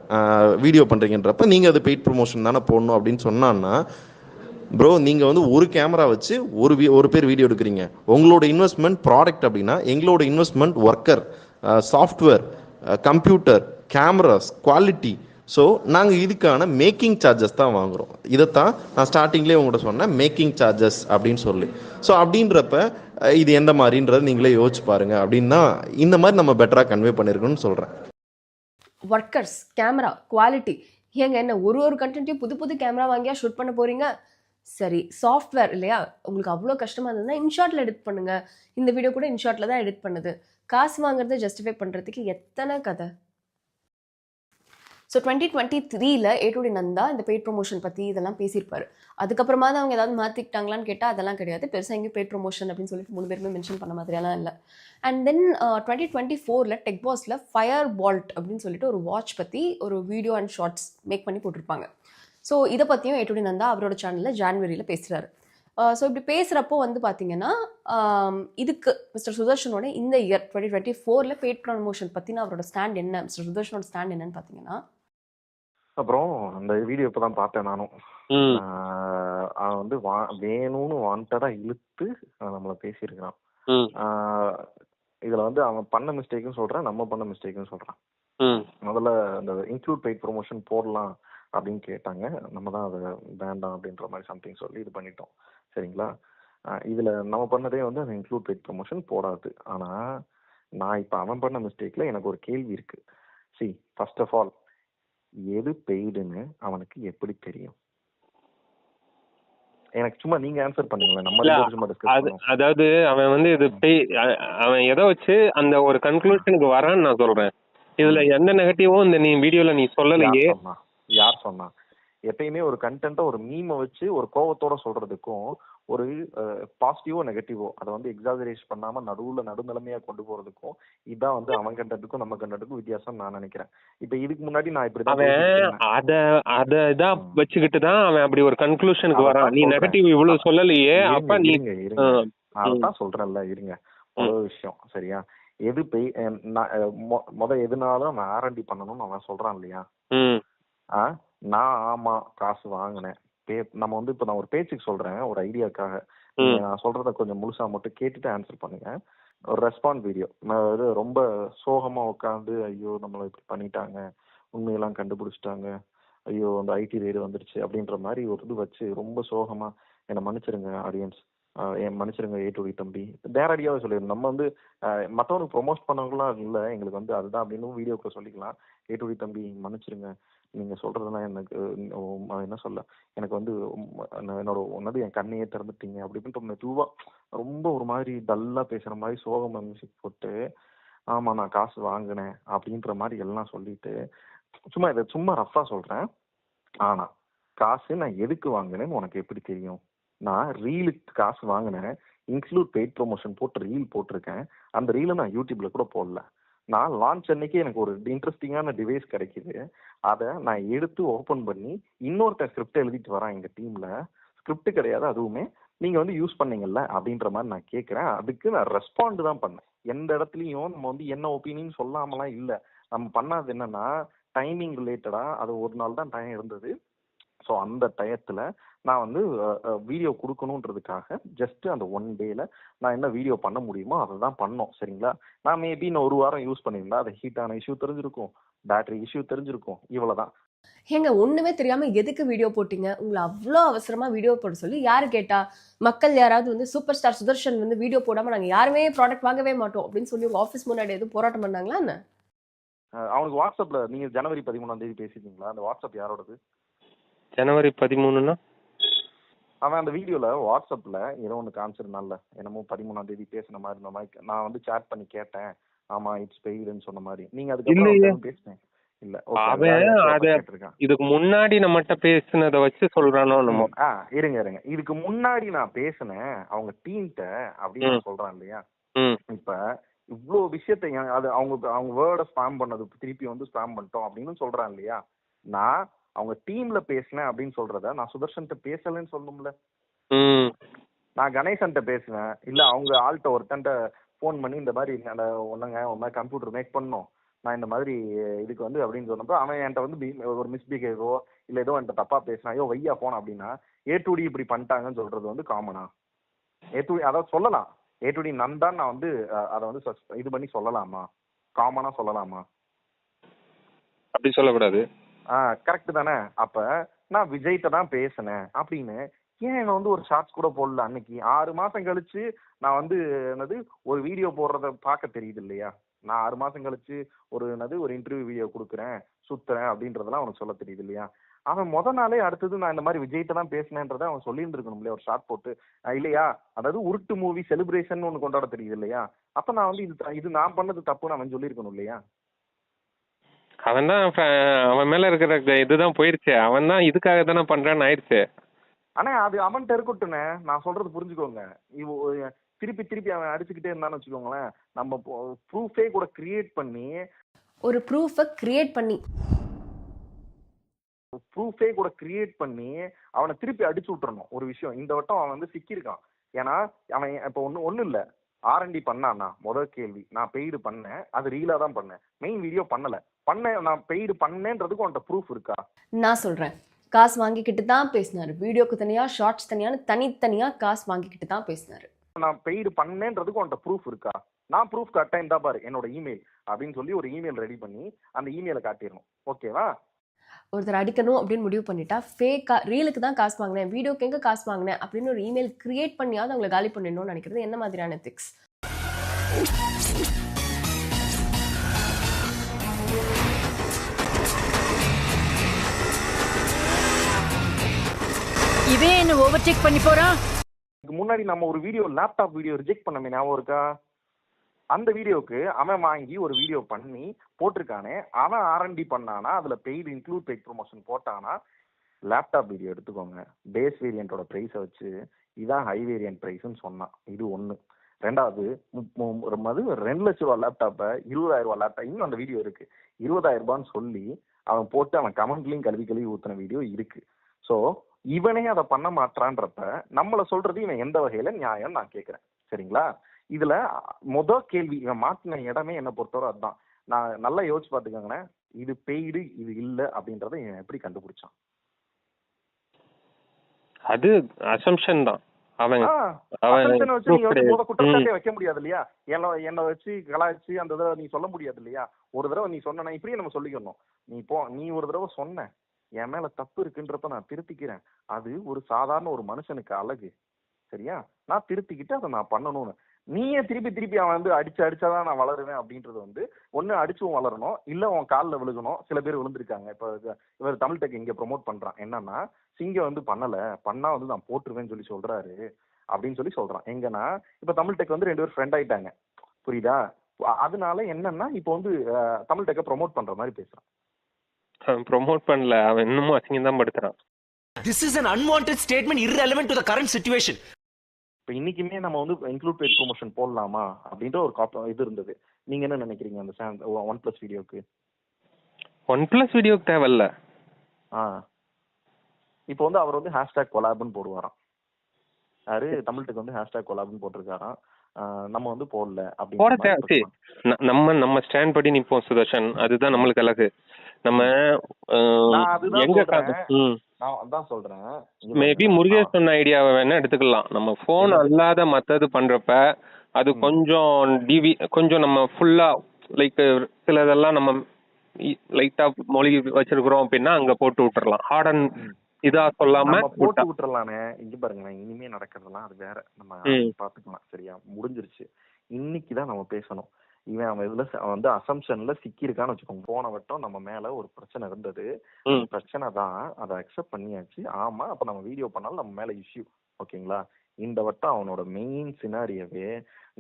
வீடியோ பண்ணுறீங்கன்றப்ப நீங்கள் அது பெய்ட் ப்ரொமோஷன் தானே போடணும் அப்படின்னு சொன்னான்னா ப்ரோ நீங்கள் வந்து ஒரு கேமரா வச்சு ஒரு பேர் வீடியோ எடுக்கிறீங்க. உங்களோட இன்வெஸ்ட்மெண்ட் ப்ராடக்ட் அப்படின்னா எங்களோட investment worker, software, computer, cameras, quality. So நாங்கள் இதுக்கான மேக்கிங் சார்ஜஸ் தான் வாங்குகிறோம். இதைத்தான் நான் ஸ்டார்டிங்லேயே உங்கள்கிட்ட சொன்னேன், மேக்கிங் சார்ஜஸ் அப்படின்னு சொல்லி. ஸோ அப்படின்றப்ப இது எந்த மாதிரின்றதை நீங்களே யோசிச்சு பாருங்க அப்படின்னா இந்த மாதிரி நம்ம பெட்டராக கன்வே பண்ணியிருக்கோன்னு சொல்கிறேன். Workers, camera, quality. ஏங்க என்ன ஒரு கண்டென்ட்டையும் புது புது கேமரா வாங்கியா ஷூட் பண்ண போறீங்க? சரி, சாஃப்ட்வேர் இல்லையா? உங்களுக்கு அவ்வளோ கஷ்டமாக இருந்ததுன்னா இன்ஷாட்டில் எடிட் பண்ணுங்க. இந்த வீடியோ கூட இன்ஷாட்டில் தான் எடிட் பண்ணுது. காசு வாங்குறத ஜஸ்டிஃபை பண்ணுறதுக்கு எத்தனை கதை. ஸோ 2023ல் ஏ2டி நந்தா இந்த பெய்ட் ப்ரொமோஷன் பற்றி இதெல்லாம் பேசியிருப்பாரு. அதுக்கப்புறமா தான் அவங்க ஏதாவது மாற்றிக்கிட்டாங்களான்னு கேட்டால் அதெல்லாம் கிடையாது. பெருசாக எங்கேயும் பெய்ட் ப்ரொமோஷன் அப்படின்னு சொல்லிட்டு 3 பேருமே மென்ஷன் பண்ண மாதிரியெல்லாம் இல்லை. அண்ட் தென் 2024ல் டெக்பாஸில் ஃபயர் பால்ட் அப்படின்னு சொல்லிட்டு ஒரு வாட்ச் பற்றி ஒரு வீடியோ அண்ட் ஷார்ட்ஸ் மேக் பண்ணி போட்டிருப்பாங்க. ஸோ இதை பற்றியும் ஏ2டி நந்தா அவரோட சேனலில் ஜான்வரியில் பேசுகிறாரு. ஸோ இப்படி பேசுகிறப்போ வந்து பார்த்தீங்கன்னா இதுக்கு மிஸ்டர் சுதர்ஷனோட இந்த இயர் 2024ல் பெய்ட் ப்ரொமோஷன் பற்றின அவரோட ஸ்டாண்ட் என்ன, மிஸ்டர் சுதர்ஷனோட ஸ்டாண்ட் என்னன்னு பார்த்தீங்கன்னா, அப்புறம் அந்த வீடியோ இப்பதான் பார்த்தேன் நானும். அவன் வந்து வேணும்னு வாண்டடா இழுத்து நம்மள பேசியிருக்கான். இதுல வந்து அவன் பண்ண மிஸ்டேக்கும் சொல்றான், நம்ம பண்ண மிஸ்டேக்கும் சொல்றான். முதல்ல அந்த இன்க்ளூட் பெய்ட் ப்ரொமோஷன் போடலாம் அப்படின்னு கேட்டாங்க. நம்ம தான் அதை வேண்டாம் அப்படின்ற மாதிரி சம்திங் சொல்லி இது பண்ணிட்டோம். சரிங்களா? இதுல நம்ம பண்ணதே வந்து அந்த இன்க்ளூட் பெய்ட் ப்ரொமோஷன் போடாது. ஆனா நான் இப்ப அவன் பண்ண மிஸ்டேக்ல எனக்கு ஒரு கேள்வி இருக்கு. ஃபர்ஸ்ட் ஆஃப் ஆல், எது பெய்டுன்னு அவனுக்கு எப்படி தெரியும்? எனக்கு சும்மா நீங்க ஆன்சர் பண்ணுங்களேன். நம்ம அதாவது அவன் வந்து இது அவன் எதை வச்சு அந்த ஒரு கன்க்ளூஷனுக்கு வரான்னு நான் சொல்றேன். இதுல எந்த நெகட்டிவும் இந்த நீ வீடியோல நீ சொல்லலையே. யார் சொன்னா? எப்பயுமே ஒரு கண்டென்ட்டை ஒரு மீமை வச்சு ஒரு கோவத்தோட சொல்றதுக்கும் ஒரு பாசிட்டிவோ நெகட்டிவோ அதை வந்து எக்ஸாஜரேட் பண்ணாம நடுநிலைமையா கொண்டு போறதுக்கும் இதான் வந்து அவன் கண்டென்ட்டுக்கும் நம்ம கண்டென்ட்டுக்கும் வித்தியாசம் நான் நினைக்கிறேன். இப்ப இதுக்கு முன்னாடி நான் இப்படி அதான் வச்சுக்கிட்டு தான் அவன் அப்படி ஒரு கன்க்ளூஷனுக்கு வரான். நீ நெகட்டிவ் இவ்வளவு சொல்லலையே. அப்ப நீ அதான் சொல்றேன்ல, இருங்க. ஒரு விஷயம் சரியா? எது எதுனாலும் அவன் ஆர்என்டி பண்ணணும்னு அவன் சொல்றான் இல்லையா? நான் ஆமா காசு வாங்கினேன். நம்ம வந்து இப்ப நான் ஒரு பேச்சுக்கு சொல்றேன், ஒரு ஐடியாக்காக. நான் சொல்றத கொஞ்சம் முழுசா மட்டும் கேட்டுட்டு ஆன்சர் பண்ணுங்க. ஒரு ரெஸ்பாண்ட் வீடியோ ரொம்ப சோகமா உட்காந்து, ஐயோ நம்மள இப்படி பண்ணிட்டாங்க, உண்மையெல்லாம் கண்டுபிடிச்சிட்டாங்க, ஐயோ அந்த ஐடி ரெய்டு வந்துருச்சு அப்படின்ற மாதிரி ஒரு இது வச்சு ரொம்ப சோகமா என்னை மன்னிச்சிருங்க ஆடியன்ஸ், என் மன்னிச்சிருங்க ஏ2டி தம்பி, நேரடியாவே சொல்லிடணும். நம்ம வந்து மற்றவனுக்கு ப்ரொமோட் பண்ணவங்களாம் இல்லை, எங்களுக்கு வந்து அதுதான் அப்படின்னு வீடியோக்குள்ள சொல்லிக்கலாம். ஏ2டி தம்பி மன்னிச்சிருங்க, நீங்க சொல்றதுலாம் எனக்கு என்ன சொல்ல, எனக்கு வந்து என்னோட என் கண்ணையே திறந்துட்டீங்க அப்படி இப்படின்ட்டு மெதுவா ரொம்ப ஒரு மாதிரி டல்லா பேசுற மாதிரி சோகமா மியூசிக் போட்டு, ஆமா நான் காசு வாங்கினேன் அப்படின்ற மாதிரி எல்லாம் சொல்லிட்டு, சும்மா ரஃபா சொல்றேன். ஆனா காசு நான் எதுக்கு வாங்கினேன்னு உனக்கு எப்படி தெரியும்? நான் ரீலுக்கு காசு வாங்கினேன், இன்க்ளூட் பெய்ட் ப்ரொமோஷன் போட்டு ரீல் போட்டிருக்கேன். அந்த ரீலை நான் யூடியூப்ல கூட போடல. நான் லான்ச் அன்னைக்கு எனக்கு ஒரு இன்ட்ரெஸ்டிங்கான டிவைஸ் கிடைக்குது. அதை நான் எடுத்து ஓப்பன் பண்ணி இன்னொருத்தர் ஸ்கிரிப்ட் எழுதிட்டு வரான் எங்க டீம்ல. ஸ்கிரிப்ட் கிடையாது அதுவுமே, நீங்க வந்து யூஸ் பண்ணீங்கல்ல அப்படின்ற மாதிரி நான் கேட்கிறேன். அதுக்கு நான் ரெஸ்பாண்ட் தான் பண்ணேன். எந்த இடத்துலயும் நம்ம வந்து என்ன ஒப்பீனியன் சொல்லாமலாம் இல்லை. நம்ம பண்ணது என்னன்னா டைமிங் ரிலேட்டடா அது ஒரு நாள் தான் டைம் இருந்தது. ஸோ அந்த டயத்துல நான் வந்து வீடியோ கொடுக்கணுன்றதுக்காக ஜஸ்ட் அந்த 1 டேல நான் என்ன வீடியோ பண்ண முடியுமோ அதை தான் பண்ணோம். சரிங்களா? நான் மேபி நான் 1 வாரம் யூஸ் பண்ணியிருந்தா அது ஹீட்டான இஷ்யூ தெரிஞ்சிருக்கும், பேட்டரி இஷ்யூ தெரிஞ்சிருக்கும், இவ்வளவுதான். ஏங்க ஒண்ணுமே தெரியாம எதுக்கு வீடியோ போட்டீங்க? உங்களை அவ்வளோ அவசரமா வீடியோ போட சொல்லி யாரு கேட்டா? மக்கள் யாராவது வந்து சூப்பர் ஸ்டார் சுதர்ஷன் வந்து வீடியோ போடாம நாங்க யாருமே ப்ராடக்ட் வாங்கவே மாட்டோம் அப்படின்னு சொல்லி உங்க ஆஃபீஸ் முன்னாடி எதுவும் போராட்டம் பண்ணாங்களா என்ன? அவனுக்கு வாட்ஸ்அப்ல நீங்க ஜனவரி 13 பேசிட்டீங்களா? அந்த வாட்ஸ்அப் யாரோடது? ஜனவரி 13னா அவன் அந்த வீடியோல வாட்ஸ்அப்ல ஏதோ ஒன்று காமிச்சிருந்தான்ல, என்னமோ 13 பேசின மாதிரி இந்த மாதிரி நான் வந்து சாட் பண்ணி கேட்டேன். ஆமா இட்ஸ் பெய்டுன்னு சொன்ன மாதிரி. நீங்க அதுக்கு பேசுனேன் இல்ல? இதுக்கு முன்னாடி நம்மகிட்ட பேசினத வச்சு சொல்றானோ நம்ம. இருங்க இதுக்கு முன்னாடி நான் பேசினேன் அவங்க டீம்கிட்ட அப்படின்னு சொல்றான் இல்லையா? இப்ப இவ்வளவு விஷயத்த அது அவங்க வேர்டை ஸ்பாம் பண்ணது திருப்பி வந்து ஸ்பாம் பண்ணிட்டோம் அப்படின்னு சொல்றான் இல்லையா? நான் அவங்க டீம்ல பேசினேன் அப்படின்னு சொல்றத நான் சுதர்ஷன்ட்ட பேசலன்னு சொல்லணும்ல. நான் கணேசன்ட்ட பேசுவேன் இல்ல அவங்க ஆள்கிட்ட ஒருத்தன்ட்ட போன் பண்ணி இந்த மாதிரி ஒண்ணுங்க ஒரு மாதிரி கம்ப்யூட்டர் மேக் பண்ணோம், நான் இந்த மாதிரி இதுக்கு வந்து அப்படின்னு சொன்னப்போ அவன் என்கிட்ட வந்து ஒரு மிஸ்பிஹேவோ இல்ல ஏதோ என்கிட்ட தப்பா பேசினா ஐயோ வையா போன அப்படின்னா A2D இப்படி பண்ணிட்டாங்கன்னு சொல்றது வந்து காமனா? A2D அதாவது சொல்லலாம், A2D நந்தான் நான் வந்து அதை வந்து இது பண்ணி சொல்லலாமா? காமனா சொல்லலாமா? அப்படி சொல்லக்கூடாது. கரெக்ட் தானே? அப்ப நான் விஜய்கிட்ட தான் பேசினேன் அப்படின்னு ஏன் என்ன வந்து ஒரு ஷார்ட்ஸ் கூட போடல? அன்னைக்கு 6 மாசம் கழிச்சு நான் வந்து என்னது ஒரு வீடியோ போடுறத பார்க்க தெரியுது இல்லையா? நான் 6 மாசம் கழிச்சு ஒரு ஒரு இன்டர்வியூ வீடியோ கொடுக்குறேன் சுத்துறேன் அப்படின்றதெல்லாம் அவனுக்கு சொல்ல தெரியுது இல்லையா? அவன் நாளே அடுத்தது நான் இந்த மாதிரி விஜய்கிட்ட தான் பேசினேன்றதை அவன் சொல்லியிருந்துருக்கணும் இல்லையா ஒரு ஷார்ட் போட்டு இல்லையா? அதாவது உருட்டு மூவி செலிப்ரேஷன் ஒன்று கொண்டாட தெரியுது இல்லையா? அப்ப நான் வந்து இது நான் பண்ணது தப்புன்னு அவன் சொல்லியிருக்கணும் இல்லையா? அவன் தான் அவன் மேல இருக்கிற இதுதான் போயிருச்சு. அவன் தான் இதுக்காக தானே பண்றான்னு ஆயிடுச்சு. ஆனா அது அவன்கிட்ட இருக்கட்டும்னே, நான் சொல்றது புரிஞ்சுக்கோங்க. திருப்பி திருப்பி அவன் அடிச்சுக்கிட்டே இருந்தான்னு வச்சுக்கோங்களேன், நம்ம ப்ரூஃபே கூட கிரியேட் பண்ணி ஒரு ப்ரூஃபை கிரியேட் பண்ணி அவனை திருப்பி அடிச்சு விட்டுறணும். ஒரு விஷயம் இந்த வட்டம் அவன் வந்து சிக்கியிருக்கான். ஏன்னா அவன் இப்போ ஒன்றும் இல்லை, R&D பண்ணானா? முதல் கேள்வி, நான் பெய்டு பண்ணேன், அது ரீலா தான் பண்ணேன், மெயின் வீடியோ பண்ணேன், நான் பெய்டு பண்ணேன்றதுக்கு அவன்கிட்ட ப்ரூஃப் இருக்கா? நான் சொல்கிறேன், காசு வாங்கிக்கிட்டு தான் பேசினாரு. வீடியோக்கு தனியாக ஷார்ட்ஸ் தனியான்னு தனித்தனியாக காசு வாங்கிக்கிட்டு தான் பேசினாரு. நான் பெய்டு பண்ணேன்றதுக்கு அவன்கிட்ட ப்ரூஃப் இருக்கா? நான் ப்ரூஃப் கரெக்டாக இருந்தா பாரு என்னோட இமெயில் அப்படின்னு சொல்லி ஒரு இமெயில் ரெடி பண்ணி அந்த இமெயிலை காட்டிடணும். ஓகேவா? ஒருத்தர் அடிக்கணும் அப்படின்னு முடிவு பண்ணிட்டா ஃபேக்கா ரீலுக்கு தான் காசு வாங்கினேன், வீடியோக்கு எங்கே காசு வாங்கினேன் அப்படின்னு ஒரு இமெயில் கிரியேட் பண்ணியாவது அவங்களை காலி பண்ணிடணும்னு நினைக்கிறது என்ன மாதிரியான எத்திக்ஸ்? இவன் என்ன ஓவர்டேக் பண்ணி போறான். முன்னாடி நம்ம ஒரு வீடியோ லேப்டாப் வீடியோ ரிஜெக்ட் பண்ணமே ஞாபகம் இருக்கா? அந்த வீடியோக்கு அவன் வாங்கி ஒரு வீடியோ பண்ணி போட்டிருக்கானே, அவன் R&D பண்ணானா, அதுல பெய்டு இன்க்ளூட் பெய்ட் ப்ரொமோஷன் போட்டானா? லேப்டாப் வீடியோ எடுத்துக்கோங்க, பேஸ் வேரியண்டோட ப்ரைஸை வச்சு இதான் ஹை வேரியன்ட் ப்ரைஸ்ன்னு சொன்னான். இது ஒன்று. ரெண்டாவது 2 லட்ச ரூபா லேப்டாப்பை 20,000 ரூபா லேப்டாப், இன்னும் அந்த வீடியோ இருக்கு, 20,000 ரூபான்னு சொல்லி அவன் போட்டு அவன் கமெண்ட்லையும் கழுவி ஊற்றின வீடியோ இருக்கு. ஸோ இவனே அதை பண்ண மாட்டான்றப்ப நம்மளை சொல்றது இவன் எந்த வகையில நியாயம் நான் கேட்கிறேன். சரிங்களா? இதுல முதல் கேள்வி, இவன் மாட்டின இடமே என்ன பொறுத்தவரை அதுதான். நான் நல்லா யோசிச்சு பாத்துக்கோங்கண்ணே, இது பெய்டு இது இல்ல அப்படின்றத இவன் எப்படி கண்டுபிடிச்சான்? அது அசம்ஷன் தான். குற்றச்சாட்டே வைக்க முடியாது இல்லையா? என்ன வச்சு கலாய்ச்சி அந்த தடவை நீ சொல்ல முடியாது இல்லையா? ஒரு தடவை நீ சொன்ன இப்படியே நம்ம சொல்லிக்கணும். நீ ஒரு தடவை சொன்ன என் மேல தப்பு இருக்குன்றப்ப நான் திருத்திக்கிறேன், அது ஒரு சாதாரண ஒரு மனுஷனுக்கு அழகு. சரியா? நான் திருத்திக்கிட்டு அதை நான் பண்ணணும்னு. நீயே திருப்பி அவன் வந்து அடிச்சாதான் நான் வளருவேன் அப்படின்றது வந்து ஒண்ணு அடிச்சும் வளரணும், இல்ல உன் காலில் விழுகணும். சில பேர் விழுந்திருக்காங்க. இப்ப இவர் தமிழ் டெக் இங்க ப்ரொமோட் பண்றான், என்னன்னா சிங்கம் வந்து பண்ணா வந்து நான் போட்டுருவேன்னு சொல்றாரு அப்படின்னு சொல்றான். எங்கன்னா இப்ப தமிழ் டெக் வந்து 2 பேரும் ஃப்ரெண்ட் ஆயிட்டாங்க, புரியுதா? அதனால என்னன்னா இப்போ வந்து தமிழ் டெக்கை ப்ரொமோட் பண்ற மாதிரி பேசுறான். ப்ரொமோட் பண்ணல, அவன் இன்னமும் அசிங்கம் தான் படுத்துறான். This is an unwanted statement irrelevant to the current situation. இப்போ இன்னைக்குமே நம்ம வந்து இன்க்ளூட் பெய்ட் ப்ரொமோஷன் போடலாமா அப்படின்ற ஒரு இது இருந்தது. நீங்க என்ன நினைக்கிறீங்க அந்த OnePlus வீடியோக்கு? OnePlus வீடியோக்கு தேவையில்ல. இப்போ வந்து அவர் வந்து #கொலாப்னு போடுவாராம். யாரு? தமிழ் டெக் வந்து #கொலாப்னு போட்டிருக்காராம். நம்ம வந்து போடல அப்படின்னு நம்ம ஸ்டாண்ட் படி நிப்போம் சுதர்ஷன், அதுதான் நம்மளுக்கு அழகு. நம்ம அதான் சொல்றேன். மேபி முருகேஷ் சொன்ன ஐடியாவை வேணா எடுத்துக்கலாம். நம்ம போன் அல்லாத மத்தது பண்றப்ப அது கொஞ்சம் நம்ம ஃபுல்லா லைக் சிலதெல்லாம் நம்ம லைட்டா மொழி வச்சிருக்கிறோம் அப்படின்னா அங்க போட்டு விட்டுறலாம். ஹார்டன் இதா சொல்லாம போட்டு விட்டுறலானே. இங்க பாருங்க, இனிமே நடக்கிறதெல்லாம் அது வேற, நம்ம பாத்துக்கலாம். சரியா? முடிஞ்சிருச்சு. இன்னைக்குதான் நம்ம பேசணும். அவன் இதுல வந்து அசம்ஷன்ல சிக்கி இருக்கான்னு வச்சுக்கோங்க. போன வட்டம் நம்ம மேல ஒரு பிரச்சனை இருந்தது, பிரச்சனை தான், அதை அக்செப்ட் பண்ணியாச்சு. ஆமா, அப்ப நம்ம வீடியோ பண்ணாலும் நம்ம மேல இஷ்யூ. ஓகேங்களா? இந்த வட்டம் அவனோட மெயின் சினாரியவே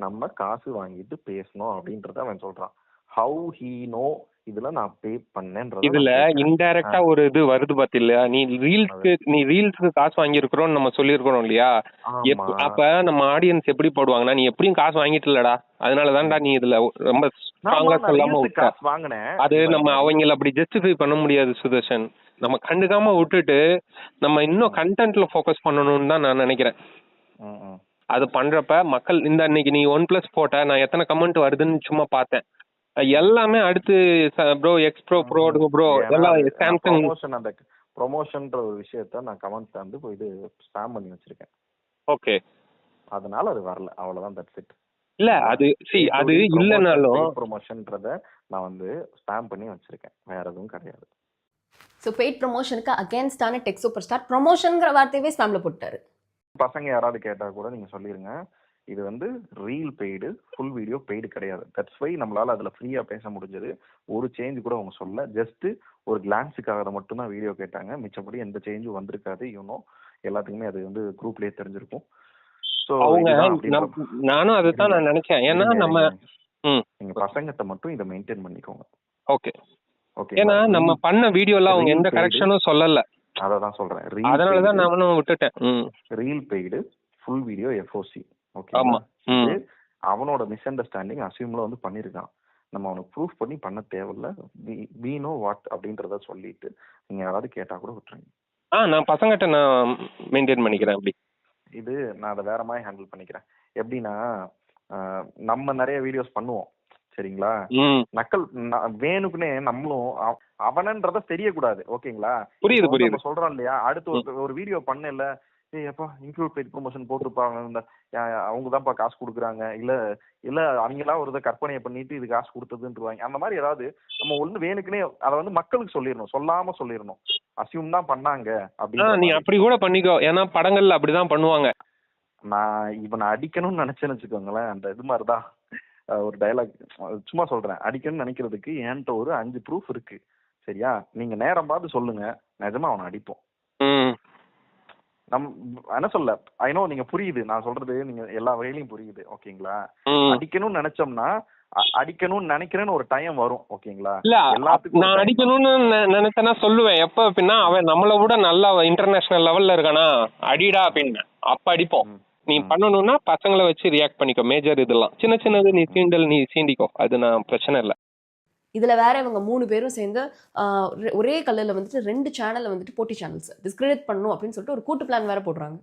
நம்ம காசு வாங்கிட்டு பேசணும் அப்படின்றத அவன் சொல்றான். ஹவு ஹீ நோ இதுல நான் பே பண்ணேன்றது இதுல இன்டைரக்டா ஒரு இது வருது பாத்தீங்களா? நீ ரீல்ஸ்க்கு காசு வாங்கியிருக்கிறோம் நம்ம சொல்லியிருக்கிறோம் இல்லையா? அப்ப நம்ம ஆடியன்ஸ் எப்படி போடுவாங்கன்னா, நீ எப்படியும் காசு வாங்கிட்டுலடா, அதனாலதான்டா நீ இதுல ரொம்ப ஸ்ட்ராங்கா சொல்லாம விட்ட. அது நம்ம அவங்கள அப்படி ஜஸ்டிஃபை பண்ண முடியாது சுதர்ஷன். நம்ம கண்டுக்காம விட்டுட்டு நம்ம இன்னும் கண்டென்ட்ல ஃபோக்கஸ் பண்ணணும்னு தான் நான் நினைக்கிறேன். அது பண்றப்ப மக்கள் இந்த அன்னைக்கு நீ OnePlus போட்ட, நான் எத்தனை கமெண்ட் வருதுன்னு சும்மா பார்த்தேன். எல்லாமே அடுத்து ப்ரோ எக்ஸ் ப்ரோ ப்ரோ எல்லாம் சாம்சங் ப்ரொமோஷன்ற ஒரு விஷயத்த நான் கமெண்ட்ல வந்து இது ஸ்பாம் பண்ணி வச்சிருக்கேன். ஓகே. அதனால அது வரல, அவ்வளவுதான். That's it. இல்ல அது அது இல்லைனாலும் ப்ரொமோஷன்றத நான் வந்து ஸ்பாம் பண்ணி வச்சிருக்கேன், வேற எதுவும் கிடையாது. ஸோ பெய்ட் ப்ரொமோஷனுக்கு அகேன்ஸ்டான டெக் சூப்பர் ஸ்டார் ப்ரொமோஷன்ங்கிற வார்த்தையவே ஸ்பாம்ல போட்டாரு. பசங்க யாராவது கேட்டா கூட நீங்க சொல்லிருங்க, இது வந்து reel paid, full video paid கிடையாது. தட்ஸ் வை நம்மளால அதுல ஃப்ரீயா பேச முடிஞ்சது. ஒரு சேஞ்ச் கூட அவங்க சொல்ல, ஜஸ்ட் ஒரு கிளான்ஸுக்காக மட்டும் தான் வீடியோ கேட்டாங்க. மிச்சப்படி எந்த சேஞ்சும் வந்திருக்காது. எல்லாத்துக்குமே அது வந்து குரூப்லயே தெரிஞ்சிருக்கும். ஸோ நானும் அதுதான் நான் நினைச்சேன். ஏன்னா நம்ம நீங்க பசங்கட்ட மட்டும் இதை மெயின்டைன் பண்ணிக்கோங்க. Okay okay. ஏன்னா நம்ம பண்ண வீடியோல அவங்க எந்த கரெக்ஷனும் சொல்லல, அததான் சொல்றேன். அதனாலதான் நானும் விட்டுட்டேன். Reel paid, full video FOC. Okay. அவனோட மிஸ் அண்டர்ஸ்டாண்டிங் அசியூம்ல வந்து பண்ணிருக்கான். நம்ம அவனுக்கு ப்ரூஃப் பண்ணி பண்ண தேவையில்ல. we know what அப்படின்றத சொல்லிட்டு நீங்க யாராவது கேட்டா கூட விட்டுருங்க. நான் பசங்கிட்ட நான் மெயின்டைன் பண்ணிக்கிறேன். அப்படி இது நான் அதை வேற மாதிரி ஹேண்டில் பண்ணிக்கிறேன். எப்படின்னா நம்ம நிறைய வீடியோஸ் பண்ணுவோம், சரிங்களா? நக்கல் வேணுக்குனே நம்மளும் அவனன்றத தெரியக்கூடாது. ஓகேங்களா? புரியுது. சொல்றோம் இல்லையா, அடுத்து ஒரு வீடியோ பண்ணல, ஏப்பா இன்க்ளூட் பெய்ட் ப்ரொமோஷன் போட்டிருப்பாங்க, அவங்கதான்ப்பா காசு கொடுக்குறாங்க, இல்ல அவங்களா ஒரு இதை கற்பனையை பண்ணிட்டு இது காசு கொடுத்ததுன்றாங்க. அந்த மாதிரி ஏதாவது நம்ம ஒண்ணு வேணுக்குனே அதை வந்து மக்களுக்கு சொல்லிடணும், சொல்லாம சொல்லிடணும். அசியூம் தான் பண்ணாங்க அப்படின்னு. நீ அப்படி கூட பண்ணிக்கோ, ஏன்னா படங்கள்ல அப்படிதான் பண்ணுவாங்க. நான் அடிக்கணும்னு நினைச்சேன்னு வச்சுக்கோங்களேன், அந்த இது மாதிரிதான் ஒரு டயலாக் சும்மா சொல்றேன். அடிக்கணும்னு நினைக்கிறதுக்கு என்கிட்ட ஒரு 5 ப்ரூஃப் இருக்கு, சரியா? நீங்க நேரம் பார்த்து சொல்லுங்க, நிஜமா அவனை அடிப்போம். என்ன சொல்ல, ஐ நோ நீங்க புரியுது நான் சொல்றது, நீங்க எல்லா வகையிலையும் புரியுது. ஓகேங்களா? அடிக்கணும்னு நினைச்சோம்னா அடிக்கணும்னு நினைக்கிறேன்னு ஒரு டைம் வரும். ஓகேங்களா? இல்ல எல்லாத்துக்கும் நான் அடிக்கணும்னு நினைச்சேன்னா சொல்லுவேன். எப்ப அப்படின்னா அவன் நம்மள விட நல்லா இன்டர்நேஷனல் லெவல்ல இருக்கானா, அடிடா அப்படின்னு அப்ப அடிப்போம். நீ பண்ணணும்னா பசங்களை வச்சு ரியாக்ட் பண்ணிக்கோ. மேஜர் இதெல்லாம் சின்ன சின்னது நீ சீண்டிக்கோ, அது நான் பிரச்சனை இல்லை. இதுல வேற இவங்க 3 பேரும் சேர்ந்து ஒரே கல்லுல வந்துட்டு 2 சேனல்ல வந்துட்டு போட்டி சேனல்ஸ் டிஸ்கிரெடிட் பண்ணணும் அப்படின்னு சொல்லிட்டு ஒரு கூட்டு பிளான் வேற போடுறாங்க.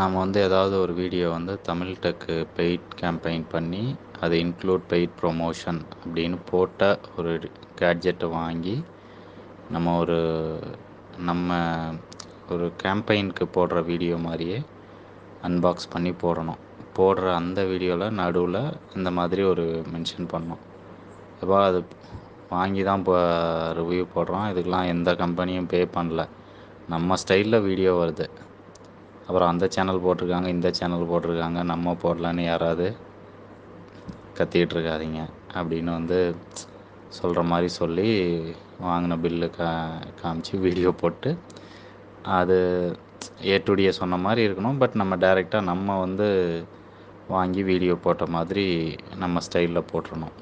நாம் வந்து ஏதாவது ஒரு வீடியோ வந்து தமிழ் டெக்கு பெய்ட் கேம்பெயின் பண்ணி அது இன்க்ளூட் பெய்ட் ப்ரொமோஷன் அப்படின்னு போட்ட ஒரு கேட்ஜெட்டை வாங்கி நம்ம ஒரு கேம்பெயினுக்கு போடுற வீடியோ மாதிரியே அன்பாக்ஸ் பண்ணி போடுற அந்த வீடியோவில் நடுவில் இந்த மாதிரி ஒரு மென்ஷன் பண்ணோம். எப்போ அது வாங்கி தான் இப்போ ரிவ்யூ போடுறோம், இதுக்கெலாம் எந்த கம்பெனியும் பே பண்ணல, நம்ம ஸ்டைலில் வீடியோ வருது. அப்புறம் அந்த சேனல் போட்டிருக்காங்க, இந்த சேனல் போட்டிருக்காங்க, நம்ம போடலான்னு யாராவது கத்திக்கிட்டு இருக்காதீங்க அப்படின்னு வந்து சொல்கிற மாதிரி சொல்லி வாங்கின பில்லு காமிச்சு வீடியோ போட்டு அது ஏ சொன்ன மாதிரி இருக்கணும். பட் நம்ம டைரெக்டாக நம்ம வந்து வாங்கி வீடியோ போட்ட மாதிரி நம்ம ஸ்டைலில் போட்டுருணும்.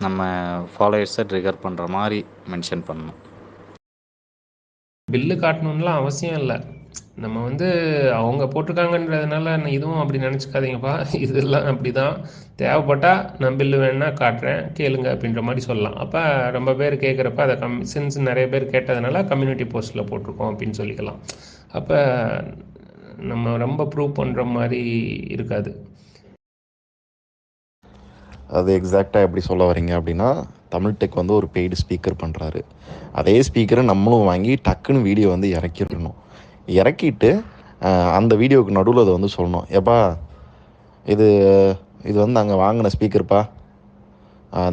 நம்ம ஃபாலோவர்ஸை ட்ரிகர் பண்ணுற மாதிரி மென்ஷன் பண்ணணும். பில்லு காட்டணும்லாம் அவசியம் இல்லை. நம்ம வந்து அவங்க போட்டிருக்காங்கன்றதுனால இதுவும் அப்படி நினச்சிக்காதீங்கப்பா, இதெல்லாம் அப்படி தான். தேவைப்பட்டால் நான் பில்லு வேணுன்னா காட்டுறேன், கேளுங்க அப்படின்ற மாதிரி சொல்லலாம். அப்போ ரொம்ப பேர் கேட்குறப்ப அதை சின்ஸ் நிறைய பேர் கேட்டதுனால கம்யூனிட்டி போஸ்ட்டில் போட்டிருக்கோம் அப்படின்னு சொல்லிக்கலாம். அப்போ நம்ம ரொம்ப ப்ரூவ் பண்ணுற மாதிரி இருக்காது. அது எக்ஸாக்டாக எப்படி சொல்ல வரீங்க அப்படின்னா, தமிழ் டெக் வந்து ஒரு பெய்டு ஸ்பீக்கர் பண்ணுறாரு. அதே ஸ்பீக்கரை நம்மளும் வாங்கி டக்குன்னு வீடியோ வந்து இறக்கிடணும். இறக்கிட்டு அந்த வீடியோவுக்கு நடுவில் அதை வந்து சொல்லணும், ஏப்பா இது வந்து நாங்கள் வாங்கின ஸ்பீக்கர்ப்பா.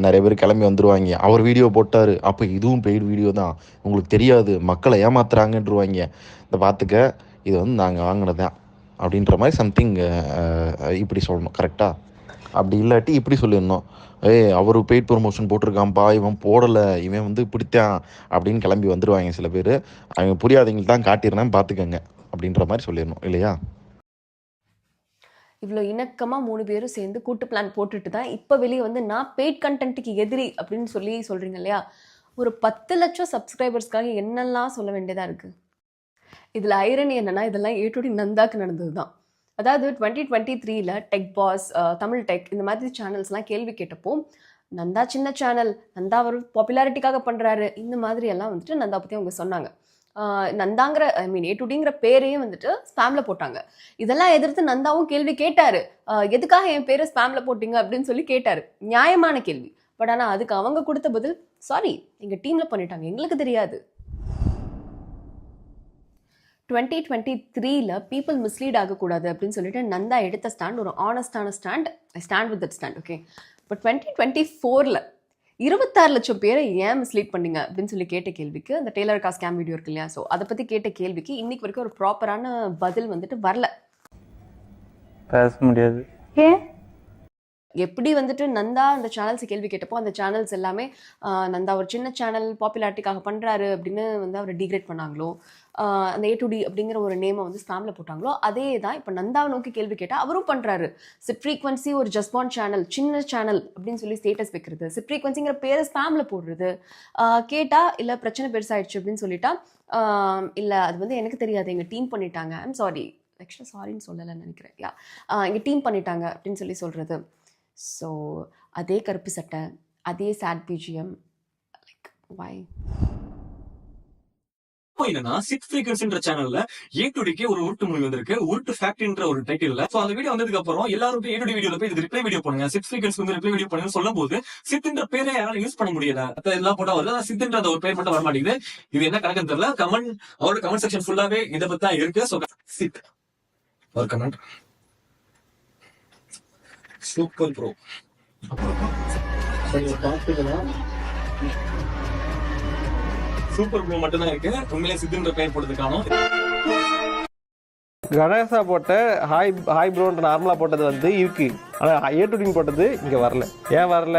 நிறைய பேர் கிளம்பி வந்துடுவாங்க, அவர் வீடியோ போட்டார், அப்போ இதுவும் பெய்டு வீடியோ தான், உங்களுக்கு தெரியாது, மக்களை ஏமாத்துறாங்கன்றுவாங்க, இந்த பார்த்துக்க இது வந்து நாங்கள் வாங்கினது தான் அப்படின்ற மாதிரி சம்திங் இப்படி சொல்லணும். கரெக்டாக? அப்படி இல்லாட்டி இப்படி சொல்லிடணும், அவர் பெய்ட் ப்ரொமோஷன் போட்டிருக்கான்ப்பா, இவன் போடலை, இவன் வந்து இப்படித்தான் அப்படின்னு கிளம்பி வந்துடுவாங்க சில பேர். அவங்க புரியாதவங்களுக்கு தான் காட்டிடுறேன் பார்த்துக்கங்க அப்படின்ற மாதிரி சொல்லிடணும், இல்லையா? இவ்வளோ இணக்கமாக 3 பேரும் சேர்ந்து கூட்டு பிளான் போட்டுட்டு தான் இப்போ வெளியே வந்து நான் பெய்ட் கண்டென்ட்டுக்கு எதிரி அப்படின்னு சொல்கிறீங்க இல்லையா? ஒரு 10 லட்சம் சப்ஸ்கிரைபர்ஸ்க்காக என்னெல்லாம் சொல்ல வேண்டியதாக இருக்குது. இதில் ஐரனி என்னென்னா, இதெல்லாம் ஏ நந்தாக்கு நடந்தது தான். அதாவது 2023 டெக் பாஸ், தமிழ் டெக் இந்த மாதிரி சேனல்ஸ்லாம் கேள்வி கேட்டப்போ, நந்தா சின்ன சேனல், நந்தா அவர் பாப்புலாரிட்டிக்காக பண்ணுறாரு, இந்த மாதிரி எல்லாம் வந்துட்டு நந்தா பற்றி அவங்க சொன்னாங்க. நந்தாங்கிற ஏ பேரையும் வந்துட்டு ஸ்பேமில் போட்டாங்க. இதெல்லாம் எதிர்த்து நந்தாவும் கேள்வி கேட்டார், எதுக்காக என் பேரை ஸ்பேமில் போட்டிங்க அப்படின்னு சொல்லி கேட்டார். நியாயமான கேள்வி. பட் ஆனால் அதுக்கு அவங்க கொடுத்த பதில், சாரி எங்கள் டீமில் பண்ணிட்டாங்க, எங்களுக்கு தெரியாது. 2023ல பீப்புள் மிஸ்லீட் ஆகக்கூடாது அப்படின்னு சொல்லிட்டு நந்தா எடுத்த ஸ்டாண்ட் ஒரு ஆனஸ்டான stand. I stand with that stand. Okay, but 2024ல 26 லட்சம் பேரை ஏன் மிஸ்லீட் பண்ணீங்க அப்படின்னு சொல்லி கேட்ட கேள்விக்கு, அந்த டெய்லர் காஸ் ஸ்கேம் வீடியோ இருக்கு இல்லையா, ஸோ அதை பற்றி கேட்ட கேள்விக்கு இன்னைக்கு வரைக்கும் ஒரு ப்ராப்பரான பதில் வந்துட்டு வரல. பேச முடியாது. ஏன் எப்படி வந்துட்டு நந்தா அந்த சேனல்ஸ் கேள்வி கேட்டப்போ அந்த சேனல்ஸ் எல்லாமே நந்தா ஒரு சின்ன சேனல் பாப்புலாரிட்டிக்காக பண்ணுறாரு அப்படின்னு வந்து அவரை டிகிரேட் பண்ணாங்களோ, அந்த A2D அப்படிங்கிற ஒரு நேமை வந்து ஸ்பேமில் போட்டாங்களோ, அதே தான் இப்போ நந்தாவை நோக்கி கேள்வி கேட்டால் அவரும் பண்ணுறாரு. சிட் ஃப்ரீக்வன்சி ஒரு ஜஸ்பான் சேனல், சின்ன சேனல் அப்படின்னு சொல்லி ஸ்டேட்டஸ் வைக்கிறது, சிட் ஃப்ரீக்வன்சிங்கிற பேரை ஸ்பேமில் போடுறது, கேட்டால் இல்லை பிரச்சனை பெருசாயிடுச்சு அப்படின்னு சொல்லிட்டா, இல்லை அது வந்து எனக்கு தெரியாது எங்கள் டீம் பண்ணிட்டாங்க, ஐம் சாரி, ஆக்சுவலாக சாரின்னு சொல்லலைன்னு நினைக்கிறேன், யா எங்கள் டீம் பண்ணிட்டாங்க அப்படின்னு சொல்லி சொல்கிறது. ஸோ அதே கருப்பு சட்டை, அதே சேட் பிஜிஎம், லைக் வை? என்னன்னா சிட் ஃப்ரீக்வன்சின்ற சேனல்ல A2Dக்கு ஒரு உருட்டு மொழி வந்திருக்கு, உருட்டு ஃபேக்ட்ரின்ற ஒரு டைட்டில்ல. சோ அந்த வீடியோ வந்ததுக்கு அப்புறம் எல்லாரும் A2D வீடியோல போய் இது ரிப்ளை வீடியோ பண்ணுங்க, சிட் ஃப்ரீக்வன்சி வந்து ரிப்ளை வீடியோ பண்ணுங்க சொல்லும் போது சித்ன்ற பேரை யாராலும் யூஸ் பண்ண முடியல. எல்லாம் போட்டா வருது, சித்ன்ற அந்த ஒரு பேர் மட்டும் வர மாட்டேங்குது. இது என்ன கணக்குன்னு தெரியல. கமெண்ட், அவரோட கமெண்ட் செக்ஷன் ஃபுல்லாவே இதை பத்தி தான் இருக்கு. சோ சித் ஒரு comment, super bro super bro மட்டும் தான் இருக்கு. உண்மையிலே சித்துன்ற பெயர் போட்டதுக்கான கணேசா போட்ட ஹாய் ப்ரோன்ற நார்மலா போட்டது வந்து இருக்கு, ஆனா A2D போட்டது இங்க வரல. ஏன் வரல?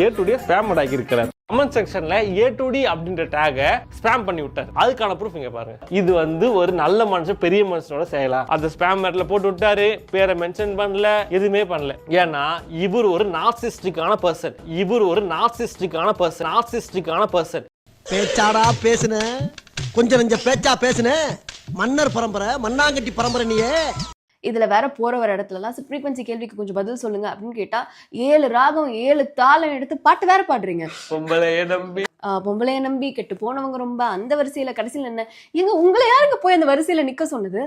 A2D ஸ்பேம் ஆக்கி இருக்கிறார். கமெண்ட் செக்ஷன்ல A2D அப்படின்ற டேகை ஸ்பேம் பண்ணி விட்டார். அதுக்கான ப்ரூஃப் இங்க பாருங்க. இது வந்து ஒரு நல்ல மனுஷன், பெரிய மனுஷனோட செயலா? அந்த ஸ்பேம் மேட்ல போட்டு விட்டாரு, பேரை மென்ஷன் பண்ணல, எதுவுமே பண்ணல. ஏன்னா இவர் ஒரு நார்சிஸ்டிக்கான பர்சன், நார்சிஸ்டிக்கான பர்சன். பேச்சாடா பேசுன, கொஞ்சம் நெஞ்ச பேச்சா பேசுன, மன்னர் பரம்பரை, மண்ணாங்கட்டி பரம்பரை நீயே. இதில் வேற போகிற வர இடத்துலலாம் சிட் ஃப்ரீக்வன்சி கேள்விக்கு கொஞ்சம் பதில் சொல்லுங்க அப்படின்னு கேட்டால் 7 ராகம் 7 தாளம் எடுத்து பாட்டு வேற பாடுறீங்க. பொம்பளைய நம்பி கெட்டு போனவங்க ரொம்ப, அந்த வரிசையில் கடைசியில் என்ன எங்க உங்களை யாருங்க போய் அந்த வரிசையில் நிற்க சொன்னது?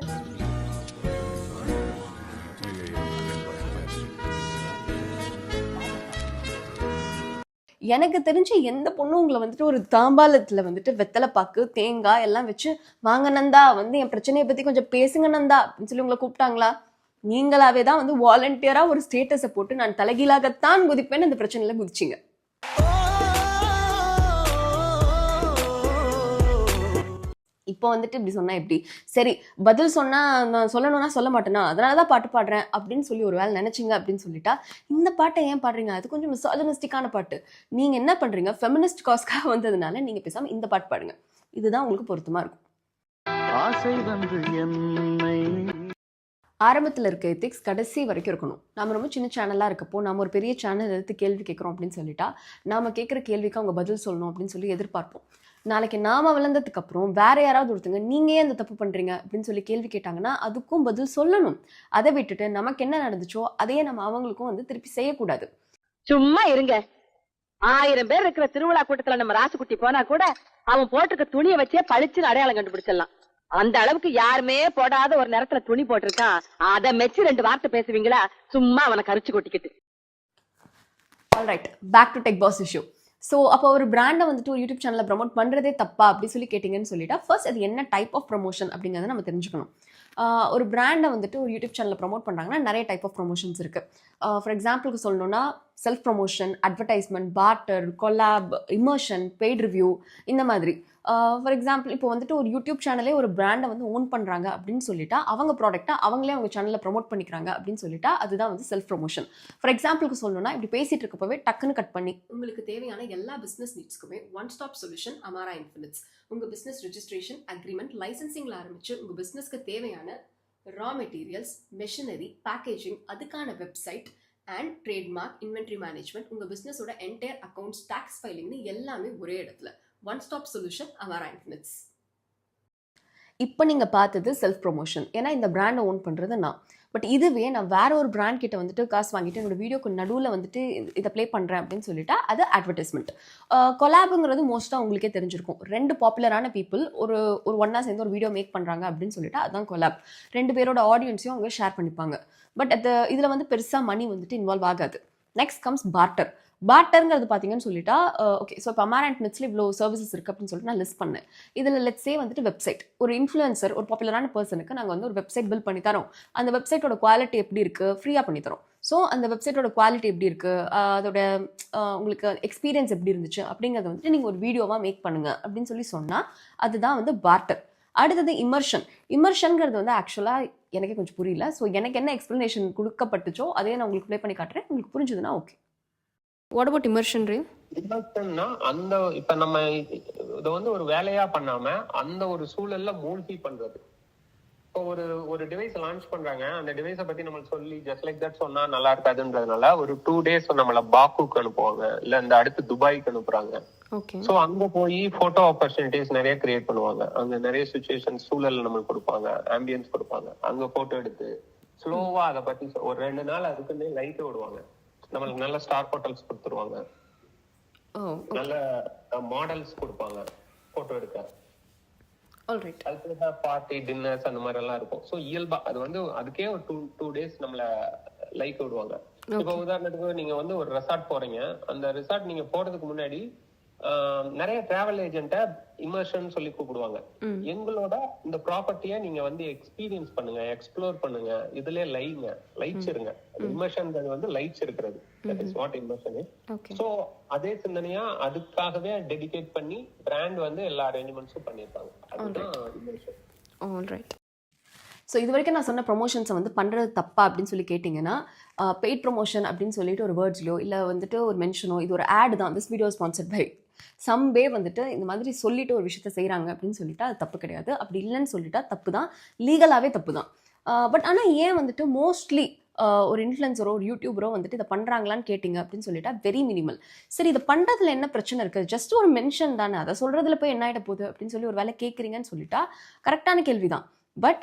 எனக்கு தெரிஞ்சு எந்த பொண்ணும் உங்களை வந்துட்டு ஒரு தாம்பாலத்தில் வந்துட்டு வெத்தலை பாக்கு தேங்காய் எல்லாம் வச்சு வாங்க நந்தா வந்து என் பிரச்சனையை பற்றி கொஞ்சம் பேசுங்க நந்தா அப்படின்னு சொல்லி உங்களை கூப்பிட்டாங்களா? நீங்களாவே தான் வந்து வாலண்டியராக ஒரு ஸ்டேட்டஸை போட்டு நான் தலைகீழாகத்தான் குதிப்பேன்னு அந்த பிரச்சனையில் குதிச்சிங்க. இப்போ வந்துட்டு இப்படி சொன்னா எப்படி? சரி, பதில் சொன்னா நான் சொல்லணும்னா சொல்ல மாட்டேனா, அதனாலதான் பாட்டு பாடுறேன் அப்படின்னு சொல்லி ஒரு வேலை நினைச்சிங்க அப்படின்னு சொல்லிட்டா, இந்த பாட்டை ஏன் பாடுறீங்க? அது கொஞ்சம் மிசாஜனிஸ்டிக்கான பாட்டு. நீங்க என்ன பண்றீங்க? ஃபெமினிஸ்ட் காஸ்க்காக வந்ததுனால நீங்க பேசாம இந்த பாட்டு பாடுங்க. இதுதான் உங்களுக்கு பொருத்தமா இருக்கும். ஆரம்பத்தில் இருக்க எத்திக்ஸ் கடைசி வரைக்கும் இருக்கணும். நம்ம ரொம்ப சின்ன சேனலாக இருக்கப்போ நம்ம ஒரு பெரிய சேனல் எடுத்து கேள்வி கேட்குறோம் அப்படின்னு சொல்லிட்டா, நாம கேட்குற கேள்விக்கு அவங்க பதில் சொல்லணும் அப்படின்னு சொல்லி எதிர்பார்ப்போம். நாளைக்கு நாம வளர்ந்ததுக்கு அப்புறம் வேற யாராவது ஒருத்தங்க நீங்க ஏன் இந்த தப்பு பண்றீங்க அப்படின்னு சொல்லி கேள்வி கேட்டாங்கன்னா அதுக்கும் பதில் சொல்லணும். அதை விட்டுட்டு நமக்கு என்ன நடந்துச்சோ அதையே நம்ம அவங்களுக்கும் வந்து திருப்பி செய்யக்கூடாது. சும்மா இருங்க. 1000 பேர் இருக்கிற திருவிழா கூட்டத்துல நம்ம ராசுக்குட்டி போனா கூட அவன் போட்டிருக்க துணியை வச்சே பளிச்சுன்னு அடையாளம் கண்டுபிடிச்சிடலாம். அந்த அளவுக்கு யாருமே போடாத ஒரு நேரத்துல துணி போட்டிருக்கான். அதை மெச்சு 2 வார்த்தை பேசுவீங்களா? சும்மா அவனை கரிச்சு கொட்டிக்கிட்டு. Alright, back to Tech Boss issue. So அப்போ ஒரு பிராண்டை வந்துட்டு ஒரு யூடியூப் சேனலில் ப்ரமோட் பண்ணுறதே தப்பா அப்படி சொல்லி கேட்டிங்கன்னு சொல்லிட்டா, ஃபர்ஸ்ட் அது என்ன டைப் ஆஃப் ப்ரமோஷன் அப்படிங்கிறத நம்ம தெரிஞ்சுக்கணும். ஒரு பிராண்டை வந்துட்டு ஒரு யூடியூப் சேனலில் ப்ரமோட் பண்ணுறாங்கன்னா நிறைய டைப் ஆஃப் ப்ரமோஷன்ஸ் இருக்குது. ஃபார் எக்ஸாம்பிளுக்கு சொல்லணும்னா self promotion, advertisement, partner, collab, immersion, paid review, இந்த மாதிரி. ஃபார் எக்ஸாம்பிள் இப்போ வந்துட்டு ஒரு யூடியூப் சேனலே ஒரு பிராண்டை வந்து ஓன் பண்ணுறாங்க அப்படின்னு சொல்லிட்டா, அவங்க ப்ராடக்ட்டை அவங்களே அவங்க சேனலில் ப்ரமோட் பண்ணிக்கிறாங்க அப்படின்னு சொல்லிட்டா அதுதான் வந்து செல்ஃப் ப்ரமோஷன். ஃபார் எக்ஸாம்பிளுக்கு சொல்லணும்னா, இப்படி பேசிட்டு இருக்கப்பவே டக்குன்னு கட் பண்ணி உங்களுக்கு தேவையான எல்லா பிஸ்னஸ் நீட்ஸ்க்குமே one stop solution Amara Infinites. உங்கள் பிஸ்னஸ் ரெஜிஸ்ட்ரேஷன், அக்ரிமெண்ட், லைசன்சிங்கில் ஆரம்பிச்சு உங்கள் பிஸ்னஸ்க்கு தேவையான ரா மெட்டீரியல்ஸ், மெஷினரி, பேக்கேஜிங், அதுக்கான website and trademark, inventory management, உங்கள் பிஸ்னஸோட என்டையர் அக்கௌண்ட்ஸ், டேக்ஸ் ஃபைலிங்னு எல்லாமே ஒரே இடத்துல. One stop solution Amara Infinites. இப்போ நீங்கள் பார்த்தது செல்ஃப் ப்ரொமோஷன், ஏன்னா இந்த பிராண்டை ஓன் பண்ணுறது நான். பட் இதுவே நான் வேற ஒரு பிராண்ட் கிட்ட வந்துட்டு காசு வாங்கிட்டு என்னோட வீடியோக்கு நடுவில் வந்துட்டு இதை ப்ளே பண்ணுறேன் அப்படின்னு சொல்லிட்டா அது அட்வர்டைஸ்மெண்ட். கொலாபுங்கிறது மோஸ்ட்டாக உங்களுக்கே தெரிஞ்சிருக்கும். 2 பாப்புலரான பீப்புள் ஒரு ஒன்றா சேர்ந்து ஒரு வீடியோ மேக் பண்ணுறாங்க அப்படின்னு சொல்லிட்டா அதுதான் கொலாப். 2 பேரோட ஆடியன்ஸையும் அவங்க ஷேர் பண்ணிப்பாங்க. பட் இதில் வந்து பெருசாக மணி வந்துட்டு இன்வால்வ் ஆகாது. Next comes partner. பார்ட்டருங்கிறது பார்த்தீங்கன்னு சொல்லிட்டா ஓகே, ஸோ இப்போ அமாரண்ட் மித்ஸில் இவ்வளோ சர்வீசஸ் இருக்குது அப்படின்னு சொல்லிட்டு நான் லிஸ்ட் பண்ணேன். இதில் லெட்ஸே வந்துட்டு வெப்சைட், ஒரு இன்ஃப்ளூயன்சர், ஒரு பாப்புலரான பர்சனுக்கு நாங்கள் வந்து ஒரு வெப்சைட் பில்ட் பண்ணி தரோம். அந்த வெப்சைட்டோட குவாலிட்டி எப்படி இருக்குது, ஃப்ரீயாக பண்ணி தரோம். ஸோ அந்த வெப்சைட்டோட குவாலிட்டி எப்படி இருக்குது, அதோட உங்களுக்கு எக்ஸ்பீரியன்ஸ் எப்படி இருந்துச்சு அப்படிங்கிறத வந்துட்டு நீங்கள் ஒரு வீடியோவாக மேக் பண்ணுங்கள் அப்படின்னு சொல்லி சொன்னால் அதுதான் வந்து பார்ட்டர். அடுத்தது இமர்ஷன்ங்கிறது வந்து ஆக்சுவலாக எனக்கே கொஞ்சம் புரியல. ஸோ எனக்கு என்ன எக்ஸ்ப்ளனேஷன் கொடுக்கப்பட்டுச்சோ அதே நான் உங்களுக்கு ப்ளே பண்ணி காட்டுறேன். உங்களுக்கு புரிஞ்சுதுன்னா ஓகே. வாட் அபவுட் இமர்ஷன் ரீ? இமர்ஷன்னா அந்த இப்ப நம்ம இதை வந்து ஒரு வேலையா பண்ணாம அந்த ஒரு சூழல்ல மூழ்கி பண்றது. இப்போ ஒரு டிவைஸ் லான்ச் பண்றாங்க, அந்த டிவைஸை பத்தி நம்ம சொல்லி ஜஸ்ட் லைக் தட் சொன்னா நல்லா இருக்காதுன்றதுனால ஒரு 2 days நம்மள பாக்குக்கு அனுப்புவாங்க, இல்ல இந்த அடுத்து துபாய்க்கு அனுப்புறாங்க. சோ அங்க போய் போட்டோ ஆப்பர்ச்சுனிட்டிஸ் நிறைய கிரியேட் பண்ணுவாங்க. அங்க நிறைய சுச்சுவேஷன் சூழல் நம்மளுக்கு கொடுப்பாங்க, ஆம்பியன்ஸ் கொடுப்பாங்க. அங்க போட்டோ எடுத்து ஸ்லோவா அதை பத்தி ஒரு 2 நாள் அதுக்குன்னே லைட் விடுவாங்க. நம்மளுக்கு நல்ல ஸ்டார் ஹோட்டல்ஸ் கொடுத்துருவாங்க, நல்ல மாடல்ஸ் கொடுப்பாங்க போட்டோ எடுக்க. அதுக்கு பார்ட்டி டின்னர்ஸ் அந்த மாதிரி எல்லாம் இருக்கும். ஸோ இயல்பா அது வந்து அதுக்கே ஒரு 2 days நம்மள லைக் விடுவாங்க. இப்போ உதாரணத்துக்கு நீங்க வந்து ஒரு ரெசார்ட் போறீங்க, அந்த ரெசார்ட் நீங்க போறதுக்கு முன்னாடி நிறைய டிராவல் ஏஜென்ட்ட இமர்ஷன் சொல்லி கூப்பிடுவாங்க. எங்களோட இந்த ப்ராப்பர்ட்டியை நீங்க வந்து எக்ஸ்பீரியன்ஸ் பண்ணுங்க, எக்ஸ்ப்ளோர் பண்ணுங்க, இதுல லைட்ஸ் இருங்க. இமர்ஷன் வந்து லைட்ஸ் இருக்கிறது. That is what immersion is. So அதே சிந்தனையா அதுக்காகவே டெடிகேட் பண்ணி பிராண்ட் வந்து எல்லா அரேஞ்ச்மெண்ட்ஸும் பண்ணிருக்காங்க. அதுதான் இமர்ஷன். ஆல்ரைட். ஸோ இது வரைக்கும் நான் சொன்ன ப்ரொமோஷன்ஸை வந்து பண்ணுறது தப்பா அப்படின்னு சொல்லி கேட்டிங்கன்னா, பெய்ட் ப்ரொமோஷன் அப்படின்னு சொல்லிட்டு ஒரு வேர்ட்ஸ்லையோ இல்லை வந்துட்டு ஒரு மென்ஷனோ, இது ஒரு ஆட் தான், திஸ் வீடியோ ஸ்பான்சர்ட் பை சம்வே வந்துட்டு இந்த மாதிரி சொல்லிட்டு ஒரு விஷயத்த செய்கிறாங்க அப்படின்னு சொல்லிட்டா அது தப்பு கிடையாது. அப்படி இல்லைன்னு சொல்லிட்டா தப்பு தான், லீகலாகவே தப்பு தான். பட் ஆனால் ஏன் வந்துட்டு மோஸ்ட்லி ஒரு இன்ஃப்ளூயன்சரோ ஒரு யூடியூபரோ வந்துட்டு இதை பண்ணுறாங்களான்னு கேட்டிங்க அப்படின்னு சொல்லிட்டா வெரி மினிமல். சரி, இதை பண்ணுறதுல என்ன பிரச்சனை இருக்குது, ஜஸ்ட் ஒரு மென்ஷன் தானே, அதை சொல்கிறதுல போய் என்ன ஆகிட போகுது அப்படின்னு சொல்லி ஒரு வேலை கேட்குறீங்கன்னு சொல்லிட்டா கரெக்டான கேள்வி தான். பட்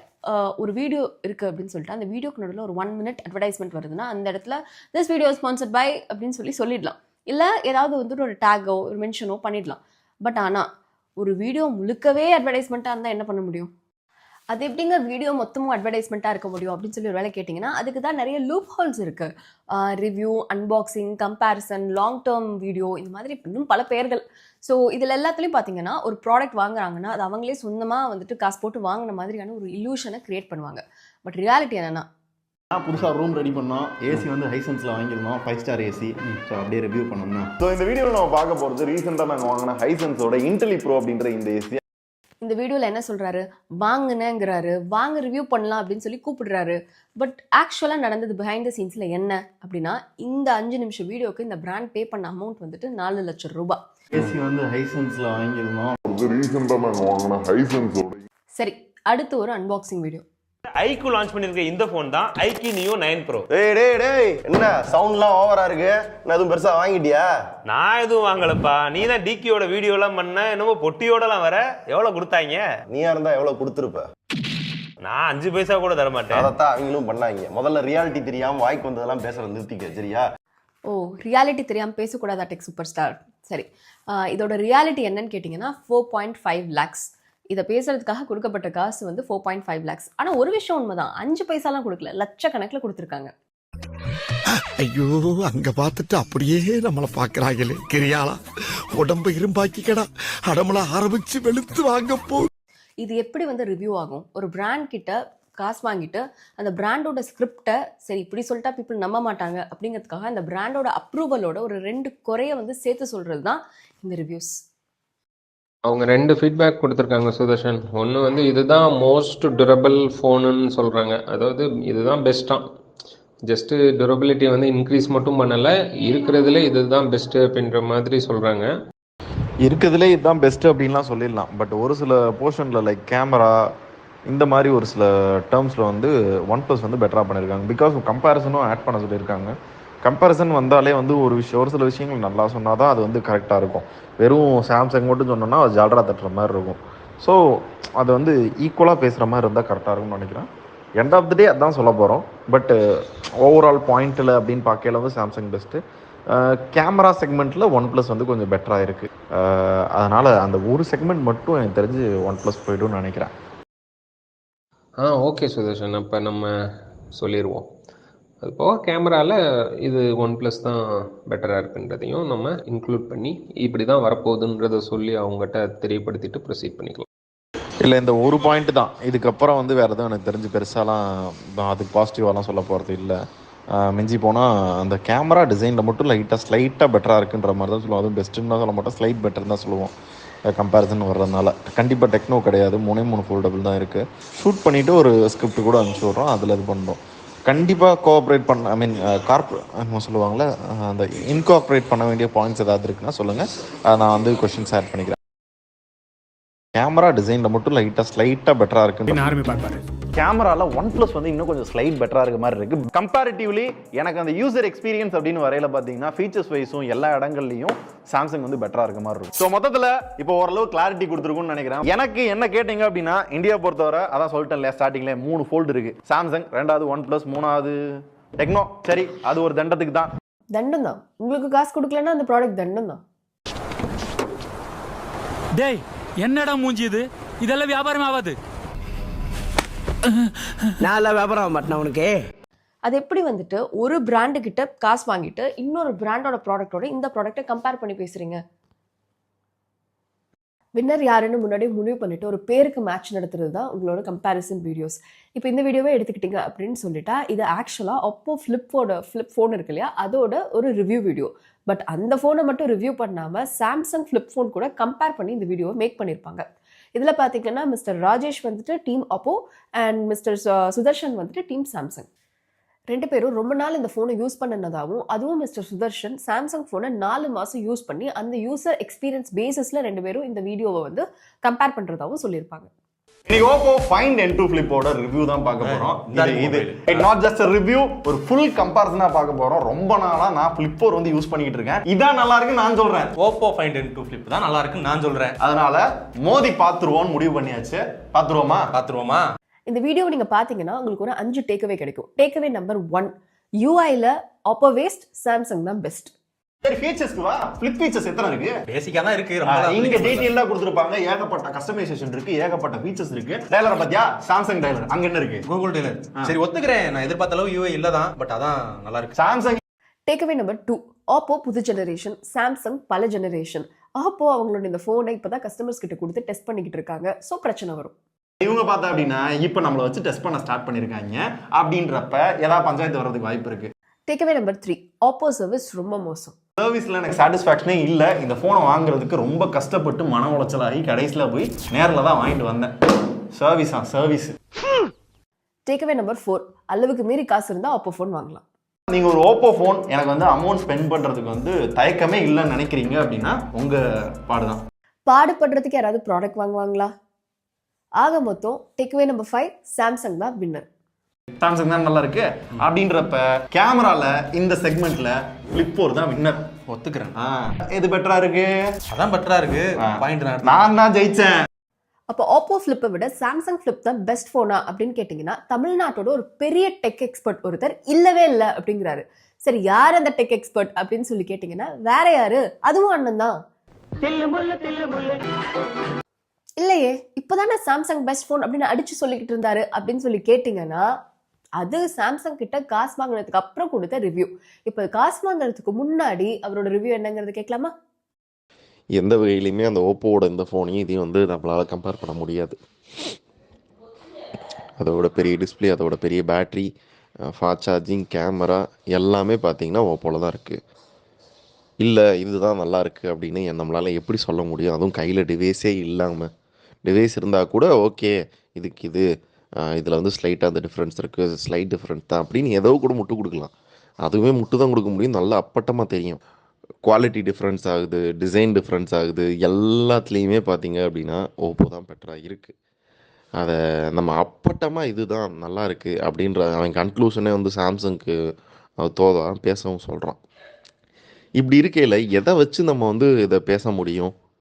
ஒரு வீடியோ இருக்குது அப்படின்னு சொல்லிட்டு அந்த வீடியோக்கு நடுவில் ஒரு 1 minute அட்வர்டைஸ்மெண்ட் வருதுன்னா அந்த இடத்துல திஸ் வீடியோ ஸ்பான்சர்ட் பை அப்படின்னு சொல்லிடலாம். இல்லை ஏதாவது வந்துட்டு ஒரு டேகோ ஒரு மென்ஷனோ பண்ணிடலாம். பட் ஆனால் ஒரு வீடியோ முழுக்கவே அட்வர்டைஸ்மெண்ட்டாக இருந்தால் என்ன பண்ண முடியும்? அது எப்படிங்க வீடியோ மொத்தமும் அட்வர்டைஸ்மெண்ட்டாக இருக்க முடியும் அப்படின்னு சொல்லி ஒரு வேலை கேட்டிங்கன்னா அதுக்கு தான் நிறைய லூப் ஹோல்ஸ் இருக்குது. Review, unboxing, comparison, long term video, இந்த மாதிரி இன்னும் பல பெயர்கள். ஸோ இதில் எல்லாத்துலேயும் பார்த்தீங்கன்னா ஒரு ப்ராடக்ட் வாங்குறாங்கன்னா அது அவங்களே சொந்தமாக வந்துட்டு காசு போட்டு வாங்கின மாதிரியான ஒரு இல்யூஷனை கிரியேட் பண்ணுவாங்க. பட் ரியாலிட்டி என்னன்னா, புதுசாக ரூம் ரெடி பண்ணோம், ஏசி வந்து ஹைசன்ஸில் வாங்கியிருந்தோம், 5 star ஏசி. ஸோ அப்படியே ரிவ்யூ பண்ணோம்னா ஸோ இந்த வீடியோவில் நம்ம பார்க்க போகிறது ரீசெண்டாக நாங்கள் வாங்கின ஹைசன்ஸோட இன்டெலி ப்ரோ அப்படின்ற இந்த ஏசி. இந்த வீடியோவில் என்ன சொல்கிறாரு, வாங்கினேங்கிறாரு, வாங்க ரிவ்யூ பண்ணலாம் அப்படின்னு சொல்லி கூப்பிடுறாரு. பட் ஆக்சுவலாக நடந்தது பிஹைண்ட் த சீன்ஸில் என்ன அப்படின்னா, இந்த 5 நிமிஷம் வீடியோக்கு இந்த பிராண்ட் பே பண்ண அமௌண்ட் வந்துட்டு 4 லட்சம் ரூபாய். ஏசி வந்து ஹைசன்ஸில் வாங்கியிருந்தோம். சரி, அடுத்து ஒரு அன்பாக்சிங் வீடியோ. ஐக்யூ லான்ச் பண்ணிருக்க இந்த ஃபோன் தான் ஐக்யூ நியோ 9 Pro. டேய் என்ன சவுண்ட்லாம் ஓவரா இருக்கு? நான் எதுவும் பெருசா வாங்கிட்டியா? நான் எதுவும் வாங்கலப்பா, நீ தான் டிகியோட வீடியோலாம் பண்ண, என்னமோ பொட்டியோடலாம் வர. எவ்வளவு கொடுத்தாங்க? நீயா இருந்தா எவ்வளவு கொடுத்துருப்ப? நான் 5 பைசா கூட தர மாட்டேன். அதைத்தான் அவங்களும் பண்ணாங்க. முதல்ல ரியாலிட்டி தெரியாம வாய்க்கு வந்ததெல்லாம் பேசுறது நிறுத்திக்க, சரியா? ஓ, ரியாலிட்டி தெரியாமல் பேசக்கூடாதா டெக் சூப்பர் ஸ்டார்? சரி, இதோட ரியாலிட்டி என்னன்னு கேட்டிங்கன்னா 4.5 lakhs. இதை பேசுறதுக்காக கொடுக்கப்பட்ட காசு வந்து 4.5 lakhs. ஆனால் ஒரு விஷயம் உண்மைதான், 5 பைசாலாம் கொடுக்கல, லட்சக்கணக்கில் கொடுத்துருக்காங்க. ஐயோ, அங்க பார்த்துட்டு அப்படியே நம்மளை பார்க்கறாங்களே, கிரியாளா உடம்பு இரும்பாக்கிக்கடா, அடமள ஆரம்பிச்சு வெளுத்து வாங்க போ. இது எப்படி வந்து ரிவ்யூ ஆகும்? ஒரு பிராண்ட் கிட்ட காசு வாங்கிட்டு அந்த பிராண்டோட ஸ்கிரிப்டை சரி இப்படி சொல்லிட்டா பீப்புள் நம்ப மாட்டாங்க அப்படிங்கிறதுக்காக அந்த பிராண்டோட அப்ரூவலோட ஒரு 2 குறைய வந்து சேர்த்து சொல்கிறது தான் இந்த ரிவ்யூஸ். அவங்க 2 ஃபீட்பேக் கொடுத்துருக்காங்க சுதர்ஷன். ஒன்று வந்து இதுதான் மோஸ்ட் டியூரபிள் ஃபோனுன்னு சொல்கிறாங்க, அதாவது இதுதான் பெஸ்ட்டாக. ஜஸ்ட்டு டியூரபிலிட்டி வந்து இன்க்ரீஸ் மட்டும் பண்ணலை, இருக்கிறதுல இதுதான் பெஸ்ட்டு அப்படின்ற மாதிரி சொல்கிறாங்க. இருக்கிறதுலே இதுதான் பெஸ்ட்டு அப்படின்லாம் சொல்லிடலாம். பட் ஒரு சில போர்ஷனில் லைக் கேமரா இந்த மாதிரி ஒரு சில டேர்ம்ஸில் வந்து OnePlus வந்து பெட்டராக பண்ணியிருக்காங்க. பிகாஸ் கம்பேரிசனும் ஆட் பண்ண சொல்லியிருக்காங்க. கம்பேரிசன் வந்தாலே வந்து ஒரு சில விஷயங்கள் நல்லா சொன்னால் தான் அது வந்து கரெக்டாக இருக்கும். வெறும் சாம்சங் மட்டும் சொன்னோன்னா அது ஜால்ரா தட்டுற மாதிரி இருக்கும். ஸோ அது வந்து ஈக்குவலாக பேசுகிற மாதிரி இருந்தால் கரெக்டாக இருக்கும்னு நினைக்கிறேன். எண்ட் ஆஃப் த டே அதான் சொல்ல போகிறோம். பட் ஓவரால் பாயிண்ட்டில் அப்படின்னு பார்க்கல வந்து சாம்சங் பெஸ்ட்டு. கேமரா செக்மெண்ட்டில் OnePlus வந்து கொஞ்சம் பெட்டராக இருக்குது. அதனால் அந்த ஒரு செக்மெண்ட் மட்டும் எனக்கு தெரிஞ்சு OnePlus போய்டும்னு நினைக்கிறேன். ஓகே சுதர்ஷன், அப்போ நம்ம சொல்லிடுவோம். அது போக கேமராவில் இது OnePlus தான் பெட்டராக இருக்குன்றதையும் நம்ம இன்க்ளூட் பண்ணி இப்படி தான் வரப்போகுதுன்றதை சொல்லி அவங்ககிட்ட தெரியப்படுத்திட்டு ப்ரொசீட் பண்ணிக்கலாம். இல்லை, இந்த ஒரு பாயிண்ட் தான். இதுக்கப்புறம் வந்து வேறு எதுவும் எனக்கு தெரிஞ்சு பெருசாலாம் அதுக்கு பாசிட்டிவாலாம் சொல்ல போகிறது இல்லை. மிஞ்சி போனால் அந்த கேமரா டிசைனில் மட்டும் ஸ்லைட்டாக பெட்டராக இருக்குன்ற மாதிரி தான் சொல்லுவோம். அதுவும் பெஸ்ட்டுன்னு தான் சொல்ல மாட்டோம், ஸ்லைட் பெட்டர் தான் சொல்லுவோம். கம்பேரிசன் வர்றதுனால கண்டிப்பாக டெக்னோ கிடையாது, 3 ஃபோல்டபுள் தான் இருக்குது. ஷூட் பண்ணிவிட்டு ஒரு ஸ்கிரிப்ட் கூட அனுப்பிச்சி விட்றோம், அதில் இது பண்ணுறோம். கண்டிப்பாக கோஆப்ரேட் பண்ண சொல்லுவாங்களே, அந்த இன்கார்பரேட் பண்ண வேண்டிய பாயிண்ட்ஸ் ஏதாவது இருக்குன்னா சொல்லுங்கள், நான் வந்து கொஷின்ஸ் ஆட் பண்ணிக்கிறேன். கேமரா டிசைனில் மட்டும் ஸ்லைட்டாக பெட்டராக இருக்குன்னு யாருமே பார்ப்பாரு. கேமரால OnePlus வந்து இன்னும் கொஞ்சம் ஸ்லைட் பெட்டரா இருக்க மாதிரி இருக்கு. கம்பேரிட்டிவ்லி எனக்கு அந்த யூசர் எக்ஸ்பீரியன்ஸ் அப்படின்னு வரையில பாத்தீங்கன்னா ஃபீச்சர்ஸ் வைஸும் எல்லா இடங்கள்லயும் சாம்சங் வந்து பெட்டரா இருக்க மாதிரி இருக்கும். ஸோ மொத்தத்தில் இப்போ ஓரளவு கிளாரிட்டி கொடுத்துருக்கும்னு நினைக்கிறேன். எனக்கு என்ன கேட்டீங்க அப்படின்னா, இந்தியா பொறுத்தவரை அதான் சொல்லிட்டேன் இல்லையா, ஸ்டார்டிங்ல 3 ஃபோல்டு இருக்கு. சாம்சங், 2வது OnePlus, 3வது டெக்னோ. சரி, அது ஒரு தண்டத்துக்கு தான். தண்டம் தான். உங்களுக்கு காசு கொடுக்கலன்னா அந்த ப்ராடக்ட் தண்டம் தான். டேய், என்னடா மூஞ்சி இது? இதெல்லாம் வியாபாரம் ஆகாது. நான் வியாபாரம் ஆக மாட்டேன் உனக்கு. அது எப்படி வந்துட்டு ஒரு பிராண்டு கிட்ட காசு வாங்கிட்டு இன்னொரு பிராண்டோட ப்ராடக்டோட இந்த ப்ராடக்ட்டை கம்பேர் பண்ணி பேசுறீங்க? வின்னர் யாருன்னு முன்னாடியே முடிவு பண்ணிட்டு ஒரு பேருக்கு மேட்ச் நடத்துறது தான் உங்களோட கம்பேரிசன் வீடியோஸ். இப்போ இந்த வீடியோவே எடுத்துக்கிட்டீங்க அப்படின்னு சொல்லிட்டா, இது ஆக்சுவலாக அப்போ ஃப்ளிப் ஃபோன் இருக்கு இல்லையா, அதோட ஒரு ரிவ்யூ வீடியோ. பட் அந்த ஃபோனை மட்டும் ரிவ்யூ பண்ணாமல் சாம்சங் ஃப்ளிப் ஃபோன் கூட கம்பேர் பண்ணி இந்த வீடியோவை மேக் பண்ணியிருப்பாங்க. இதில் பார்த்தீங்கன்னா மிஸ்டர் ராஜேஷ் வந்துட்டு டீம் அப்போ அண்ட் மிஸ்டர் சுதர்ஷன் வந்துட்டு டீம் சாம்சங். 2 பேரும் ரொம்ப நாள் இந்த ஃபோனை யூஸ் பண்ணதாகவும், அதுவும் மிஸ்டர் சுதர்ஷன் சாம்சங் ஃபோனை 4 மாதம் யூஸ் பண்ணி அந்த யூசர் எக்ஸ்பீரியன்ஸ் பேசிஸில் 2 பேரும் இந்த வீடியோவை வந்து கம்பேர் பண்ணுறதாகவும் சொல்லியிருப்பாங்க. இன்னைக்கு Oppo Find N2 Flipஓட ரிவ்யூ தான் பார்க்க போறோம். இது நாட் ஜஸ்ட் a ரிவ்யூ, ஒரு ஃபுல் கம்பேரிசனா பார்க்க போறோம். ரொம்ப நாளா நான் Flip 4 வந்து யூஸ் பண்ணிட்டு இருக்கேன். இதான் நல்லா இருக்கு நான் சொல்றேன். Oppo Find N2 Flip தான் நல்லா இருக்குன்னு நான் சொல்றேன். அதனால மோதி பாத்துருவோம்னு முடிவு பண்ணியாச்சு. பாத்துருவோமா? இந்த வீடியோ நீங்க பாத்தீங்கன்னா உங்களுக்கு ஒரு 5 டேக்அவே கிடைக்கும். Takeaway number 1, யூஐல Oppo waste, Samsung தான் பெஸ்ட். சரி, ஃபீச்சர்ஸ்க்கு வா. ஃபிளிப் ஃபீச்சர்ஸ் எத்தனை இருக்கு? பேசிக்கா தான் இருக்கு. இங்க டீடைலா கொடுத்திருப்பாங்க. ஏகப்பட்ட கஸ்டமைசேஷன் இருக்கு, ஏகப்பட்ட ஃபீச்சர்ஸ் இருக்கு. டயலர் பாத்தியா? Samsung dialler. அங்க என்ன இருக்கு? Google dialler. சரி, ஒத்துக்கிறேன். நான் எதிர்பார்த்த அளவு யூஐ இல்ல தான், பட் அதான் நல்லா இருக்கு. சாம்சங். டேக்அவே நம்பர் 2, Oppo புது ஜெனரேஷன், சாம்சங் பல ஜெனரேஷன். Oppo அவங்களோட இந்த போனை இப்பதான் கஸ்டமர்ஸ் கிட்ட கொடுத்து டெஸ்ட் பண்ணிக்கிட்டு இருக்காங்க. சோ பிரச்சனை வரும். இவங்க பார்த்தா அப்படின்னா இப்ப நம்மள வச்சு டெஸ்ட் பண்ண ஸ்டார்ட் பண்ணிருக்காங்க. அப்படின்றப்ப ஏதாவது பஞ்சாயத்து வர்றதுக்கு வாய்ப்பு இருக்கு. டேக்அவே நம்பர் 3, Oppo சர்வீஸ் ரொம்ப மோசம். சர்வீஸ்ல எனக்கு சாட்டிஸ்ஃபேக்ஷனே இல்ல. இந்த போனை வாங்குறதுக்கு ரொம்ப கஷ்டப்பட்டு மன உளைச்சலாகி கடைசியில போய் நேரில் தான் வாங்கிட்டு வந்தேன். சர்வீஸ். டேக்அவே நம்பர் 4, அளவுக்கு மீறி காசு இருந்தா Oppo ஃபோன் வாங்கலாம். நீங்க ஒரு Oppo ஃபோன் எனக்கு வந்து அமௌண்ட் ஸ்பெண்ட் பண்றதுக்கு வந்து தயக்கமே இல்லைன்னு நினைக்கிறீங்க அப்படின்னா உங்க பாடுதான். பாடுபடுறதுக்கு யாராவது ப்ராடக்ட் வாங்குவாங்களா? ஆக மொத்தம் டேக்அவே நம்பர் 5, சாம்சங் தான் வின்னர். சாம்சங் தான் நல்லா இருக்கு. அப்படின்றப்ப கேமரால இந்த செக்மெண்ட்ல Flip 4 தான் வின்னர். ஒத்துக்கிறேன். எது பெட்டரா இருக்கு? அதான் பெட்டரா இருக்கு. பாயிண்ட் நான் தான் ஜெயிச்சேன். அப்போ Oppo ஃப்ளிப்பை விட சாம்சங் ஃப்ளிப் தான் பெஸ்ட் ஃபோனா அப்படின்னு கேட்டிங்கன்னா, தமிழ்நாட்டோட ஒரு பெரிய டெக் எக்ஸ்பர்ட் ஒருத்தர் இல்லவே இல்லை அப்படிங்கிறாரு. சரி, யார் அந்த டெக் எக்ஸ்பர்ட் அப்படின்னு சொல்லி கேட்டிங்கன்னா, வேற யாரு, அதுவும் அண்ணன் தான். இல்லையே, இப்போதானே சாம்சங் பெஸ்ட் ஃபோன் அப்படின்னு அடிச்சு சொல்லிக்கிட்டு இருந்தாரு அப்படின்னு சொல்லி கேட்டிங்கன்னா, அது சாம்சங் கிட்ட காசு வாங்கினதுக்கு அப்புறம் கொடுத்த ரிவ்யூ. இப்போ காசு வாங்குறதுக்கு முன்னாடி அவரோட ரிவ்யூ என்னங்கிறது கேட்கலாமா? எந்த வகையிலையுமே அந்த ஓப்போவோட இந்த ஃபோனையும் இதையும் வந்து நம்மளால் கம்பேர் பண்ண முடியாது. அதோட பெரிய டிஸ்பிளே, அதோட பெரிய பேட்ரி, ஃபாஸ்ட் சார்ஜிங், கேமரா எல்லாமே பார்த்தீங்கன்னா ஓப்போவில் தான் இருக்குது. இல்லை இதுதான் நல்லா இருக்குது அப்படின்னு நம்மளால் எப்படி சொல்ல முடியும்? அதுவும் கையில் டிவைஸே இல்லாமல். டிவைஸ் இருந்தால் கூட ஓகே, இதுக்கு இதில் வந்து ஸ்லைட்டாக அந்த டிஃப்ரென்ஸ் இருக்குது, ஸ்லைட் டிஃப்ரென்ஸ் தான் அப்படின்னு ஏதோ கூட முட்டு கொடுக்கலாம். அதுவுமே முட்டு தான் கொடுக்க முடியும், நல்லா அப்பட்டமாக தெரியும். குவாலிட்டி டிஃப்ரென்ஸ் ஆகுது, டிசைன் டிஃப்ரென்ஸ் ஆகுது, எல்லாத்துலேயுமே பார்த்தீங்க அப்படின்னா ஓப்போ தான் பெட்டராக இருக்குது. அதை நம்ம அப்பட்டமாக இதுதான் நல்லா இருக்குது அப்படின்ற அவன் கன்க்ளூஷனே வந்து சாம்சங்க்கு தோதான் பேசவும் சொல்கிறான். இப்படி இருக்கையில் எதை வச்சு நம்ம வந்து இதை பேச முடியும்?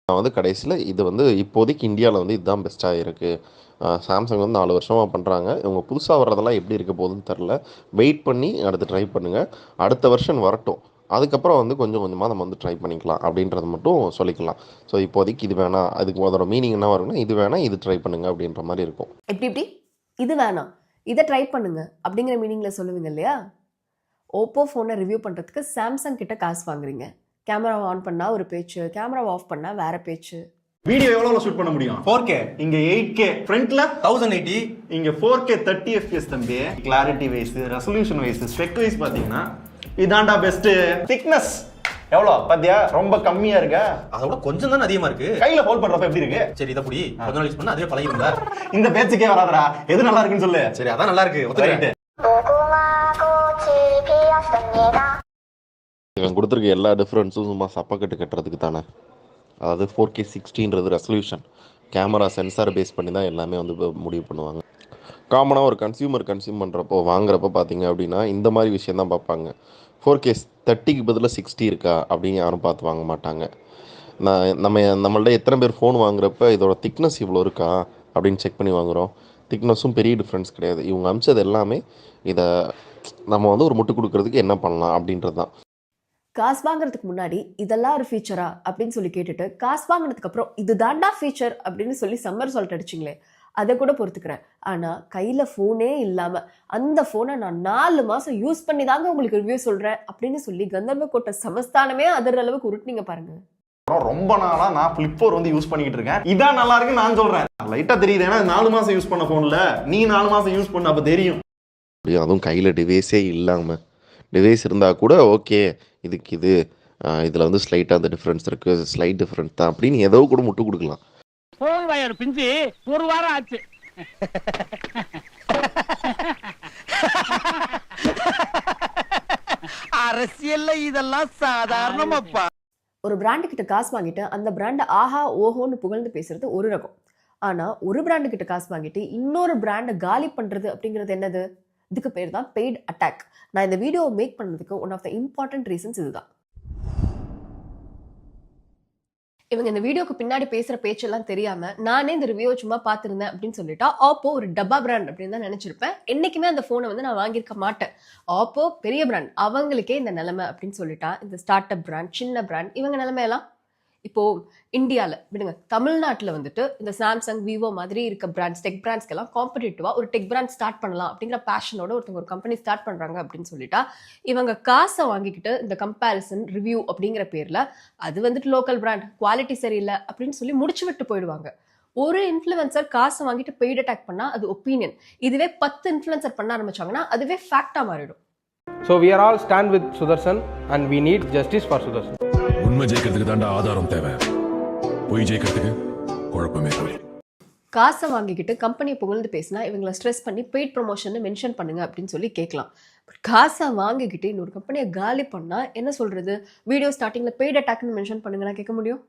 நான் வந்து கடைசியில் இது வந்து இப்போதைக்கு இந்தியாவில் வந்து இதுதான் பெஸ்ட்டாக இருக்குது. சாம்சங் வந்து 4 வருஷமாக பண்ணுறாங்க. இவங்க புதுசாக வர்றதெல்லாம் எப்படி இருக்க போகுதுன்னு தெரில. வெயிட் பண்ணி அடுத்து ட்ரை பண்ணுங்கள். அடுத்த வருஷன் வரட்டும், அதுக்கப்புறம் வந்து கொஞ்சம் கொஞ்சமாக நம்ம வந்து ட்ரை பண்ணிக்கலாம் அப்படின்றத மட்டும் சொல்லிக்கலாம். ஸோ இப்போதைக்கு இது வேணாம், அதுக்கு அதோட மீனிங் என்ன வரும்னா இது வேணாம், இது ட்ரை பண்ணுங்க அப்படின்ற மாதிரி இருக்கும். எப்படி இது வேணாம், இதை ட்ரை பண்ணுங்க அப்படிங்கிற மீனிங்கில் சொல்லுவீங்க இல்லையா? ஓப்போ ஃபோனை ரிவ்யூ பண்ணுறதுக்கு சாம்சங் கிட்ட காசு வாங்குறீங்க. கேமராவை ஆன் பண்ணால் ஒரு பேச்சு, கேமராவை ஆஃப் பண்ணால் வேற பேச்சு. வீடியோ எவ்வளவு ஷூட் பண்ண முடியும்? 4K. இங்க 8K. ஃப்ரண்ட்ல 1080. இங்க 4K 30 FPS தம்பி. Clarity wise, resolution wise, spec wise பாத்தீங்கன்னா இதாண்டா பெஸ்ட். திக்னஸ் எவ்வளோ பாத்தியா? ரொம்ப கம்மியா இருக்க. அதோட கொஞ்சம் தான் அதிகமா இருக்கு. கையில ஹோல்ட் பண்றப்ப எப்படி இருக்கு? சரி இத புடி. கொஞ்ச நாள் யூஸ் பண்ணா அதுவே பழகிடும்ல. இந்த பேச்சுக்கே வராதடா. எது நல்லா இருக்குன்னு சொல்லு. சரி அதான் நல்லா இருக்கு. ஒத்துக்கிறேன். இவன் கொடுத்துருக்க எல்லா டிஃப்ரென்ஸும் சும்மா சப்பக்கட்டு கட்டுறதுக்கு தானே. அதாவது 4K 60ன்றது ரெசல்யூஷன், கேமரா சென்சார் பேஸ் பண்ணி தான் எல்லாமே வந்து முடிவு பண்ணுவாங்க. காமனாக ஒரு கன்சியூம் பண்ணுறப்போ வாங்குறப்போ பார்த்தீங்க அப்படின்னா இந்த மாதிரி விஷயம் தான் பார்ப்பாங்க. 4K 30க்கு பதிலாக 60 இருக்கா அப்படின்னு யாரும் பார்த்து வாங்க மாட்டாங்க. நம்மள்ட்ட எத்தனை பேர் ஃபோன் வாங்குறப்ப இதோட திக்னஸ் இவ்வளோ இருக்கா அப்படின்னு செக் பண்ணி வாங்குகிறோம். திக்னஸும் பெரிய டிஃப்ரென்ஸ் கிடையாது. இவங்க அமிச்சது எல்லாமே இதை நம்ம வந்து ஒரு முட்டு கொடுக்கறதுக்கு என்ன பண்ணலாம் அப்படின்றது தான். காசு வாங்குறதுக்கு முன்னாடி இதெல்லாம் ஒரு ஃபீச்சரா அப்படின்னு சொல்லி கேட்டுட்டு காசு வாங்கினதுக்கு அப்புறம் இது தாண்டா ஃபீச்சர் அப்படின்னு சொல்லி சம்மர் சால்ட் அடிச்சிங்களே, அதை கூட பொறுத்துக்கிறேன். ஆனால் கையில் ஃபோனே இல்லாமல் அந்த ஃபோனை நான் 4 மாதம் யூஸ் பண்ணி தாங்க உங்களுக்கு ரிவ்யூ சொல்கிறேன் அப்படின்னு சொல்லி கந்தர்வ கோட்டை சமஸ்தானமே அதர் அளவுக்கு உருட்டுனீங்க பாருங்க. ரொம்ப நாளா நான் ஃபிளிப் 4 வந்து யூஸ் பண்ணிக்கிட்டு இருக்கேன். இதான் நல்லா இருக்கு நான் சொல்றேன். லைட்டா தெரியுது, ஏன்னா 4 மாசம் யூஸ் பண்ண போன்ல நீ 4 மாசம் யூஸ் பண்ண அப்ப தெரியும். அதுவும் கையில் டிவைஸே இல்லாமல், டிவைஸ் இருந்தால் கூட ஓகே இதுக்கு இதில் வந்து ஸ்லைட்டாக அந்த டிஃப்ரென்ஸ் இருக்குது, ஸ்லைட் டிஃப்ரென்ஸ் தான் அப்படின்னு ஏதோ கூட முட்டு கொடுக்கலாம். போன் வயர் பிஞ்சு 1 வாரம் ஆச்சு. அரசியல்ல இதெல்லாம் சாதாரணமாப்பா. ஒரு பிராண்டு கிட்ட காசு வாங்கிட்டு அந்த பிராண்டை ஆஹா ஓஹோன்னு புகழ்ந்து பேசுறது ஒரு ரகம். ஆனால் ஒரு பிராண்டு கிட்ட காசு வாங்கிட்டு இன்னொரு பிராண்டை காலி பண்ணுறது அப்படிங்கிறது என்னது? இதுக்கு பேர் தான் பெய்ட் அட்டாக். நான் இந்த வீடியோவை மேக் பண்ணதுக்கு one of the important reasons இதுதான். இவங்க இந்த வீடியோக்கு பின்னாடி பேசுகிற பேச்செல்லாம் தெரியாமல் நானே இந்த ரிவ்யூ சும்மா பார்த்துருந்தேன் அப்படின்னு சொல்லிட்டா ஆப்போ ஒரு டப்பா பிராண்ட் அப்படின்னு தான் நினச்சிருப்பேன். என்றைக்குமே அந்த ஃபோனை வந்து நான் வாங்கியிருக்க மாட்டேன். ஆப்போ பெரிய பிராண்ட், அவங்களுக்கே இந்த நிலைமை அப்படின்னு சொல்லிட்டா இந்த ஸ்டார்ட் அப் பிராண்ட், சின்ன பிராண்ட், இவங்க நிலைமையெல்லாம் இப்போது இந்தியாவில் விடுங்க, தமிழ்நாட்டில் வந்துட்டு இந்த சாம்சங், விவோ மாதிரி இருக்க பிராண்ட்ஸ், டெக் பிராண்ட்ஸ்க்கெல்லாம் காம்படிட்டிவாக ஒரு டெக் பிராண்ட் ஸ்டார்ட் பண்ணலாம் அப்படிங்கிற பேஷனோட ஒருத்தவங்க ஒரு கம்பெனி ஸ்டார்ட் பண்ணுறாங்க அப்படின்னு சொல்லிட்டா இவங்க காசை வாங்கிக்கிட்டு இந்த கம்பேரிசன் ரிவ்யூ அப்படிங்கிற பேரில் அது வந்துட்டு லோக்கல் பிராண்ட், குவாலிட்டி சரியில்லை அப்படின்னு சொல்லி முடிச்சு விட்டு போயிடுவாங்க. ஒரு இன்ஃப்ளூயன்சர் காசை வாங்கிட்டு பெய்ட் அட்டாக் பண்ணால் அது ஒப்பீனியன். இதுவே 10 இன்ஃப்ளூயன்சர் பண்ண ஆரம்பிச்சாங்கன்னா அதுவே ஃபேக்டாக மாறிடும். So we are all stand with Sudarshan and we need justice for Sudarshan. உண்மை ஜெயிக்கிறதுக்கு தாண்டா ஆதாரம் தேவை, பொய் ஜெயிக்கிறதுக்கு குழப்பமே இல்லை. காசை வாங்கிக்கிட்டு கம்பெனியை புகழ்ந்து பேசினா இவங்களை ஸ்ட்ரெஸ் பண்ணி பெய்ட் ப்ரொமோஷன் மென்ஷன் பண்ணுங்க அப்படின்னு சொல்லி கேட்கலாம். பட் காசை வாங்கிக்கிட்டு இன்னொரு கம்பெனியை காலி பண்ணா என்ன சொல்றது? வீடியோ ஸ்டார்டிங்ல பெய்ட் அட்டாக்னு மென்ஷன் பண்ணுங்கன்னா கேட்க முடியும்?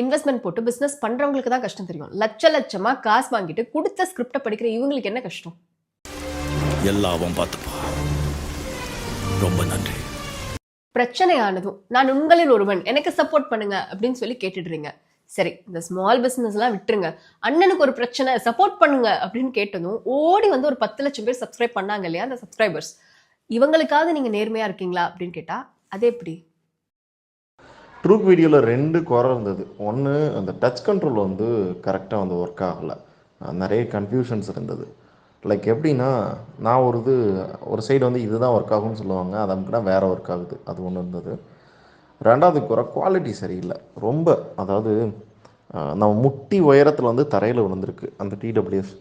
இன்வெஸ்ட்மெண்ட் போட்டு பிசினஸ் பண்றவங்களுக்கு தான் கஷ்டம் தெரியும். லட்சமா காசு வாங்கிட்டு கொடுத்த ஸ்கிரிப்டை படிக்கிற இவங்களுக்கு என்ன கஷ்டம்? எல்லாவும் பார்த்துப்பா. ரொம்ப நன்றி. பிரச்சனையானதும் நான் உங்களில் ஒருவன், எனக்கு சப்போர்ட் பண்ணுங்க அப்படின்னு சொல்லி கேட்டுடுறீங்க. சரி, இந்த ஸ்மால் பிசினஸ் எல்லாம் விட்டுருங்க, அண்ணனுக்கு ஒரு பிரச்சனை சப்போர்ட் பண்ணுங்க அப்படின்னு கேட்டதும் ஓடி வந்து ஒரு 10 லட்சம் பேர் சப்ஸ்கிரைப் பண்ணாங்க இல்லையா அந்த சப்ஸ்கிரைபர்ஸ், இவங்களுக்காவது நீங்க நேர்மையா இருக்கீங்களா அப்படின்னு கேட்டா அது எப்படி? ட்ரூக் வீடியோவில் 2 குறை இருந்தது. ஒன்று, அந்த டச் கண்ட்ரோல் வந்து கரெக்டாக வந்து ஒர்க் ஆகலை, நிறைய கன்ஃபியூஷன்ஸ் இருந்தது. லைக் எப்படின்னா, நான் ஒரு சைடு வந்து இதுதான் ஒர்க் ஆகும்னு சொல்லுவாங்க, அது நமக்குனா வேறு ஒர்க் ஆகுது, அது ஒன்று இருந்தது. 2வது குறை குவாலிட்டி சரியில்லை ரொம்ப. அதாவது நம்ம முட்டி உயரத்தில் வந்து தரையில் விழுந்திருக்கு அந்த டிடபிள்யூஎஸ்,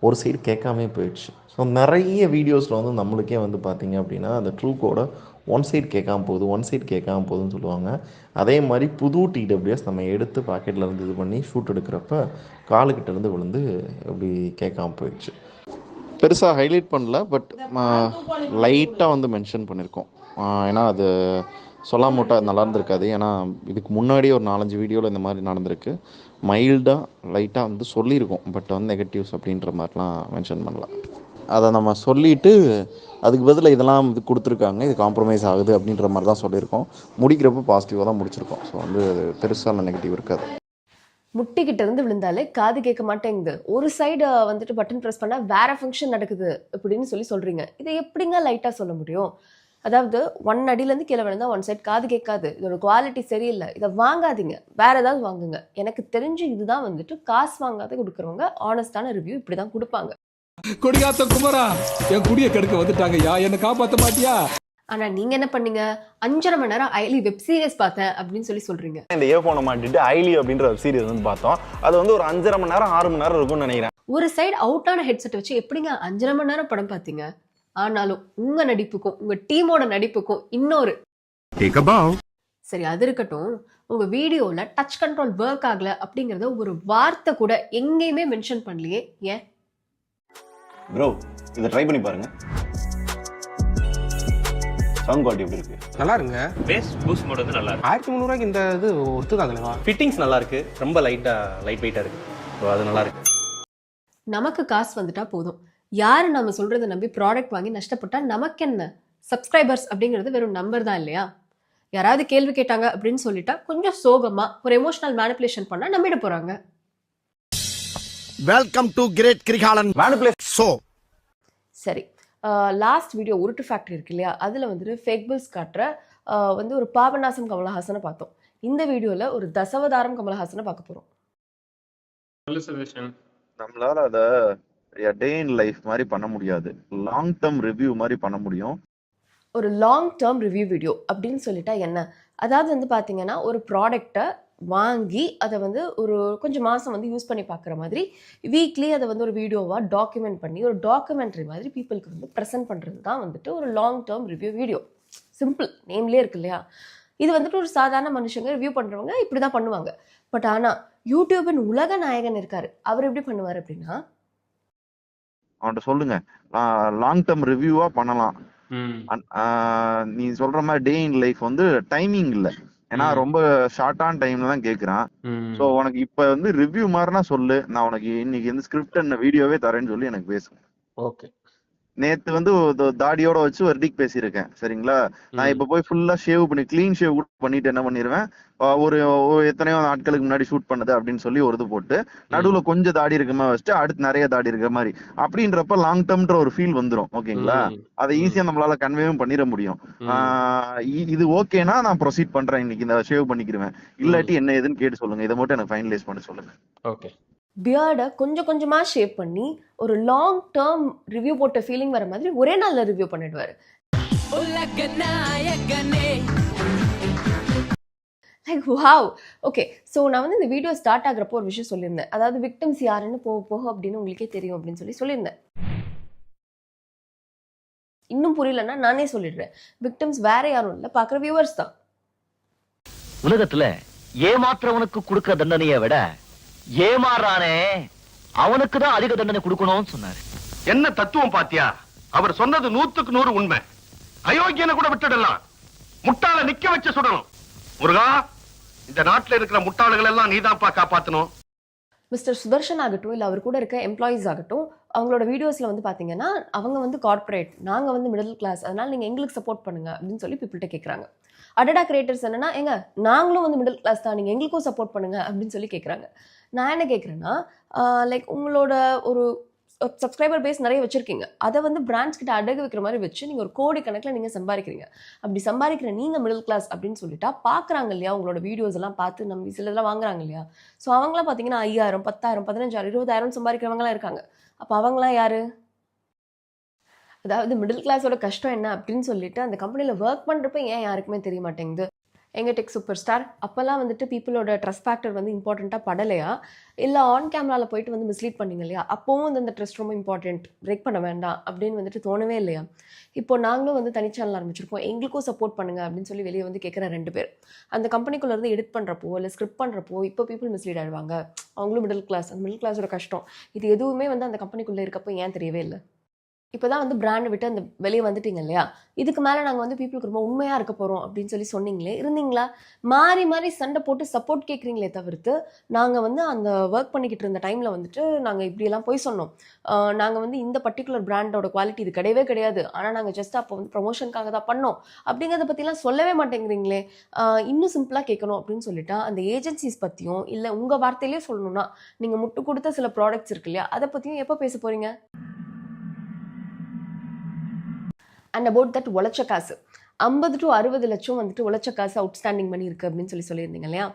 ஒரு சைடு கேட்காமே போயிடுச்சு. ஸோ நிறைய வீடியோஸில் வந்து நம்மளுக்கே வந்து பார்த்திங்க அப்படின்னா அந்த ட்ரூக்கோட ஒன் சைடு கேட்காம போகுதுன்னு சொல்லுவாங்க. அதே மாதிரி புது டிடபிள்யூஎஸ் நம்ம எடுத்து பாக்கெட்டில் இருந்து இது பண்ணி ஷூட் எடுக்கிறப்ப காலுக்கிட்டேருந்து விழுந்து இப்படி கேட்காம போயிடுச்சு. பெருசாக ஹைலைட் பண்ணல, பட் லைட்டாக வந்து மென்ஷன் பண்ணியிருக்கோம். ஏன்னா அது சொல்லாம விட்டால் நல்லா இருந்திருக்காது. ஏன்னா இதுக்கு முன்னாடியே ஒரு 4-5 வீடியோவில் இந்த மாதிரி நடந்திருக்கு. மைல்டாக லைட்டாக வந்து சொல்லியிருக்கோம், பட் வந்து நெகட்டிவ்ஸ் அப்படின்ற மாதிரிலாம் மென்ஷன் பண்ணலாம். அதை நம்ம சொல்லிவிட்டு அதுக்கு பதில் இதெல்லாம் இது கொடுத்துருக்காங்க, இது காம்ப்ரமைஸ் ஆகுது அப்படின்ற மாதிரி தான் சொல்லியிருக்கோம். முடிக்கிறப்ப பாசிட்டிவாக தான் முடிச்சிருக்கோம். ஸோ வந்து பெருசாக நெகட்டிவ் இருக்காது. முட்டிக்கிட்ட இருந்து விழுந்தாலே காது கேட்க மாட்டேங்குது, ஒரு சைடு வந்துட்டு பட்டன் ப்ரெஸ் பண்ணால் வேற ஃபங்க்ஷன் நடக்குது அப்படின்னு சொல்கிறீங்க. இதை எப்படிங்க லைட்டாக சொல்ல முடியும்? அதாவது 1 அடியிலேருந்து கீழே விழுந்தா 1 சைட் காது கேட்காது, இதோட குவாலிட்டி சரியில்லை, இதை வாங்காதீங்க, வேற ஏதாவது வாங்குங்க. எனக்கு தெரிஞ்சு இதுதான் வந்துட்டு காசு வாங்காத கொடுக்குறவங்க ஆனஸ்டான ரிவ்யூ இப்படி தான் கொடுப்பாங்க. கொடியாத்த குமரா என் குடிய கெடுக்க வந்துட்டாங்கய்யா, என்ன காப்பாத்த மாட்டியா? ஆனா நீங்க என்ன பண்ணீங்க? 5.5 மணி நேரம் ஐலி வெப் சீரிஸ் பார்த்தேன் அப்படின்னு சொல்றீங்க. இந்த இயர்போனை மாட்டிட்டு ஐலி அப்படின்ற வெப் சீரிஸ் வந்து பார்த்தோம். அது வந்து ஒரு 5.5 மணி நேரம் 6 மணி நேரம் இருக்கும்னு நினைக்கிறேன். ஒரு சைடு அவுட்டான ஹெட்செட் வச்சு எப்படிங்க 5.5 மணி நேரம் படம் பார்த்தீங்க? ஆனாலும் உங்க நடிப்புக்கும் உங்க டீமோட நடிப்புக்கும் இன்னொரு சரி அது இருக்கட்டும், உங்க வீடியோல டச் கண்ட்ரோல் ஒர்க் ஆகல அப்படிங்கறத ஒரு வார்த்தை கூட எங்கேயுமே மென்ஷன் பண்ணலையே, ஏன்? ப்ரோ இதை ட்ரை பண்ணி பாருங்க. சவுண்ட் குவாலிட்டி எப்படி இருக்கு? நல்லா இருங்க. பேஸ் பூஸ்ட் மோட் வந்து நல்லா இருக்கு. 1300 ரூபாய்க்கு இந்த இது ஒத்துக்காதுலவா? ஃபிட்டிங்ஸ் நல்லா இருக்கு, ரொம்ப லைட் வெயிட்டா இருக்கு. ஸோ அது நல்லா இருக்கு. நமக்கு காசு வந்துட்டா போதும். யாரு நம்ம சொல்றதை நம்பி ப்ராடக்ட் வாங்கி நஷ்டப்பட்டா நமக்கு என்ன? சப்ஸ்கிரைபர்ஸ் அப்படிங்கிறது வெறும் நம்பர் தான் இல்லையா? யாராவது கேள்வி கேட்டாங்க அப்படின்னு சொல்லிட்டா கொஞ்சம் சோகமா ஒரு எமோஷனல் மேனிபுலேஷன் பண்ணா நம்பிட போறாங்க. Welcome to great Kirikalan manipulation show. சரி, லாஸ்ட் வீடியோ உருட்டு ஃபேக்டரி இருக்கு இல்லையா, அதில் வந்துட்டு ஃபேக் பில்ஸ் காட்டுற வந்து ஒரு பாபநாசம் கமலஹாசனை பார்த்தோம். இந்த வீடியோவில் ஒரு தசவதாரம் கமலஹாசனை பார்க்க போகிறோம். நம்மளால அத டே இன் லைஃப் மாதிரி பண்ண முடியாது, லாங் டேர்ம் ரிவ்யூ மாதிரி பண்ண முடியும். ஒரு லாங் டேர்ம் ரிவ்யூ வீடியோ அப்படின்னு சொல்லிட்டா என்ன? அதாவது வந்து பார்த்தீங்கன்னா ஒரு ப்ராடக்டை வாங்கி அதை வந்து ஒரு கொஞ்சம் மாதம் வந்து யூஸ் பண்ணி பார்க்குற மாதிரி வீக்லி அதை வந்து ஒரு வீடியோவாக டாக்குமெண்ட் பண்ணி ஒரு டாக்குமெண்ட்ரி மாதிரி பீப்புளுக்கு வந்து ப்ரெசென்ட் பண்ணுறது தான் வந்துட்டு ஒரு long term review video. Simple, நேம்லேயே இருக்கு இல்லையா? இது வந்துட்டு ஒரு சாதாரண மனுஷங்க ரிவ்யூ பண்ணுறவங்க இப்படி தான் பண்ணுவாங்க. பட் ஆனால் யூடியூபின் உலக நாயகன் இருக்காரு, அவர் எப்படி பண்ணுவார் அப்படின்னா, அவன்கிட்ட சொல்லுங்க லாங் டேர்ம் ரிவ்யூவா பண்ணலாம். நீ சொல்ற மாதிரி டே இன் லைஃப் வந்து டைமிங் இல்ல, ஏன்னா ரொம்ப ஷார்ட்டான டைம்ல தான் கேக்குறான். சோ உனக்கு இப்ப வந்து ரிவ்யூ மாதிரினா சொல்லு, நான் உனக்கு இன்னைக்கு வந்து ஸ்கிரிப்ட் என்ன வீடியோவே தரேன்னு சொல்லி எனக்கு பேசுங்க. ஓகே. நேத்து வந்து தாடியோட வச்சு ஒரு டிக் பேசியிருக்கேன், சரிங்களா? நான் இப்ப போய் ஃபுல்லா ஷேவ் பண்ணி கிளீன் ஷேவ் கூட பண்ணிட்டு என்ன பண்ணிடுவேன், ஒரு எத்தனையோ நாட்களுக்கு முன்னாடி ஷூட் பண்ணது அப்படின்னு சொல்லி ஒரு இது போட்டு நடுவுல கொஞ்சம் தாடி இருக்க மாதிரி வச்சுட்டு அடுத்து நிறைய தாடி இருக்கிற மாதிரி அப்படின்றப்ப லாங் டேர்ம்ன்ற ஒரு ஃபீல் வந்துடும். ஓகேங்களா? அதை ஈஸியா நம்மளால கன்வேவும் பண்ணிட முடியும். இது ஓகேனா நான் ப்ரொசீட் பண்றேன், இன்னைக்கு இந்த ஷேவ் பண்ணிக்கிறேன், இல்லாட்டி என்ன ஏதுன்னு கேட்டு சொல்லுங்க, இதை மட்டும் எனக்கு ஃபைனலைஸ் பண்ணி சொல்லுங்க. ஓகே. பியர்டை கொஞ்சம் கொஞ்சமாக ஷேப் பண்ணி ஒரு லாங் டேர்ம் ரிவ்யூ போட்ட ஃபீலிங் வர மாதிரி ஒரே நாளில் ரிவ்யூ பண்ணிடுவார். Like wow. ஓகே, ஸோ நான் வந்து இந்த வீடியோ ஸ்டார்ட் ஆகிறப்போ ஒரு விஷயம் சொல்லியிருந்தேன். அதாவது விக்டிம்ஸ் யாருன்னு போக போக அப்படின்னு உங்களுக்கே தெரியும் அப்படின்னு சொல்லியிருந்தேன். இன்னும் புரியலன்னா நானே சொல்லிடுறேன். விக்டிம்ஸ் வேற யாரும் இல்லை, பார்க்குற வியூவர்ஸ் தான். உலகத்துல ஏமாற்றவனுக்கு கொடுக்கிற தண்டனையை விட ஏமாறானே அவனுக்கு தான் அதிக தண்டனை கொடுக்கணும்னு சொன்னாரு. என்ன தத்துவம் பாத்தியா? அவர் சொன்னது 100க்கு 100 உண்மை. அயோக்கியனை கூட விட்டுடலாம், முட்டாள நிக்க வச்சு சுடணும். முருகா, இந்த நாட்டுல இருக்கிற முட்டாளுகள் எல்லாம் நீதான்ப்பா காப்பாத்தணும். மிஸ்டர் சுதர்ஷன் ஆகட்டும் இல்லை அவர் கூட இருக்க எம்ப்ளாயீஸ் ஆகட்டும், அவங்களோட வீடியோஸில் வந்து பார்த்தீங்கன்னா அவங்க வந்து கார்ப்பரேட், நாங்கள் வந்து மிடில் கிளாஸ், அதனால் நீங்கள் எங்களுக்கு சப்போர்ட் பண்ணுங்க அப்படின்னு சொல்லி பீப்புள்கிட்ட கேட்குறாங்க. அடடா கிரியேட்டர்ஸ் என்னன்னா, எங்க நாங்களும் வந்து மிடில் கிளாஸ் தான், நீங்கள் எங்களுக்கும் சப்போர்ட் பண்ணுங்க அப்படின்னு சொல்லி கேட்குறாங்க. நான் என்ன கேட்குறேன்னா, லைக் உங்களோட ஒரு சப்ஸ்கிரைபர் பேஸ் நிறைய வச்சுருக்கீங்க, அதை வந்து பிராண்ட்ஸ் கிட்ட அடகு வைக்கிற மாதிரி வச்சு நீங்கள் ஒரு கோடி கணக்கில் நீங்கள் சம்பாதிக்கிறீங்க. அப்படி சம்பாதிக்கிற நீங்கள் மிடில் கிளாஸ் அப்படின்னு சொல்லிட்டா பார்க்குறாங்க இல்லையா, உங்களோட வீடியோஸ் எல்லாம் பார்த்து நம்ம சிலதெல்லாம் வாங்குறாங்க இல்லையா. ஸோ அவங்களாம் பார்த்தீங்கன்னா 5000, 10,000, 15,000, 20,000 சம்பாதிக்கிறவங்களாம் இருக்காங்க. அப்போ அவங்களாம் யாரு? அதாவது மிடில் கிளாஸோட கஷ்டம் என்ன அப்படின்னு சொல்லிட்டு அந்த கம்பெனியில் ஒர்க் பண்ணுறப்ப ஏன் யாருக்குமே தெரிய மாட்டேங்குது. எங்கள் டெக் சூப்பர் ஸ்டார் அப்போல்லாம் வந்துட்டு பீப்புளோட ட்ரஸ்ட் ஃபேக்டர் வந்து இம்பார்ட்டண்ட்டாக படலையா, இல்லை ஆன் கேமராவில் போயிட்டு வந்து மிஸ்லீட் பண்ணிங்க இல்லையா, அப்போவும் வந்து அந்த ட்ரஸ்ட் ரொம்ப இம்பார்ட்டண்ட், பிரேக் பண்ண வேண்டாம் அப்படின்னு வந்துட்டு தோணவே இல்லையா. இப்போ நாங்களும் வந்து தனி சேனல் ஆரம்பிச்சிருக்கோம், எங்களுக்கும் சப்போர்ட் பண்ணுங்க அப்படின்னு சொல்லி வெளியே வந்து கேட்குற 2 பேர் அந்த கம்பெனிக்குள்ளே இருந்து எடிட் பண்ணுறப்போ இல்லை ஸ்கிரிப்ட் பண்ணுறப்போ இப்போ பீப்புள் மிஸ்லீட் ஆகிடுவாங்க. அவங்களும் மிடில் கிளாஸ், அந்த மிடில் கிளாஸோட கஷ்டம் இது எதுவுமே வந்து அந்த கம்பெனிக்குள்ளே இருக்கப்போ ஏன் தெரியவே இல்லை. இப்போ தான் வந்து பிராண்டை விட்டு அந்த வெளியே வந்துட்டீங்க இல்லையா, இதுக்கு மேலே நாங்கள் வந்து பீப்புளுக்கு ரொம்ப உண்மையாக இருக்க போகிறோம் அப்படின்னு சொல்லி சொன்னீங்களே, இருந்தீங்களா? மாறி மாறி சண்டை போட்டு சப்போர்ட் கேட்குறீங்களே தவிர்த்து, நாங்கள் வந்து அந்த ஒர்க் பண்ணிக்கிட்டு இருந்த டைமில் வந்துட்டு நாங்கள் இப்படியெல்லாம் போய் சொன்னோம், நாங்கள் வந்து இந்த பர்டிகுலர் பிராண்டோட குவாலிட்டி இது கிடையவே கிடையாது, ஆனால் நாங்கள் ஜஸ்ட் அப்போ வந்து ப்ரொமோஷனுக்காக தான் பண்ணோம் அப்படிங்கிறத பற்றிலாம் சொல்லவே மாட்டேங்கிறீங்களே. இன்னும் சிம்பிளாக கேட்கணும் அப்படின்னு சொல்லிட்டா அந்த ஏஜென்சிஸ் பற்றியும் இல்லை உங்கள் வார்த்தையிலே சொல்லணும்னா நீங்கள் முட்டு கொடுத்த சில ப்ராடக்ட்ஸ் இருக்கு இல்லையா, அதை பற்றியும் எப்போ பேச போகிறீங்க? அண்ட் அபவுட் தட் உழைச்ச காசு, 50 to 60 லட்சம் வந்துட்டு உழைச்ச காசு அவுட்ஸ்டாண்டிங் மணி இருக்குது அப்படின்னு சொல்லியிருந்தீங்க இல்லையா?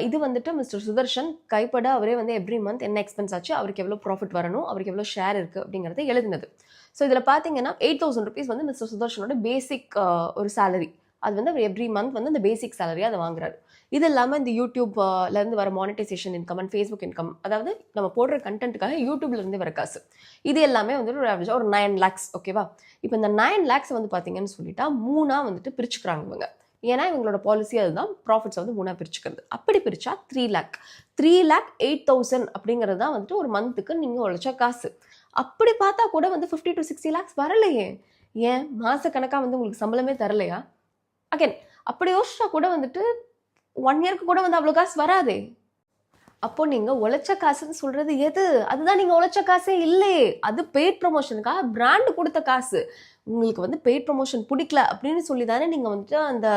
இது வந்துட்டு மிஸ்டர் சுதர்ஷன் கைப்பட அவரே வந்து எவ்ரி மந்த் என்ன எக்ஸ்பென்ஸ் ஆச்சு, அவருக்கு எவ்வளோ ப்ராஃபிட் வரணும், அவருக்கு எவ்வளோ ஷேர் இருக்குது அப்படிங்கிறத எழுதினது. ஸோ இதில் பார்த்தீங்கன்னா 8,000 rupees வந்து மிஸ்டர் சுதர்ஷனோட பேசிக் ஒரு சேலரி. அது வந்து அவர் எவ்ரி மந்த் வந்து அந்த பேசிக் சேலரியாக அதை வாங்குறாரு. இது இல்லாமல் இந்த யூடியூப்லேருந்து வர monetisation income and Facebook income, அதாவது நம்ம போடுற கண்டென்ட்டுக்காக யூடியூப்லேருந்து வர காசு, இது எல்லாமே வந்துட்டு ஒரு 9 lakhs. ஓகேவா? இப்போ இந்த 9 lakhs வந்து பார்த்தீங்கன்னு சொல்லிட்டா 3ஆக வந்துட்டு பிரிச்சுக்கிறாங்க இவங்க. ஏன்னா இவங்களோட பாலிசி அதுதான், ப்ராஃபிட்ஸ் வந்து 3ஆக பிரிச்சுக்கிறது. அப்படி பிரிச்சா 3 lakh 3,08,000 அப்படிங்கிறது தான் வந்துட்டு ஒரு மந்த்துக்கு நீங்கள் உழைச்ச காசு. அப்படி பார்த்தா கூட வந்து 50 to 60 lakhs வரலையே. ஏன் மாசக்கணக்காக வந்து உங்களுக்கு சம்பளமே தரலையா? அகேன் அப்படி யோசிச்சா கூட வந்துட்டு 1 yearக்கு கூட வந்து அவ்வளோ காசு வராதே. அப்போ நீங்க உழைச்ச காசுன்னு சொல்றது எது? அதுதான் நீங்க உழைச்ச காசே இல்லையே. அது பெய்ட் ப்ரொமோஷனுக்காக பிராண்ட் கொடுத்த காசு. உங்களுக்கு வந்து பெய்ட் ப்ரொமோஷன் பிடிக்கல அப்படின்னு சொல்லி தானே நீங்க வந்துட்டு அந்த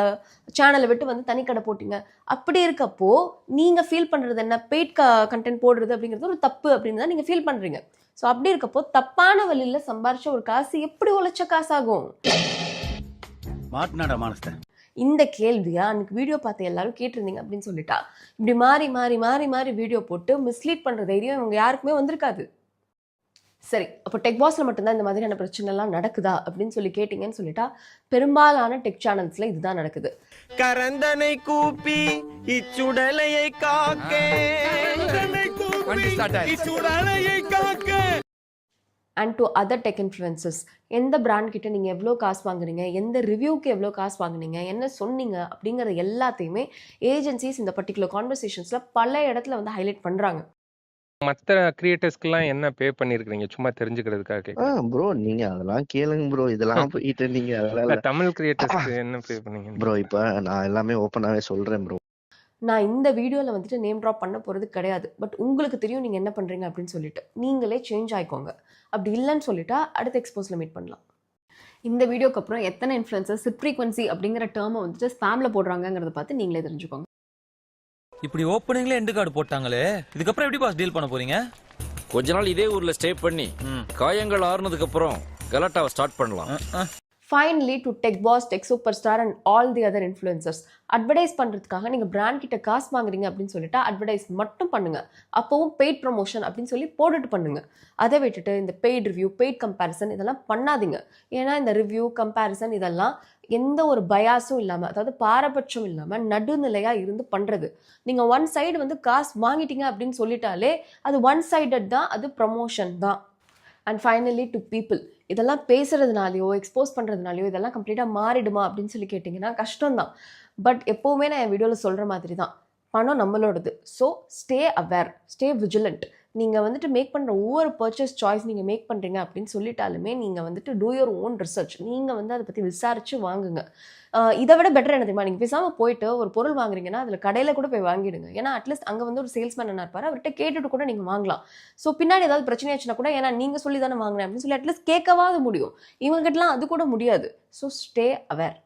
சேனலை விட்டு வந்து தனிக்கடை போட்டீங்க. அப்படி இருக்கப்போ நீங்க ஃபீல் பண்றது என்ன? பெய்ட் கண்டென்ட் போடுறது அப்படிங்கிறது ஒரு தப்பு அப்படின்னு தான் நீங்க ஃபீல் பண்றீங்க. ஸோ அப்படி இருக்கப்போ தப்பான வழியில சம்பாரிச்ச ஒரு காசு எப்படி உழைச்ச காசாகும்? மாட்டினாடா மானஸ்தன். இந்த கேள்வியா அன்னைக்கு வீடியோ பார்த்து எல்லாரும் கேட்டிருந்தீங்க அப்படின்னு சொல்லிட்டா இப்படி மாறி மாறி மாறி மாறி வீடியோ போட்டு மிஸ்லீட் பண்ற தைரியம் இவங்க யாருக்குமே வந்திருக்காது. சரி, அப்போ டெக் பாஸ்ல மட்டும்தான் இந்த மாதிரியான பிரச்சனை எல்லாம் நடக்குதா அப்படின்னு சொல்லி கேட்டீங்கன்னு சொல்லிட்டா பெரும்பாலான டெக் சேனல்ஸ்ல இதுதான் நடக்குது. கரந்தனை கூப்பி இச்சுடலையை காக்க and to other tech influencers, எந்த பிராண்ட் கிட்ட நீங்கள் எவ்வளோ காசு வாங்குறீங்க, எந்த ரிவ்யூக்கு எவ்வளோ காசு வாங்குனீங்க, என்ன சொன்னீங்க அப்படிங்கிற எல்லாத்தையுமே ஏஜென்சிஸ் இந்த பர்டிகுலர் கான்வர்சேஷன்ஸில் பல இடத்துல வந்து ஹைலைட் பண்ணுறாங்க. மற்ற கிரியேட்டர்ஸ்க்குலாம் என்ன பே பண்ணிருக்கீங்க சும்மா தெரிஞ்சுக்கிறதுக்காக? ப்ரோ நீங்க அதெல்லாம் கேளுங்க ப்ரோ. இதெல்லாம் போயிட்டு நீங்க அதெல்லாம் தமிழ் கிரியேட்டர்ஸ்க்கு என்ன பே பண்ணீங்க ப்ரோ? இப்போ நான் எல்லாமே ஓப்பனாவே சொல்றேன் ப்ரோ. நான் இந்த வீடியோவில் வந்துட்டு நேம் ட்ராப் பண்ண போகிறது கிடையாது. பட் உங்களுக்கு தெரியும் நீங்கள் என்ன பண்ணுறீங்க அப்படின்னு சொல்லிட்டு நீங்களே சேஞ்ச் ஆகிக்கோங்க. அப்படி இல்லைன்னு சொல்லிட்டா அடுத்த எக்ஸ்போஸில் மீட் பண்ணலாம். இந்த வீடியோக்கு அப்புறம் எத்தனை இன்ஃப்ளூயன்சர்ஸ் சிட் ஃப்ரீக்வன்சி அப்படிங்கிற டேர்மை வந்துட்டு ஸ்பேமில் போடுறாங்கிறத பார்த்து நீங்களே தெரிஞ்சுக்கோங்க. இப்படி ஓப்பனிங்ல எண்டு கார்டு போட்டாங்களே, இதுக்கப்புறம் எப்படி பாஸ் டீல் பண்ண போறீங்க? கொஞ்ச நாள் இதே ஊர்ல ஸ்டே பண்ணி காயங்கள் ஆறுனதுக்கு அப்புறம் கலாட்டாவை ஸ்டார்ட் பண்ணலாம். Finally to Tech pass, tech super star and all the other influencers, advertise பண்ணுறதுக்காக நீங்கள் பிராண்ட் கிட்ட காசு வாங்குறீங்க அப்படின்னு சொல்லிட்டு அட்வர்டைஸ் மட்டும் பண்ணுங்க. அப்போவும் பெய்ட் ப்ரொமோஷன் அப்படின்னு சொல்லி போட்டுட்டு பண்ணுங்க. அதை விட்டுட்டு இந்த பெய்ட் ரிவ்யூ, பெய்ட் கம்பேரிசன் இதெல்லாம் பண்ணாதீங்க. ஏன்னா இந்த ரிவ்யூ, கம்பேரிசன் இதெல்லாம் எந்த ஒரு பயாஸும் இல்லாமல், அதாவது பாரபட்சம் இல்லாமல் நடுநிலையாக இருந்து பண்ணுறது. நீங்கள் ஒன் சைடு வந்து காசு வாங்கிட்டீங்க அப்படின்னு சொல்லிட்டாலே அது ஒன் சைடட் தான், அது ப்ரமோஷன் தான். அண்ட் ஃபைனலி டு பீப்புள், இதெல்லாம் பேசுறதுனாலையோ எக்ஸ்போஸ் பண்ணுறதுனாலையோ இதெல்லாம் கம்ப்ளீட்டாக மாறிடுமா அப்படின்னு சொல்லி கேட்டிங்கன்னா கஷ்டம்தான். பட் எப்போவுமே நான் என் வீடியோவில் சொல்கிற மாதிரி தான், பணம் நம்மளோடது. So stay aware, stay vigilant. நீங்கள் வந்துட்டு மேக் பண்ணுற ஒவ்வொரு பர்ச்சேஸ் சாய்ஸ் நீங்கள் மேக் பண்ணுறீங்க அப்படின்னு சொல்லிட்டாலுமே நீங்கள் வந்துட்டு டூ யுவர் ஓன் ரிசர்ச். நீங்கள் வந்து அதை பற்றி விசாரித்து வாங்குங்க. இதை விட பெட்டர் என்ன தெரியுமா? நீங்கள் பேசாமல் போயிட்டு ஒரு பொருள் வாங்குறீங்கன்னா அதில் கடையில் கூட போய் வாங்கிடுங்க. ஏன்னா அட்லீஸ்ட் அங்கே வந்து ஒரு சேல்ஸ்மேன் என்ன இருப்பார், அவர்கிட்ட கேட்டுட்டு கூட நீங்கள் வாங்கலாம். ஸோ பின்னாடி ஏதாவது பிரச்சனை ஆச்சுன்னா கூட, ஏன்னா நீங்கள் சொல்லி தானே வாங்கினேன் அப்படின்னு சொல்லி அட்லீஸ்ட் கேட்கவாது முடியும். இவங்ககிட்டலாம் அது கூட முடியாது. So stay aware.